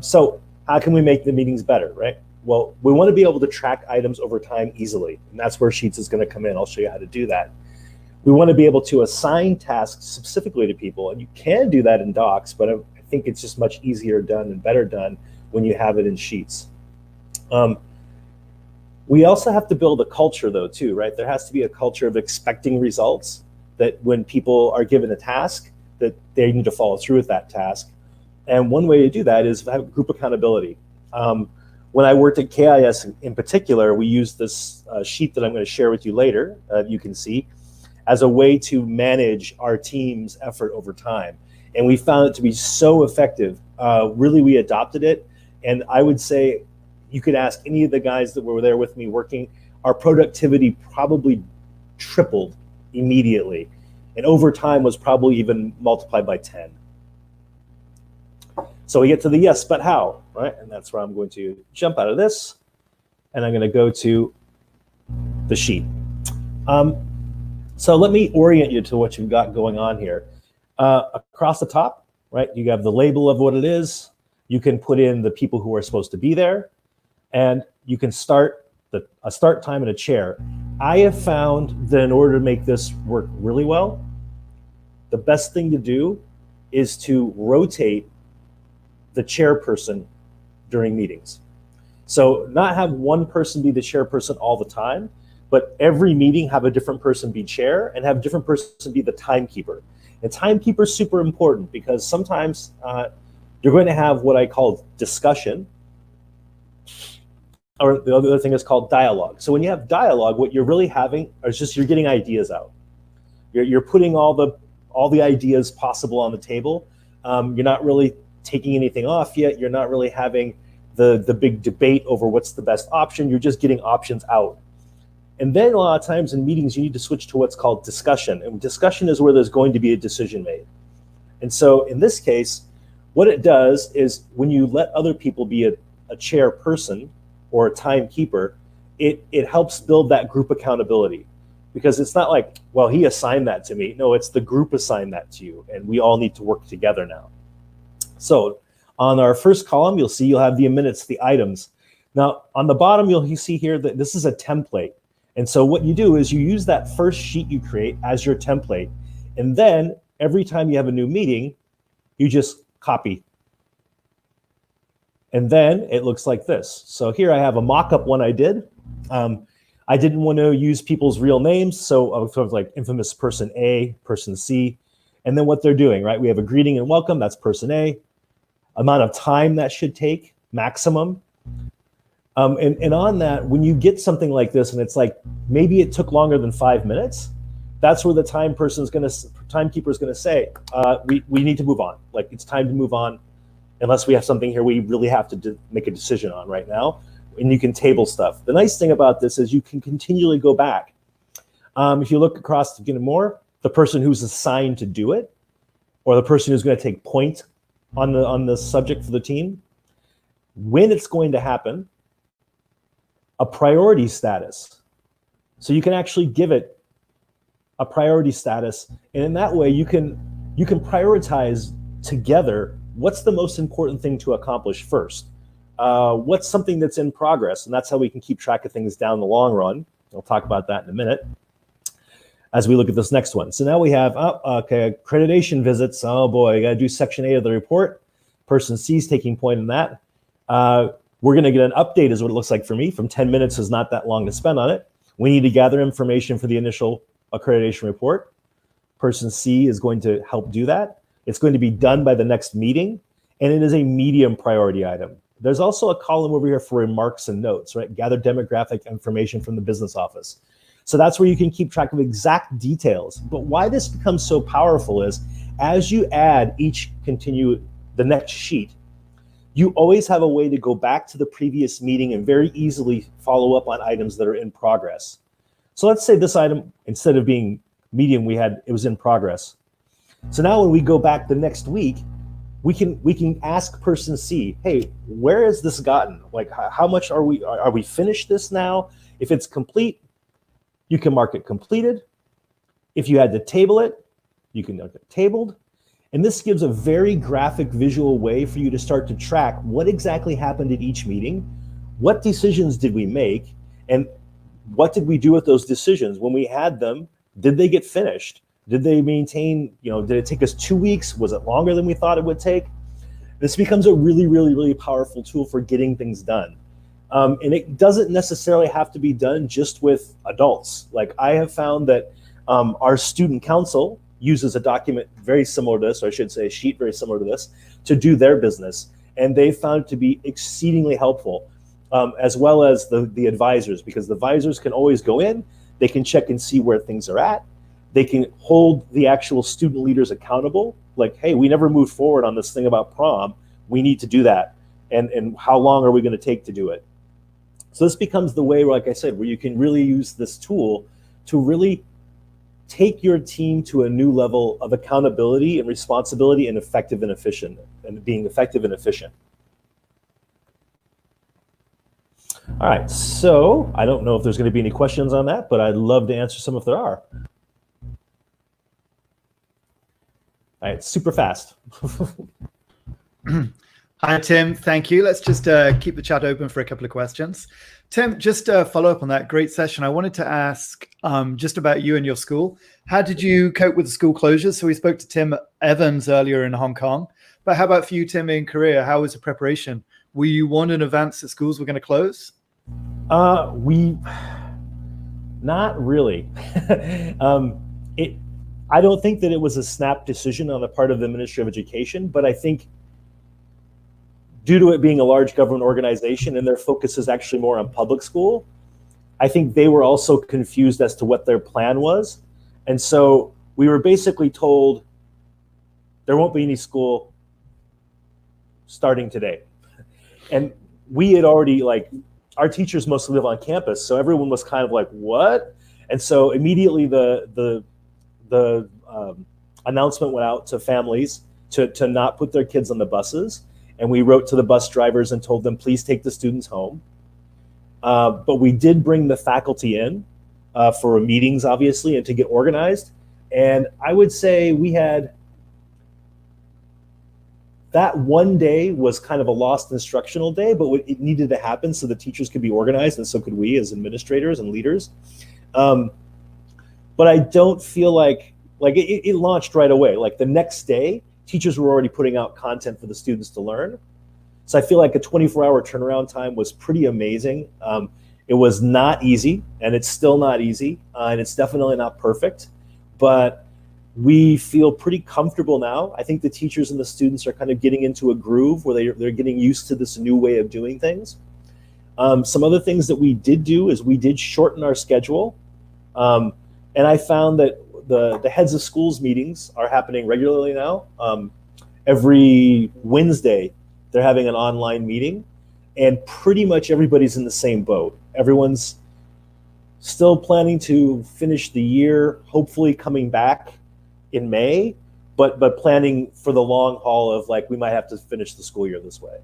So how can we make the meetings better, right? Well, we want to be able to track items over time easily, and that's where Sheets is going to come in. I'll show you how to do that. We want to be able to assign tasks specifically to people, and you can do that in Docs, but I think it's just much easier done and better done when you have it in Sheets. We also have to build a culture though too, right? There has to be a culture of expecting results, that when people are given a task, that they need to follow through with that task. And one way to do that is have group accountability. When I worked at KIS in particular, we used this sheet that I'm going to share with you later, you can see, as a way to manage our team's effort over time. And we found it to be so effective. Really, we adopted it. And I would say, you could ask any of the guys that were there with me working, our productivity probably tripled immediately. And over time was probably even multiplied by 10. So we get to the yes, but how, right? And that's where I'm going to jump out of this, and I'm going to go to the sheet. So let me orient you to what you've got going on here. Across the top, right, you have the label of what it is. You can put in the people who are supposed to be there. and you can start a start time and a chair. I have found that in order to make this work really well, the best thing to do is to rotate the chairperson during meetings. So not have one person be the chairperson all the time, but every meeting have a different person be chair and have a different person be the timekeeper. And timekeeper is super important because sometimes you're going to have what I call discussion, or the other thing is called dialogue. So when you have dialogue, what you're really having is just you're getting ideas out. You're putting all the ideas possible on the table. You're not really taking anything off yet. You're not really having the big debate over what's the best option. You're just getting options out. And then a lot of times in meetings, you need to switch to what's called discussion. And discussion is where there's going to be a decision made. And so in this case, what it does is when you let other people be a chairperson or a timekeeper, it helps build that group accountability. Because it's not like, well, he assigned that to me. No, it's the group assigned that to you. And we all need to work together now. So on our first column, you'll have the minutes, the items. Now, on the bottom, you see here that this is a template. And so what you do is you use that first sheet you create as your template. And then every time you have a new meeting, you just copy. And then it looks like this. So here I have a mock-up one I did. I didn't want to use people's real names. So I was sort of like infamous person A, person C, and then what they're doing, right? We have a greeting and welcome, that's person A. Amount of time that should take, maximum. And on that, when you get something like this and it's like, maybe it took longer than 5 minutes, that's where the timekeeper is gonna say, we need to move on. Like it's time to move on unless we have something here we really have to make a decision on right now. And you can table stuff. The nice thing about this is you can continually go back. If you look across to get more, the person who's assigned to do it, or the person who's gonna take point on the subject for the team, when it's going to happen, a priority status. So you can actually give it a priority status, and in that way you can prioritize together what's the most important thing to accomplish first. What's something that's in progress, and that's how we can keep track of things down the long run. I'll talk about that in a minute as we look at this next one. So now we have, okay, accreditation visits. Oh boy, I gotta do section 8 of the report. Person C is taking point in that. We're gonna get an update is what it looks like for me. From 10 minutes is not that long to spend on it. We need to gather information for the initial accreditation report. Person C is going to help do that. It's going to be done by the next meeting, and it is a medium priority item. There's also a column over here for remarks and notes, right? Gather demographic information from the business office. So that's where you can keep track of exact details. But why this becomes so powerful is as you add the next sheet, you always have a way to go back to the previous meeting and very easily follow up on items that are in progress. So let's say this item, instead of being medium, it was in progress. So now when we go back the next week, we can ask person C, hey, where has this gotten? Like, how much are we finished this now? If it's complete, you can mark it completed. If you had to table it, you can mark it tabled. And this gives a very graphic visual way for you to start to track what exactly happened at each meeting, what decisions did we make, and what did we do with those decisions? When we had them, did they get finished? Did they maintain, did it take us 2 weeks? Was it longer than we thought it would take? This becomes a really, really, really powerful tool for getting things done. And it doesn't necessarily have to be done just with adults. Like I have found that our student council uses a document very similar to this, or I should say a sheet very similar to this, to do their business. And they found it to be exceedingly helpful, as well as the advisors, because the advisors can always go in, they can check and see where things are at. They can hold the actual student leaders accountable, like, hey, we never moved forward on this thing about prom. We need to do that. And how long are we going to take to do it? So this becomes the way, like I said, where you can really use this tool to really take your team to a new level of accountability and responsibility and effective and efficient, and being effective and efficient. All right, so I don't know if there's going to be any questions on that, but I'd love to answer some if there are. All right, super fast. Hi, Tim. Thank you. Let's just keep the chat open for a couple of questions. Tim, just follow up on that great session. I wanted to ask just about you and your school. How did you cope with the school closures? So we spoke to Tim Evans earlier in Hong Kong, but how about for you, Tim, in Korea? How was the preparation? Were you warned in advance that schools were going to close? Not really. I don't think that it was a snap decision on the part of the Ministry of Education, but I think due to it being a large government organization and their focus is actually more on public school, I think they were also confused as to what their plan was. And so we were basically told there won't be any school starting today. And we had already, like, our teachers mostly live on campus, so everyone was kind of like, what? And so immediately the announcement went out to families to not put their kids on the buses. And we wrote to the bus drivers and told them, please take the students home. But we did bring the faculty in for meetings, obviously, and to get organized. And I would say we had, that one day was kind of a lost instructional day, but it needed to happen so the teachers could be organized, and so could we as administrators and leaders. But I don't feel like it launched right away. Like the next day, teachers were already putting out content for the students to learn. So I feel like a 24-hour turnaround time was pretty amazing. It was not easy, and it's still not easy, and it's definitely not perfect, but we feel pretty comfortable now. I think the teachers and the students are kind of getting into a groove where they're getting used to this new way of doing things. Some other things that we did do is we did shorten our schedule. And I found that the heads of schools meetings are happening regularly now. Every Wednesday, they're having an online meeting, and pretty much everybody's in the same boat. Everyone's still planning to finish the year, hopefully coming back in May, but planning for the long haul of, like, we might have to finish the school year this way.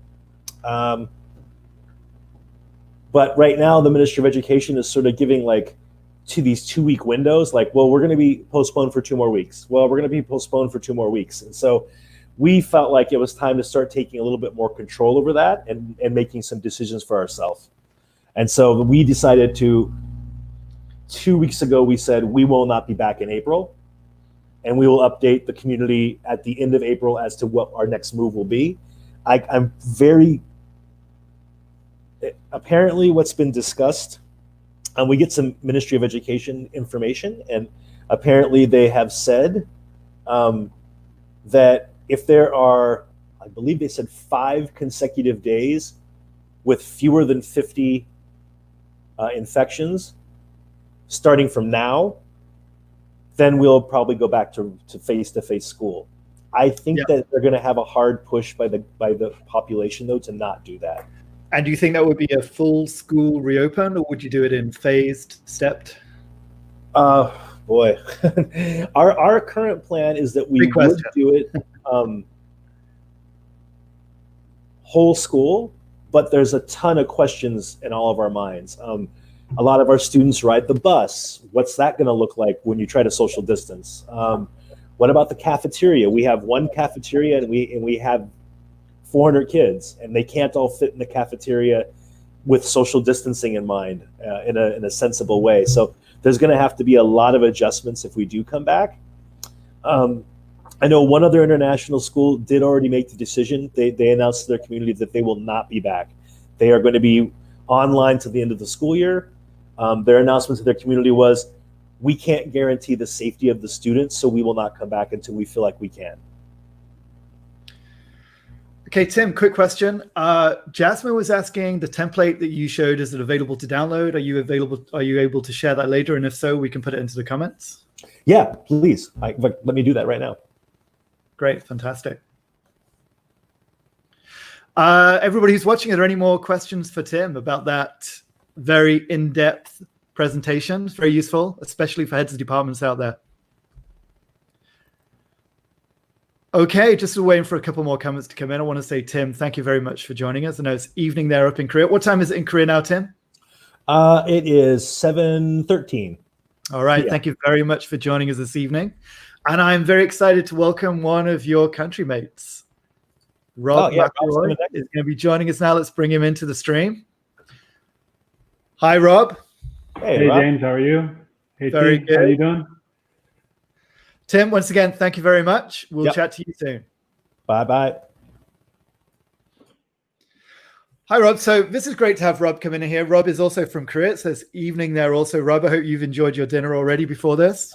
But right now, the Ministry of Education is sort of giving, like, to these 2-week windows, like, well, we're going to be postponed for 2 more weeks. Well, we're going to be postponed for 2 more weeks. And so we felt like it was time to start taking a little bit more control over that and making some decisions for ourselves. And so we decided to, 2 weeks ago, we said we will not be back in April. And we will update the community at the end of April as to what our next move will be. I'm very, apparently what's been discussed, and we get some Ministry of Education information, and apparently they have said that if there are, I believe they said 5 consecutive days with fewer than 50 infections starting from now, then we'll probably go back to face-to-face school. I think that they're going to have a hard push by the population, though, to not do that. And do you think that would be a full school reopen, or would you do it in phased, stepped? Boy, our current plan is that we would do it whole school, but there's a ton of questions in all of our minds. A lot of our students ride the bus. What's that going to look like when you try to social distance? What about the cafeteria? We have one cafeteria, and we have 400 kids, and they can't all fit in the cafeteria with social distancing in mind in a sensible way. So there's going to have to be a lot of adjustments if we do come back. I know one other international school did already make the decision. They announced to their community that they will not be back. They are going to be online to the end of the school year. Their announcement to their community was, we can't guarantee the safety of the students, so we will not come back until we feel like we can. Okay, Tim, quick question. Jasmine was asking, the template that you showed, is it available to download? Are you able to share that later? And if so, we can put it into the comments. Yeah, please. Let me do that right now. Great, fantastic. Everybody who's watching, are there any more questions for Tim about that very in-depth presentation? It's very useful, especially for heads of departments out there. Okay, just waiting for a couple more comments to come in. I want to say, Tim, thank you very much for joining us. I know it's evening there up in Korea. What time is it in Korea now, Tim? It is 7:13. All right, Thank you very much for joining us this evening. And I'm very excited to welcome one of your country mates, Rob Rob's McElroy coming next. is going to be joining us now. Let's bring him into the stream. Hi, Rob. Hey, Hey, Rob. James, how are you? Hey, Very T, how good. you doing? Tim, once again, thank you very much. We'll Yep. chat to you soon. Bye-bye. Hi, Rob. So this is great to have Rob come in here. Rob is also from Korea. It says evening there also. Rob, I hope you've enjoyed your dinner already before this.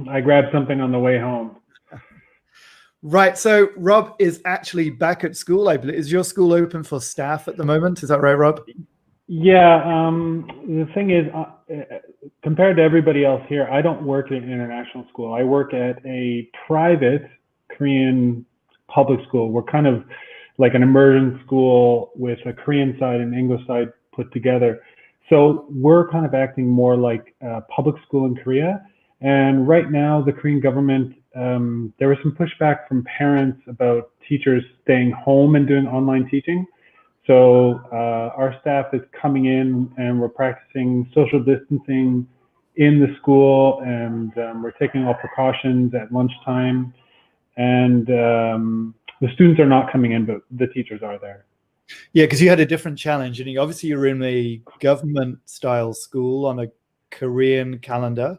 I grabbed something on the way home. Right. So Rob is actually back at school, I believe. Is your school open for staff at the moment? Is that right, Rob? Yeah, the thing is, compared to everybody else here, I don't work at an international school. I work at a private Korean public school. We're kind of like an immersion school with a Korean side and English side put together. So we're kind of acting more like a public school in Korea. And right now, the Korean government, there was some pushback from parents about teachers staying home and doing online teaching. So our staff is coming in and we're practicing social distancing in the school, and we're taking all precautions at lunchtime. And the students are not coming in, but the teachers are there. Yeah, because you had a different challenge. And obviously you're in a government-style school on a Korean calendar.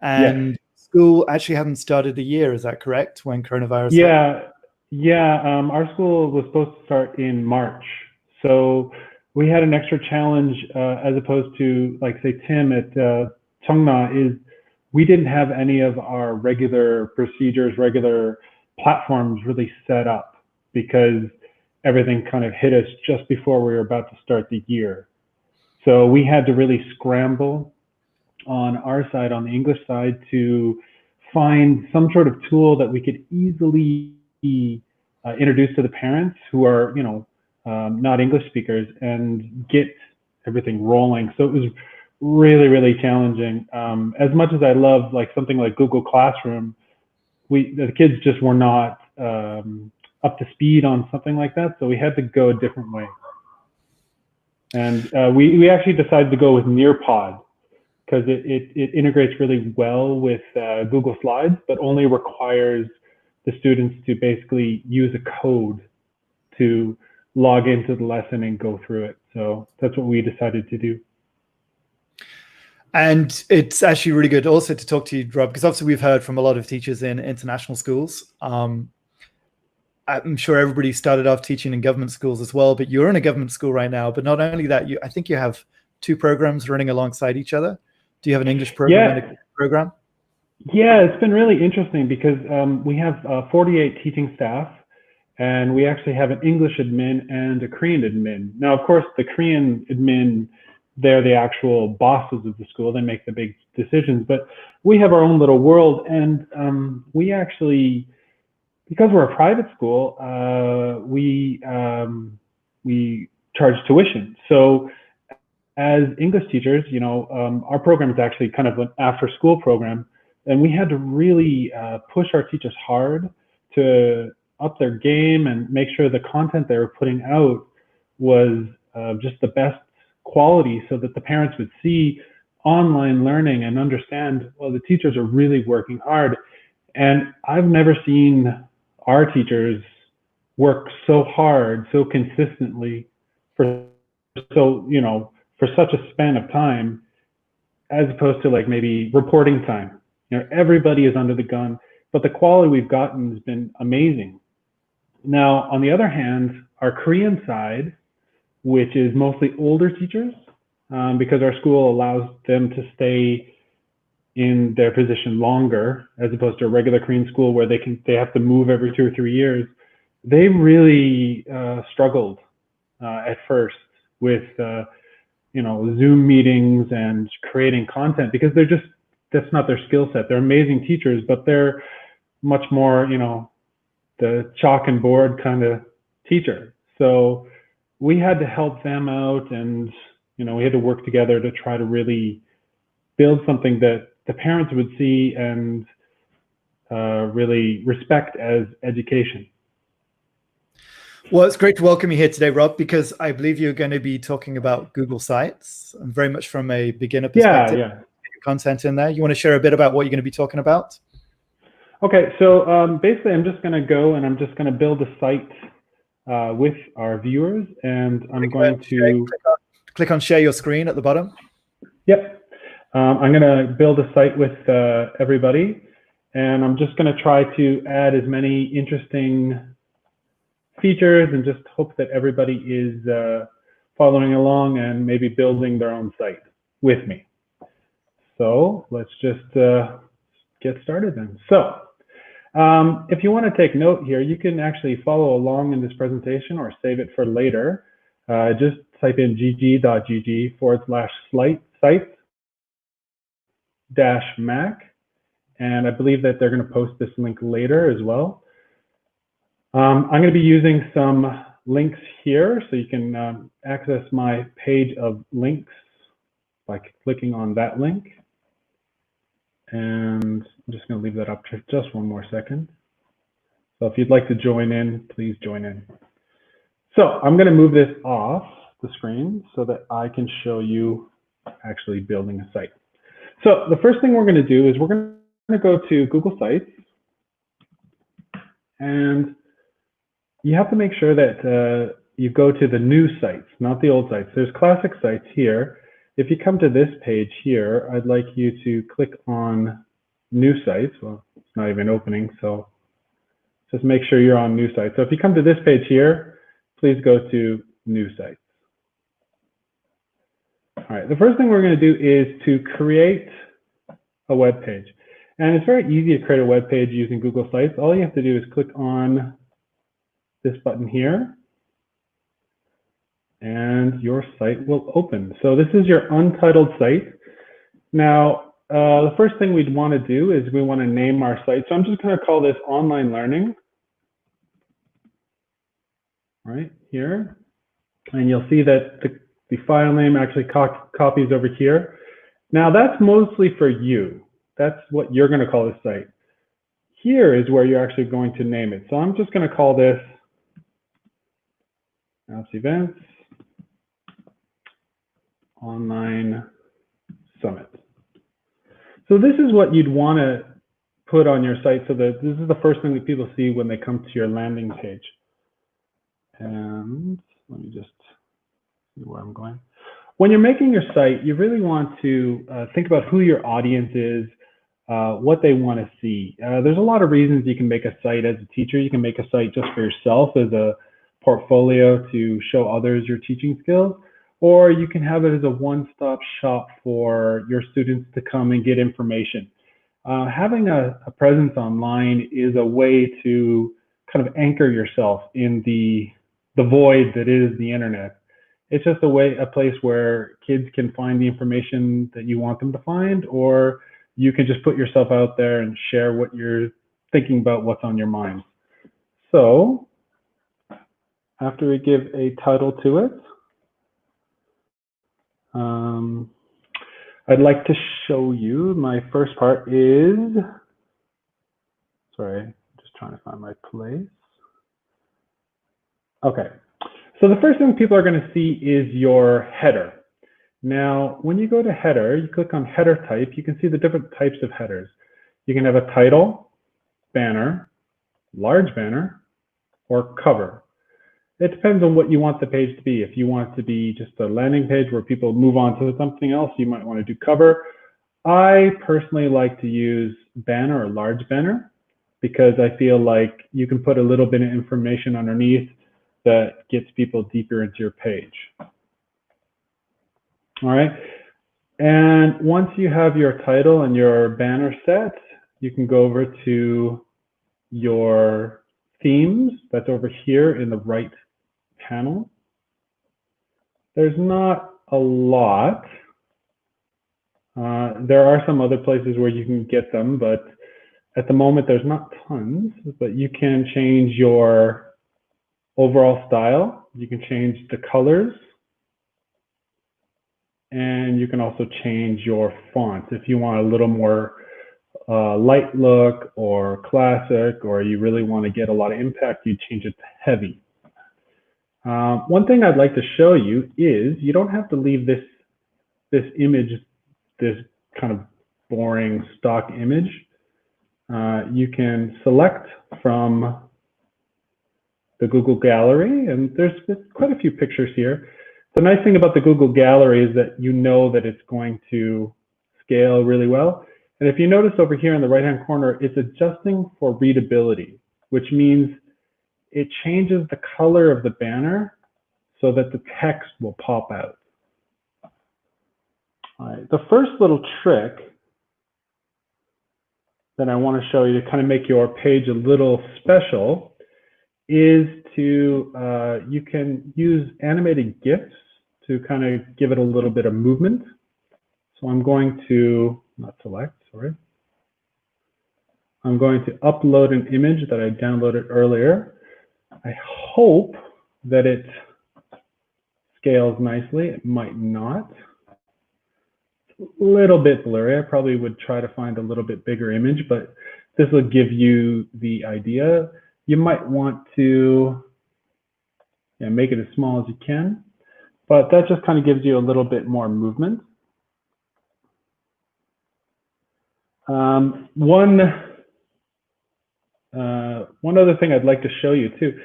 And school actually hadn't started a year, is that correct, when coronavirus hit? Yeah. Our school was supposed to start in March. So we had an extra challenge as opposed to, like, say, Tim at Cheongna, is we didn't have any of our regular procedures, regular platforms really set up, because everything kind of hit us just before we were about to start the year. So we had to really scramble on our side, on the English side, to find some sort of tool that we could easily introduce to the parents who are, not English speakers, and get everything rolling. So it was really, really challenging. As much as I love like something like Google Classroom, the kids just were not up to speed on something like that. So we had to go a different way. And we actually decided to go with Nearpod, because it integrates really well with Google Slides, but only requires the students to basically use a code to log into the lesson and go through it. So that's what we decided to do. And it's actually really good also to talk to you, Rob, because obviously we've heard from a lot of teachers in international schools. I'm sure everybody started off teaching in government schools as well, but you're in a government school right now. But not only that, I think you have two programs running alongside each other. Do you have an English program and a Korean program? Yeah, it's been really interesting because we have 48 teaching staff, and we actually have an English admin and a Korean admin. Now, of course, the Korean admin, they're the actual bosses of the school. They make the big decisions, but we have our own little world. And we actually, because we're a private school, we charge tuition. So as English teachers, our program is actually kind of an after-school program, and we had to really push our teachers hard to up their game and make sure the content they were putting out was just the best quality, so that the parents would see online learning and understand, well, the teachers are really working hard. And I've never seen our teachers work so hard, so consistently for such a span of time, as opposed to like maybe reporting time. Everybody is under the gun, but the quality we've gotten has been amazing. Now, on the other hand, our Korean side, which is mostly older teachers, because our school allows them to stay in their position longer, as opposed to a regular Korean school where they have to move every 2 or 3 years. They really struggled at first with Zoom meetings and creating content, because that's not their skill set. They're amazing teachers, but they're much more the chalk and board kind of teacher. So we had to help them out, and we had to work together to try to really build something that the parents would see and really respect as education. Well, it's great to welcome you here today, Rob, because I believe you're going to be talking about Google Sites, and very much from a beginner perspective. Yeah. Content in there. You want to share a bit about what you're going to be talking about? Okay, so basically I'm just going to go and I'm just going to build a site with our viewers, and I'm going to click on share your screen at the bottom. Yep. I'm going to build a site with everybody, and I'm just going to try to add as many interesting features and just hope that everybody is following along and maybe building their own site with me. So let's just get started then. So if you want to take note here, you can actually follow along in this presentation or save it for later. Just type in gg.gg/sites-mac, and I believe that they're going to post this link later as well. I'm going to be using some links here, so you can access my page of links by clicking on that link. And I'm just going to leave that up for just one more second. So if you'd like to join in, please join in. So I'm going to move this off the screen so that I can show you actually building a site. So the first thing we're going to do is we're going to go to Google Sites, and you have to make sure that you go to the new sites, not the old sites. There's classic sites here. If you come to this page here, I'd like you to click on new sites. Well, it's not even opening, so just make sure you're on new sites. So if you come to this page here, please go to new sites. All right, the first thing we're going to do is to create a web page. And it's very easy to create a web page using Google Sites. All you have to do is click on this button here, and your site will open. So this is your untitled site. Now, the first thing we'd want to do is we want to name our site. So I'm just going to call this Online Learning, right here. And you'll see that the file name actually copies over here. Now that's mostly for you. That's what you're going to call this site. Here is where you're actually going to name it. So I'm just going to call this AppsEvents Online Summit. So this is what you'd want to put on your site, so that this is the first thing that people see when they come to your landing page. And let me just see where I'm going. When you're making your site, you really want to think about who your audience is, what they want to see. There's a lot of reasons you can make a site as a teacher. You can make a site just for yourself as a portfolio to show others your teaching skills, or you can have it as a one-stop shop for your students to come and get information. Having a presence online is a way to kind of anchor yourself in the void that is the internet. It's just a place where kids can find the information that you want them to find, or you can just put yourself out there and share what you're thinking about, what's on your mind. So after we give a title to it, I'd like to show you, my first part is, sorry, I'm just trying to find my place. Okay, so the first thing people are going to see is your header. Now, when you go to header, you click on header type, you can see the different types of headers. You can have a title, banner, large banner, or cover. It depends on what you want the page to be. If you want it to be just a landing page where people move on to something else, you might want to do cover. I personally like to use banner or large banner because I feel like you can put a little bit of information underneath that gets people deeper into your page. All right. And once you have your title and your banner set, you can go over to your themes. That's over here in the right panel. There's not a lot. There are some other places where you can get them, but at the moment there's not tons. But you can change your overall style. You can change the colors. And you can also change your font if you want a little more light look or classic, or you really want to get a lot of impact, you change it to heavy. One thing I'd like to show you is you don't have to leave this image, this kind of boring stock image. You can select from the Google Gallery, and there's quite a few pictures here. The nice thing about the Google Gallery is that you know that it's going to scale really well. And if you notice over here in the right-hand corner, it's adjusting for readability, which means it changes the color of the banner so that the text will pop out. All right. The first little trick that I want to show you to kind of make your page a little special is to, you can use animated GIFs to kind of give it a little bit of movement. So I'm going to, not select, sorry. I'm going to upload an image that I downloaded earlier. I hope that it scales nicely. It might not. It's a little bit blurry. I probably would try to find a little bit bigger image, but this will give you the idea. You might want to make it as small as you can, but that just kind of gives you a little bit more movement. One other thing I'd like to show you too.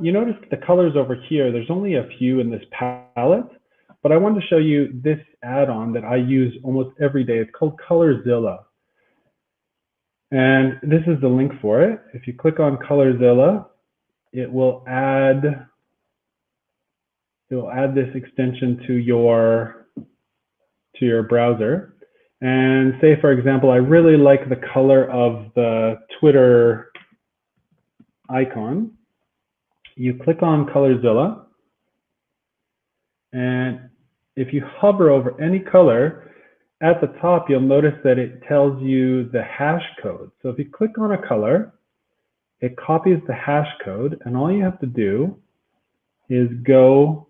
You notice the colors over here, there's only a few in this palette, but I wanted to show you this add-on that I use almost every day. It's called Colorzilla. And this is the link for it. If you click on Colorzilla, it will add this extension to your browser. And say, for example, I really like the color of the Twitter icon. You click on Colorzilla, and if you hover over any color, at the top, you'll notice that it tells you the hash code. So if you click on a color, it copies the hash code, and all you have to do is go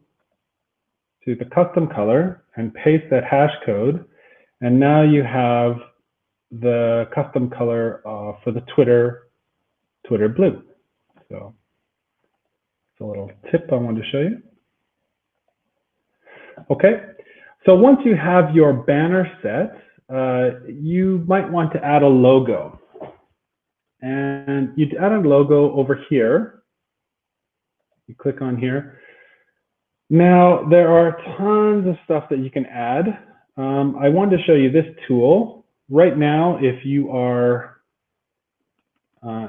to the custom color and paste that hash code. And now you have the custom color for the Twitter blue. So it's a little tip I wanted to show you. Okay, so once you have your banner set, you might want to add a logo. And you'd add a logo over here. You click on here. Now, there are tons of stuff that you can add. I wanted to show you this tool. Right now, if you are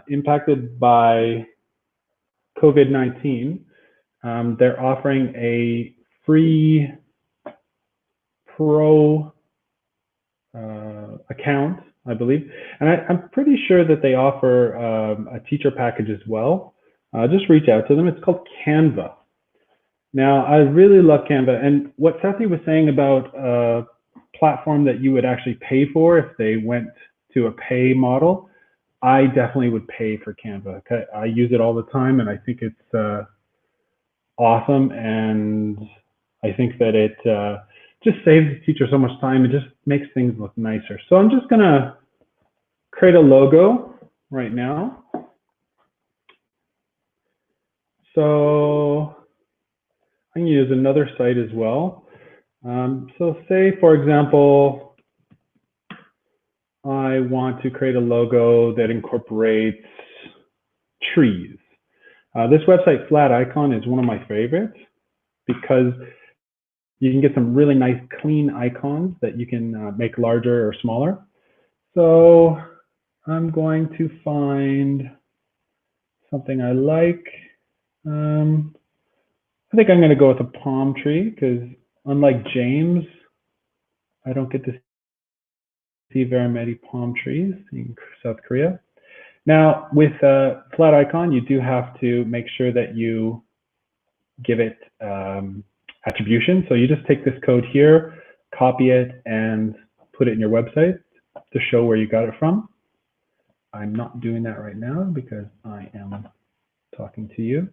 impacted by COVID-19, they're offering a free pro account, I believe. And I'm pretty sure that they offer a teacher package as well. Just reach out to them. It's called Canva. Now, I really love Canva. And what Sethi was saying about a platform that you would actually pay for if they went to a pay model, I definitely would pay for Canva. I use it all the time, and I think it's awesome. And I think that it just saves the teacher so much time. It just makes things look nicer. So I'm just going to create a logo right now. So I can use another site as well. So say, for example, I want to create a logo that incorporates trees. This website, Flat Icon, is one of my favorites because you can get some really nice clean icons that you can make larger or smaller. So I'm going to find something I like. I think I'm going to go with a palm tree because unlike James, I don't get to see very many palm trees in South Korea. Now, with Flat Icon, you do have to make sure that you give it attribution. So you just take this code here, copy it, and put it in your website to show where you got it from. I'm not doing that right now because I am talking to you.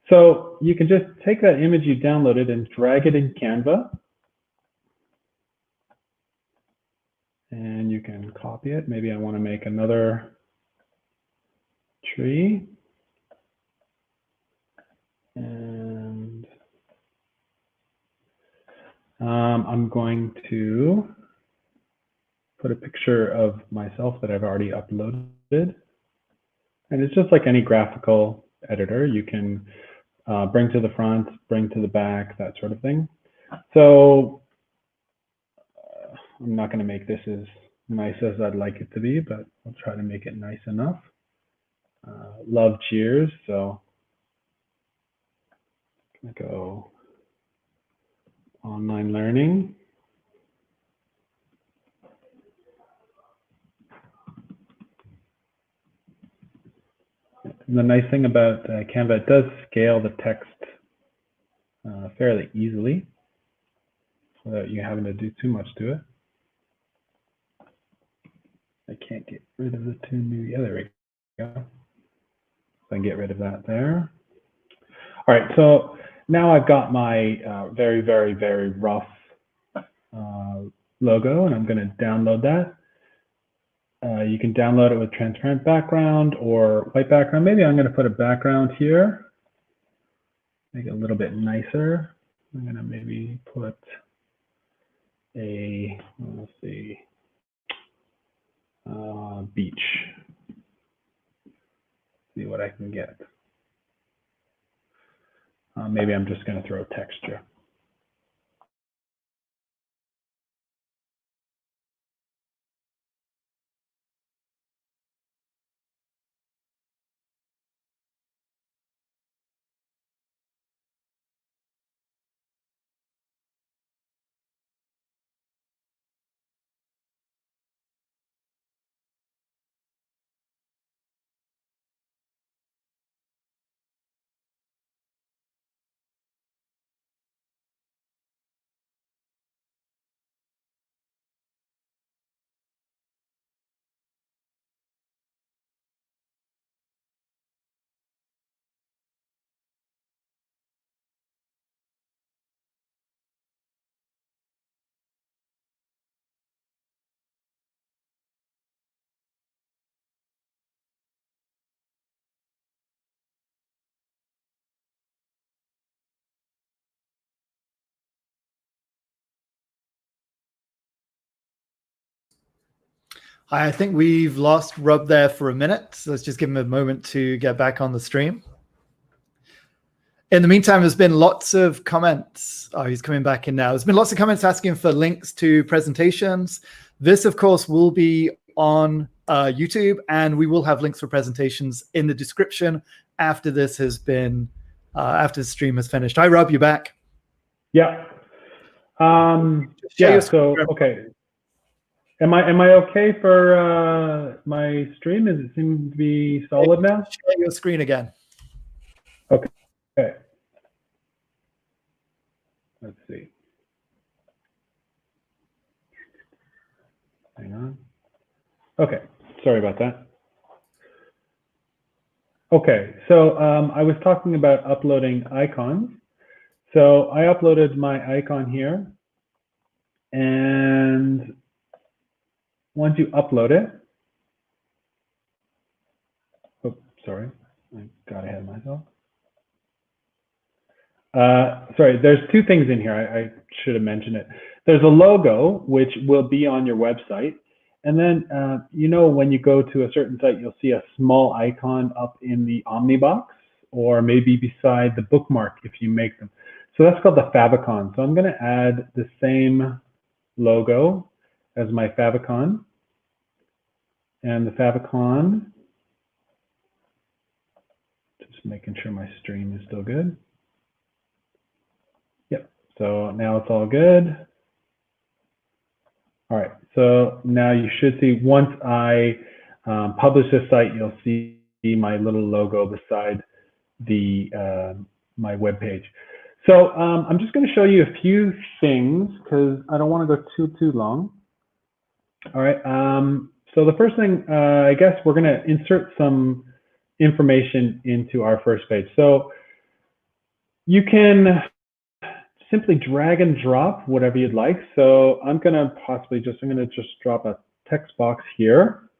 So you can just take that image you downloaded and drag it in Canva. And you can copy it. Maybe I want to make another tree. And I'm going to put a picture of myself that I've already uploaded. And it's just like any graphical editor. You can bring to the front, bring to the back, that sort of thing. So I'm not going to make this as nice as I'd like it to be, but I'll try to make it nice enough. Love cheers, so I'm going to go online learning. And the nice thing about Canva, it does scale the text fairly easily without you having to do too much to it. I can't get rid of the two new, yeah, there we go. So I can get rid of that there. All right, so now I've got my very, very, very rough logo, and I'm going to download that. You can download it with transparent background or white background. Maybe I'm going to put a background here, make it a little bit nicer. I'm going to maybe put a, let's see, beach. See what I can get. Maybe I'm just going to throw texture. I think we've lost Rob there for a minute. So let's just give him a moment to get back on the stream. In the meantime, there's been lots of comments. Oh, he's coming back in now. There's been lots of comments asking for links to presentations. This, of course, will be on YouTube, and we will have links for presentations in the description after this has been, after the stream has finished. Hi, Rob, you back? Yeah. Yeah, so, okay. Am I okay for my stream? Does it seem to be solid now? Share your screen again. Okay. Okay. Let's see. Hang on. Okay. Sorry about that. Okay. So I was talking about uploading icons. So I uploaded my icon here, and once you upload it, oh, sorry, I got ahead of myself. Sorry, there's two things in here. I should have mentioned it. There's a logo, which will be on your website. And then, you know, when you go to a certain site, you'll see a small icon up in the Omnibox, or maybe beside the bookmark if you make them. So that's called the favicon. So I'm going to add the same logo as my favicon. And the favicon, just making sure my stream is still good. Yep, so now it's all good. All right, so now you should see, once I publish this site, you'll see my little logo beside the my web page. So I'm just going to show you a few things because I don't want to go too long. All right, so the first thing, I guess we're going to insert some information into our first page. So you can simply drag and drop whatever you'd like. So I'm going to possibly just, I'm going to just drop a text box here.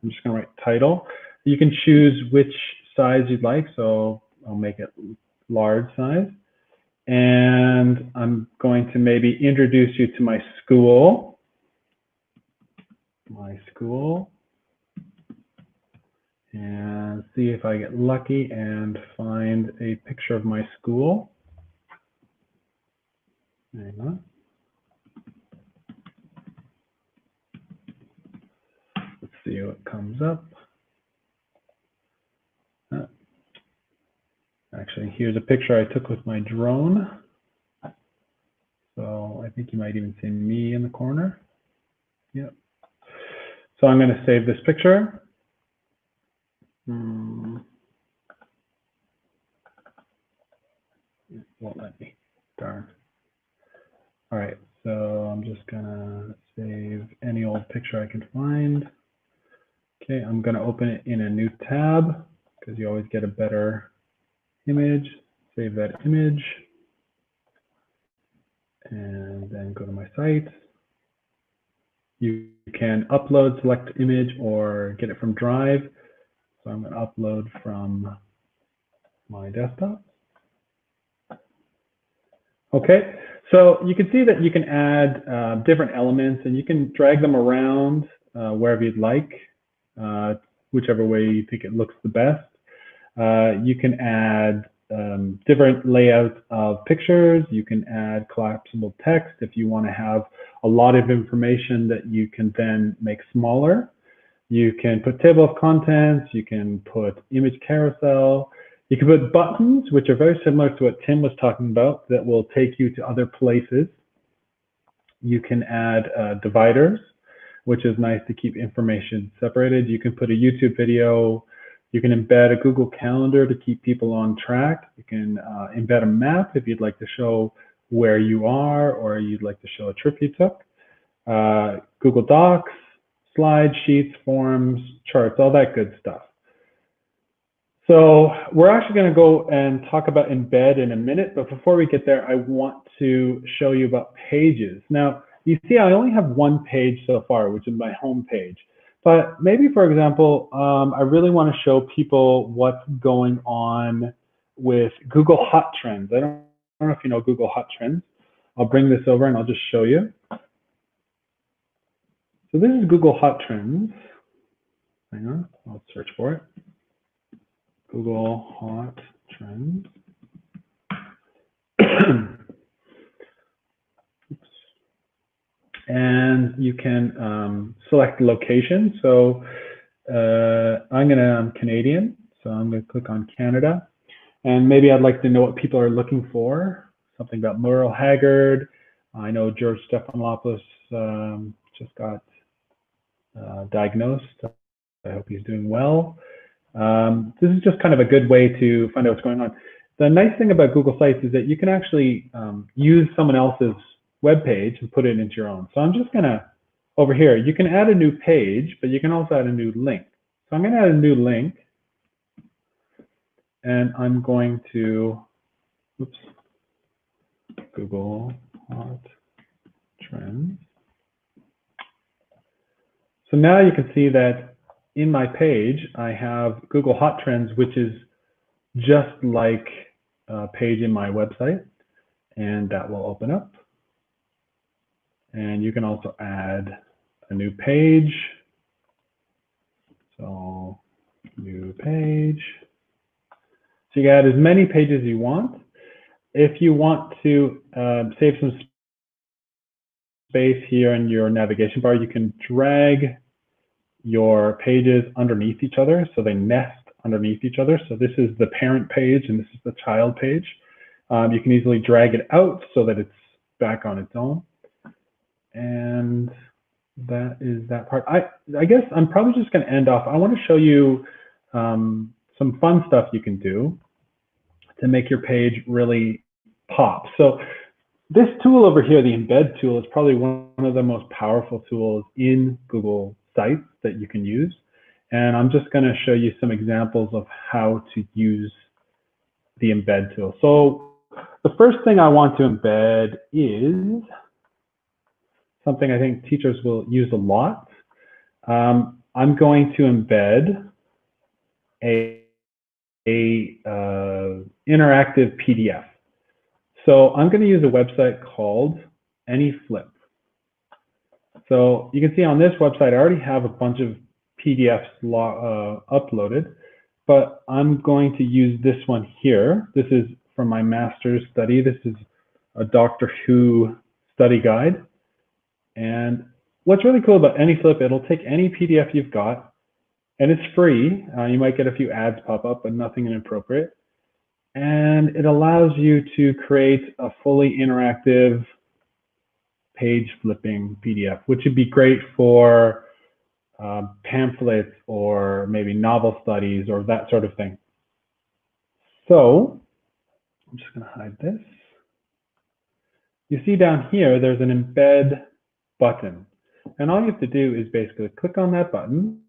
I'm just going to write title. You can choose which size you'd like. So I'll make it large size. And I'm going to maybe introduce you to my school. and see if I get lucky and find a picture of my school. Hang on. Let's see what comes up. Actually, here's a picture I took with my drone. So I think you might even see me in the corner. Yep. So I'm going to save this picture. It won't let me. Darn. All right. So I'm just going to save any old picture I can find. Okay. I'm going to open it in a new tab because you always get a better image. Save that image. And then go to my site. You can upload, select image, or get it from Drive. So I'm going to upload from my desktop. Okay, so you can see that you can add different elements, and you can drag them around wherever you'd like, whichever way you think it looks the best. You can add different layouts of pictures. You can add collapsible text if you want to have a lot of information that you can then make smaller. You can put table of contents. You can put image carousel. You can put buttons, which are very similar to what Tim was talking about, that will take you to other places. You can add dividers, which is nice to keep information separated. You can put a YouTube video. You can embed a Google Calendar to keep people on track. You can embed a map if you'd like to show where you are or you'd like to show a trip you took. Google Docs, slides, sheets, forms, charts, all that good stuff. So we're actually going to go and talk about embed in a minute, but before we get there, I want to show you about pages. Now, you see I only have one page so far, which is my home page. But maybe, for example, I really want to show people what's going on with Google Hot Trends. I don't know if you know Google Hot Trends. I'll bring this over and I'll just show you. So this is Google Hot Trends. Hang on, I'll search for it. Google Hot Trends. And you can select location. So I'm Canadian, so I'm going to click on Canada. And maybe I'd like to know what people are looking for. Something about Merle Haggard. I know George Stephanopoulos just got diagnosed. I hope he's doing well. This is just kind of a good way to find out what's going on. The nice thing about Google Sites is that you can actually use someone else's web page and put it into your own. So I'm just gonna, over here, you can add a new page, but you can also add a new link. So I'm gonna add a new link, and I'm going to, oops, Google Hot Trends. So now you can see that in my page, I have Google Hot Trends, which is just like a page in my website, and that will open up. And you can also add a new page. So new page. So you can add as many pages as you want. If you want to save some space here in your navigation bar, you can drag your pages underneath each other, so they nest underneath each other. So this is the parent page and this is the child page. You can easily drag it out so that it's back on its own. And that is that part. I guess I'm probably just going to end off. I want to show you some fun stuff you can do to make your page really pop. So this tool over here, the embed tool, is probably one of the most powerful tools in Google Sites that you can use. And I'm just going to show you some examples of how to use the embed tool. So the first thing I want to embed is something I think teachers will use a lot. I'm going to embed a interactive PDF. So I'm going to use a website called AnyFlip. So you can see on this website, I already have a bunch of PDFs uploaded, but I'm going to use this one here. This is from my master's study. This is a Doctor Who study guide. And what's really cool about AnyFlip, it'll take any PDF you've got, and it's free. You might get a few ads pop up, but nothing inappropriate. And it allows you to create a fully interactive page flipping PDF, which would be great for pamphlets or maybe novel studies or that sort of thing. So I'm just going to hide this. You see down here, there's an embed button. And all you have to do is basically click on that button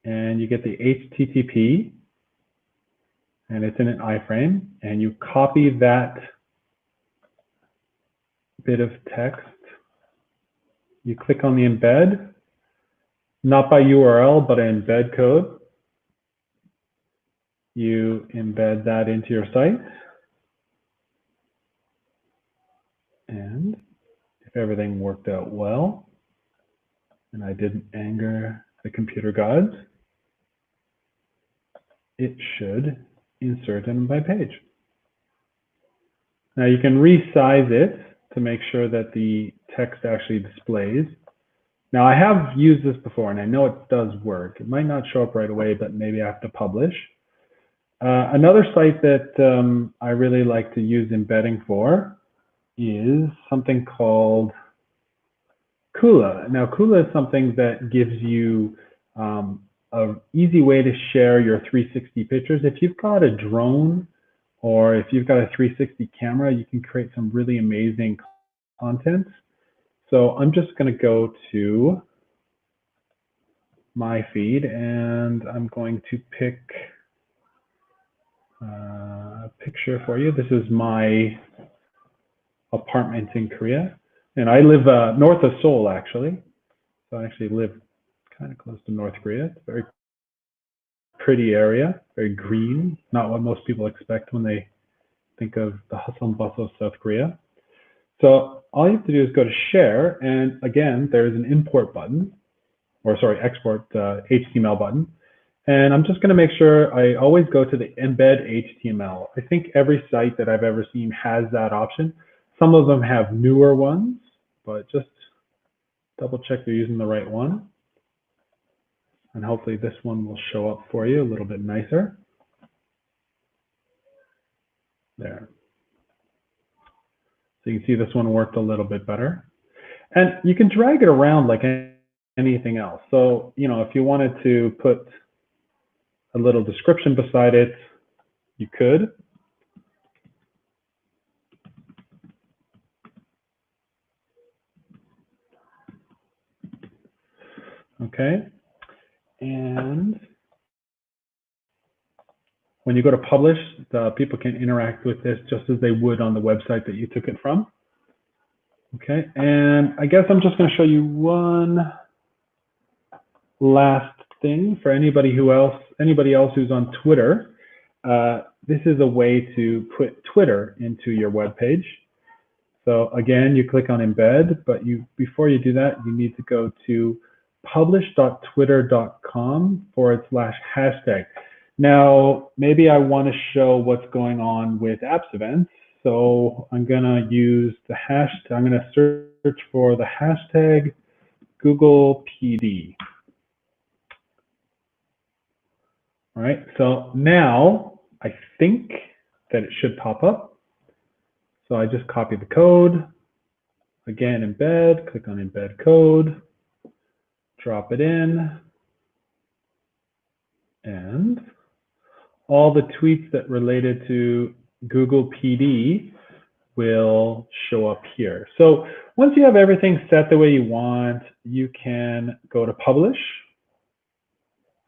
and you get the HTTP and it's in an iframe, and you copy that bit of text. You click on the embed, not by URL, but an embed code. You embed that into your site. And if everything worked out well, and I didn't anger the computer gods, it should insert in my page. Now you can resize it to make sure that the text actually displays. Now I have used this before and I know it does work. It might not show up right away, but maybe I have to publish. Another site that I really like to use embedding for is something called Kula. Now Kula is something that gives you an easy way to share your 360 pictures. If you've got a drone or if you've got a 360 camera, you can create some really amazing content. So I'm just going to go to my feed and I'm going to pick a picture for you. This is my apartment in Korea. And I live north of Seoul, actually. So I actually live kind of close to North Korea. It's a very pretty area, very green, not what most people expect when they think of the hustle and bustle of South Korea. So all you have to do is go to share, and again, there's an import button, or sorry, export HTML button. And I'm just going to make sure I always go to the embed HTML. I think every site that I've ever seen has that option. Some of them have newer ones, but just double check they're using the right one. And hopefully this one will show up for you a little bit nicer. There. So you can see this one worked a little bit better. And you can drag it around like anything else. So, you know, if you wanted to put a little description beside it, you could. Okay. And when you go to publish, the people can interact with this just as they would on the website that you took it from. Okay, and I guess I'm just going to show you one last thing for anybody else who's on Twitter. This is a way to put Twitter into your web page. So again, you click on embed, but before you do that, you need to go to publish.twitter.com/hashtag. Now, maybe I want to show what's going on with AppsEvents. So I'm going to use the hashtag. I'm going to search for the hashtag Google PD. All right. So now I think that it should pop up. So I just copy the code. Again, embed, click on embed code. Drop it in, and all the tweets that related to Google PD will show up here. So once you have everything set the way you want, you can go to publish,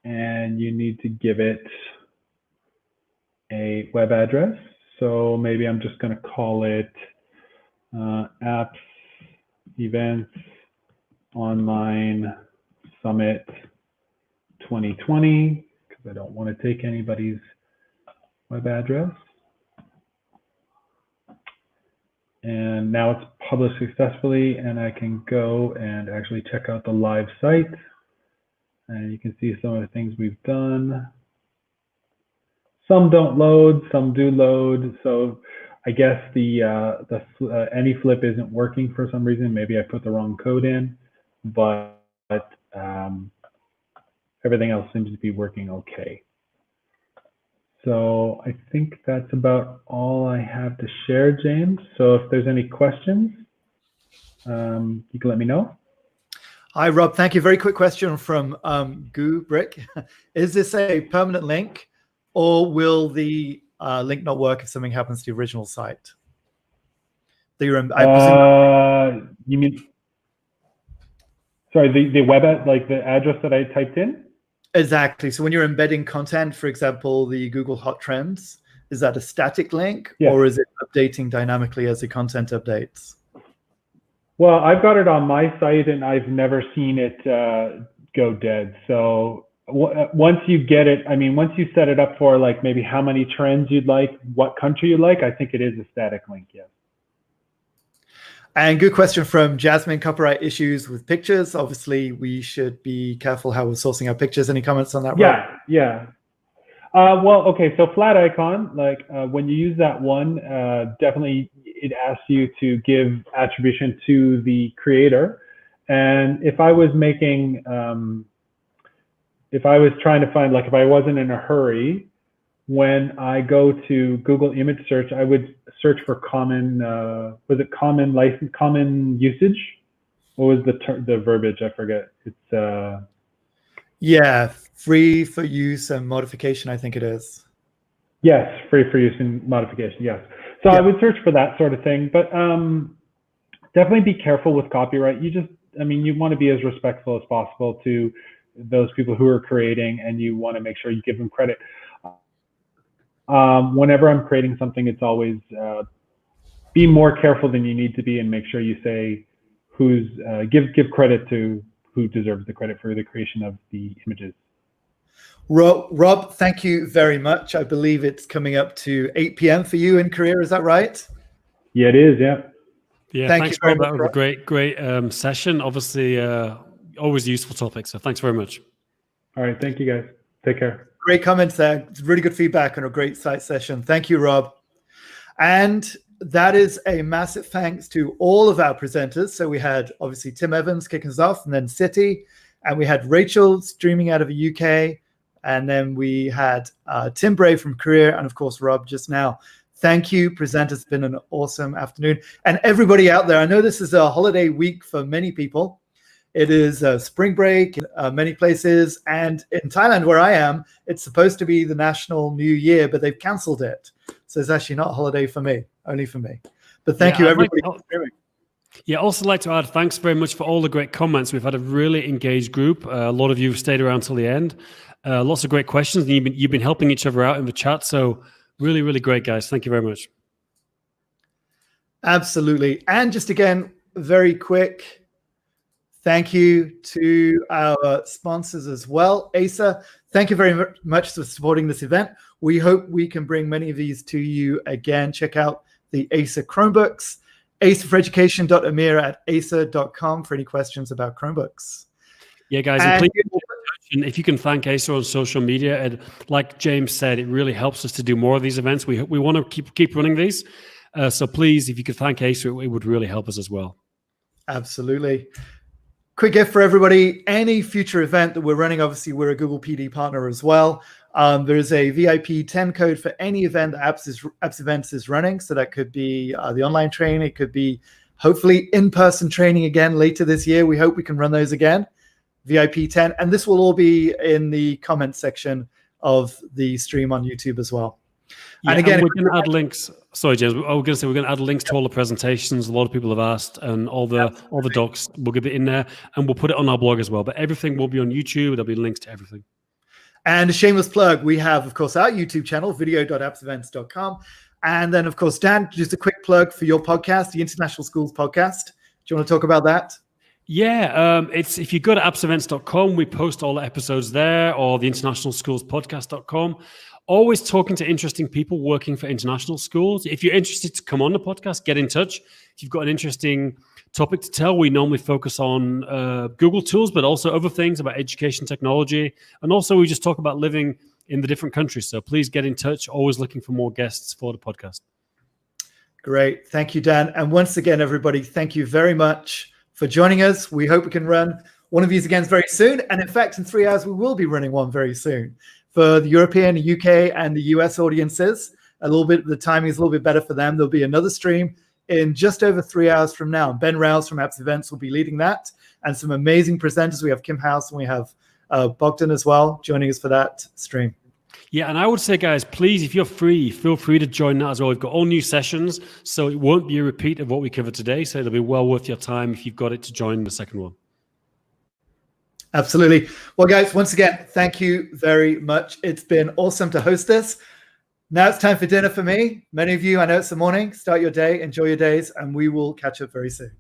and you need to give it a web address. So maybe I'm just going to call it Apps Events Online Summit 2020, because I don't want to take anybody's web address. And now it's published successfully, and I can go and actually check out the live site. And you can see some of the things we've done. Some don't load, some do load. So I guess the any flip isn't working for some reason. Maybe I put the wrong code in, but everything else seems to be working okay. So I think that's about all I have to share, James. So if there's any questions, you can let me know. Hi, Rob. Thank you. Very quick question from Goo Brick. Is this a permanent link, or will the link not work if something happens to the original site? You mean, sorry, the web like the address that I typed in? Exactly. So when you're embedding content, for example, the Google Hot Trends, is that a static link, or is it updating dynamically as the content updates? Well, I've got it on my site, and I've never seen it go dead. So once you get it, I mean, once you set it up for like maybe how many trends you'd like, what country you'd like, I think it is a static link, yes. And good question from Jasmine. Copyright issues with pictures. Obviously, we should be careful how we're sourcing our pictures. Any comments on that, Rob? Yeah. Well, okay, so flat icon, like when you use that one, definitely it asks you to give attribution to the creator. And if I was making, if I was trying to find, like if I wasn't in a hurry, when I go to Google image search, I would search for common, was it common license, common usage? What was the verbiage? I forget. It's yeah, free for use and modification, I think it is. Yes, free for use and modification, yes. So I would search for that sort of thing, but definitely be careful with copyright. You just, I mean, you want to be as respectful as possible to those people who are creating, and you want to make sure you give them credit. Whenever I'm creating something, it's always be more careful than you need to be, and make sure you say who's give credit to who deserves the credit for the creation of the images. Rob, thank you very much. I believe it's coming up to 8 p.m. for you in Korea. Is that right? Yeah, it is. Yeah. Yeah. Thank Thanks, you very Rob. much, That was a great session. Obviously, always a useful topic. So thanks very much. All right. Thank you, guys. Take care. Great comments there. It's really good feedback on a great site session. Thank you, Rob. And that is a massive thanks to all of our presenters. So we had obviously Tim Evans kicking us off, and then Sethi, and we had Rachel streaming out of the UK, and then we had Tim Bray from Korea, and of course Rob just now. Thank you, presenters. It's been an awesome afternoon. And everybody out there, I know this is a holiday week for many people. It is spring break in many places, and in Thailand, where I am, it's supposed to be the National New Year, but they've cancelled it. So it's actually not a holiday for me, only for me. But thank you, everybody. Yeah, also like to add, thanks very much for all the great comments. We've had a really engaged group. A lot of you have stayed around till the end. Lots of great questions, and you've been helping each other out in the chat. So really, really great, guys. Thank you very much. Absolutely. And just again, very quick, thank you to our sponsors as well. Acer, thank you very much for supporting this event. We hope we can bring many of these to you again. Check out the Acer Chromebooks, acerforeducation.amir@acer.com for any questions about Chromebooks. Yeah, guys, and please, if you can thank Acer on social media, and like James said, it really helps us to do more of these events. We want to keep running these. So please, if you could thank Acer, it would really help us as well. Absolutely. Quick gift for everybody. Any future event that we're running, obviously we're a Google PD partner as well. There's a VIP 10 code for any event that AppsEvents is running. So that could be the online training. It could be hopefully in-person training again later this year. We hope we can run those again. VIP 10. And this will all be in the comment section of the stream on YouTube as well. Yeah, and again, we're going to add links. Sorry, James. We're going to say we're going to add links to all the presentations. A lot of people have asked, and all the docs. We'll get it in there, and we'll put it on our blog as well. But everything will be on YouTube. There'll be links to everything. And a shameless plug, we have, of course, our YouTube channel, video.appsevents.com. And then, of course, Dan, just a quick plug for your podcast, the International Schools Podcast. Do you want to talk about that? Yeah, it's if you go to appsevents.com, we post all the episodes there, or the internationalschoolspodcast.com. Always talking to interesting people working for international schools. If you're interested to come on the podcast, get in touch. If you've got an interesting topic to tell, we normally focus on Google tools, but also other things about education technology. And also we just talk about living in the different countries. So please get in touch. Always looking for more guests for the podcast. Great. Thank you, Dan. And once again, everybody, thank you very much for joining us. We hope we can run one of these again very soon. And in fact, in 3 hours, we will be running one very soon for the European, UK, and the US audiences. The timing is a little bit better for them. There'll be another stream in just over 3 hours from now. Ben Rouse from AppsEvents will be leading that. And some amazing presenters. We have Kim House and we have Bogdan as well joining us for that stream. Yeah, and I would say, guys, please, if you're free, feel free to join that as well. We've got all new sessions, so it won't be a repeat of what we covered today. So it'll be well worth your time if you've got it to join the second one. Absolutely. Well, guys, once again, thank you very much. It's been awesome to host this. Now it's time for dinner for me. Many of you, I know it's the morning. Start your day, enjoy your days, and we will catch up very soon.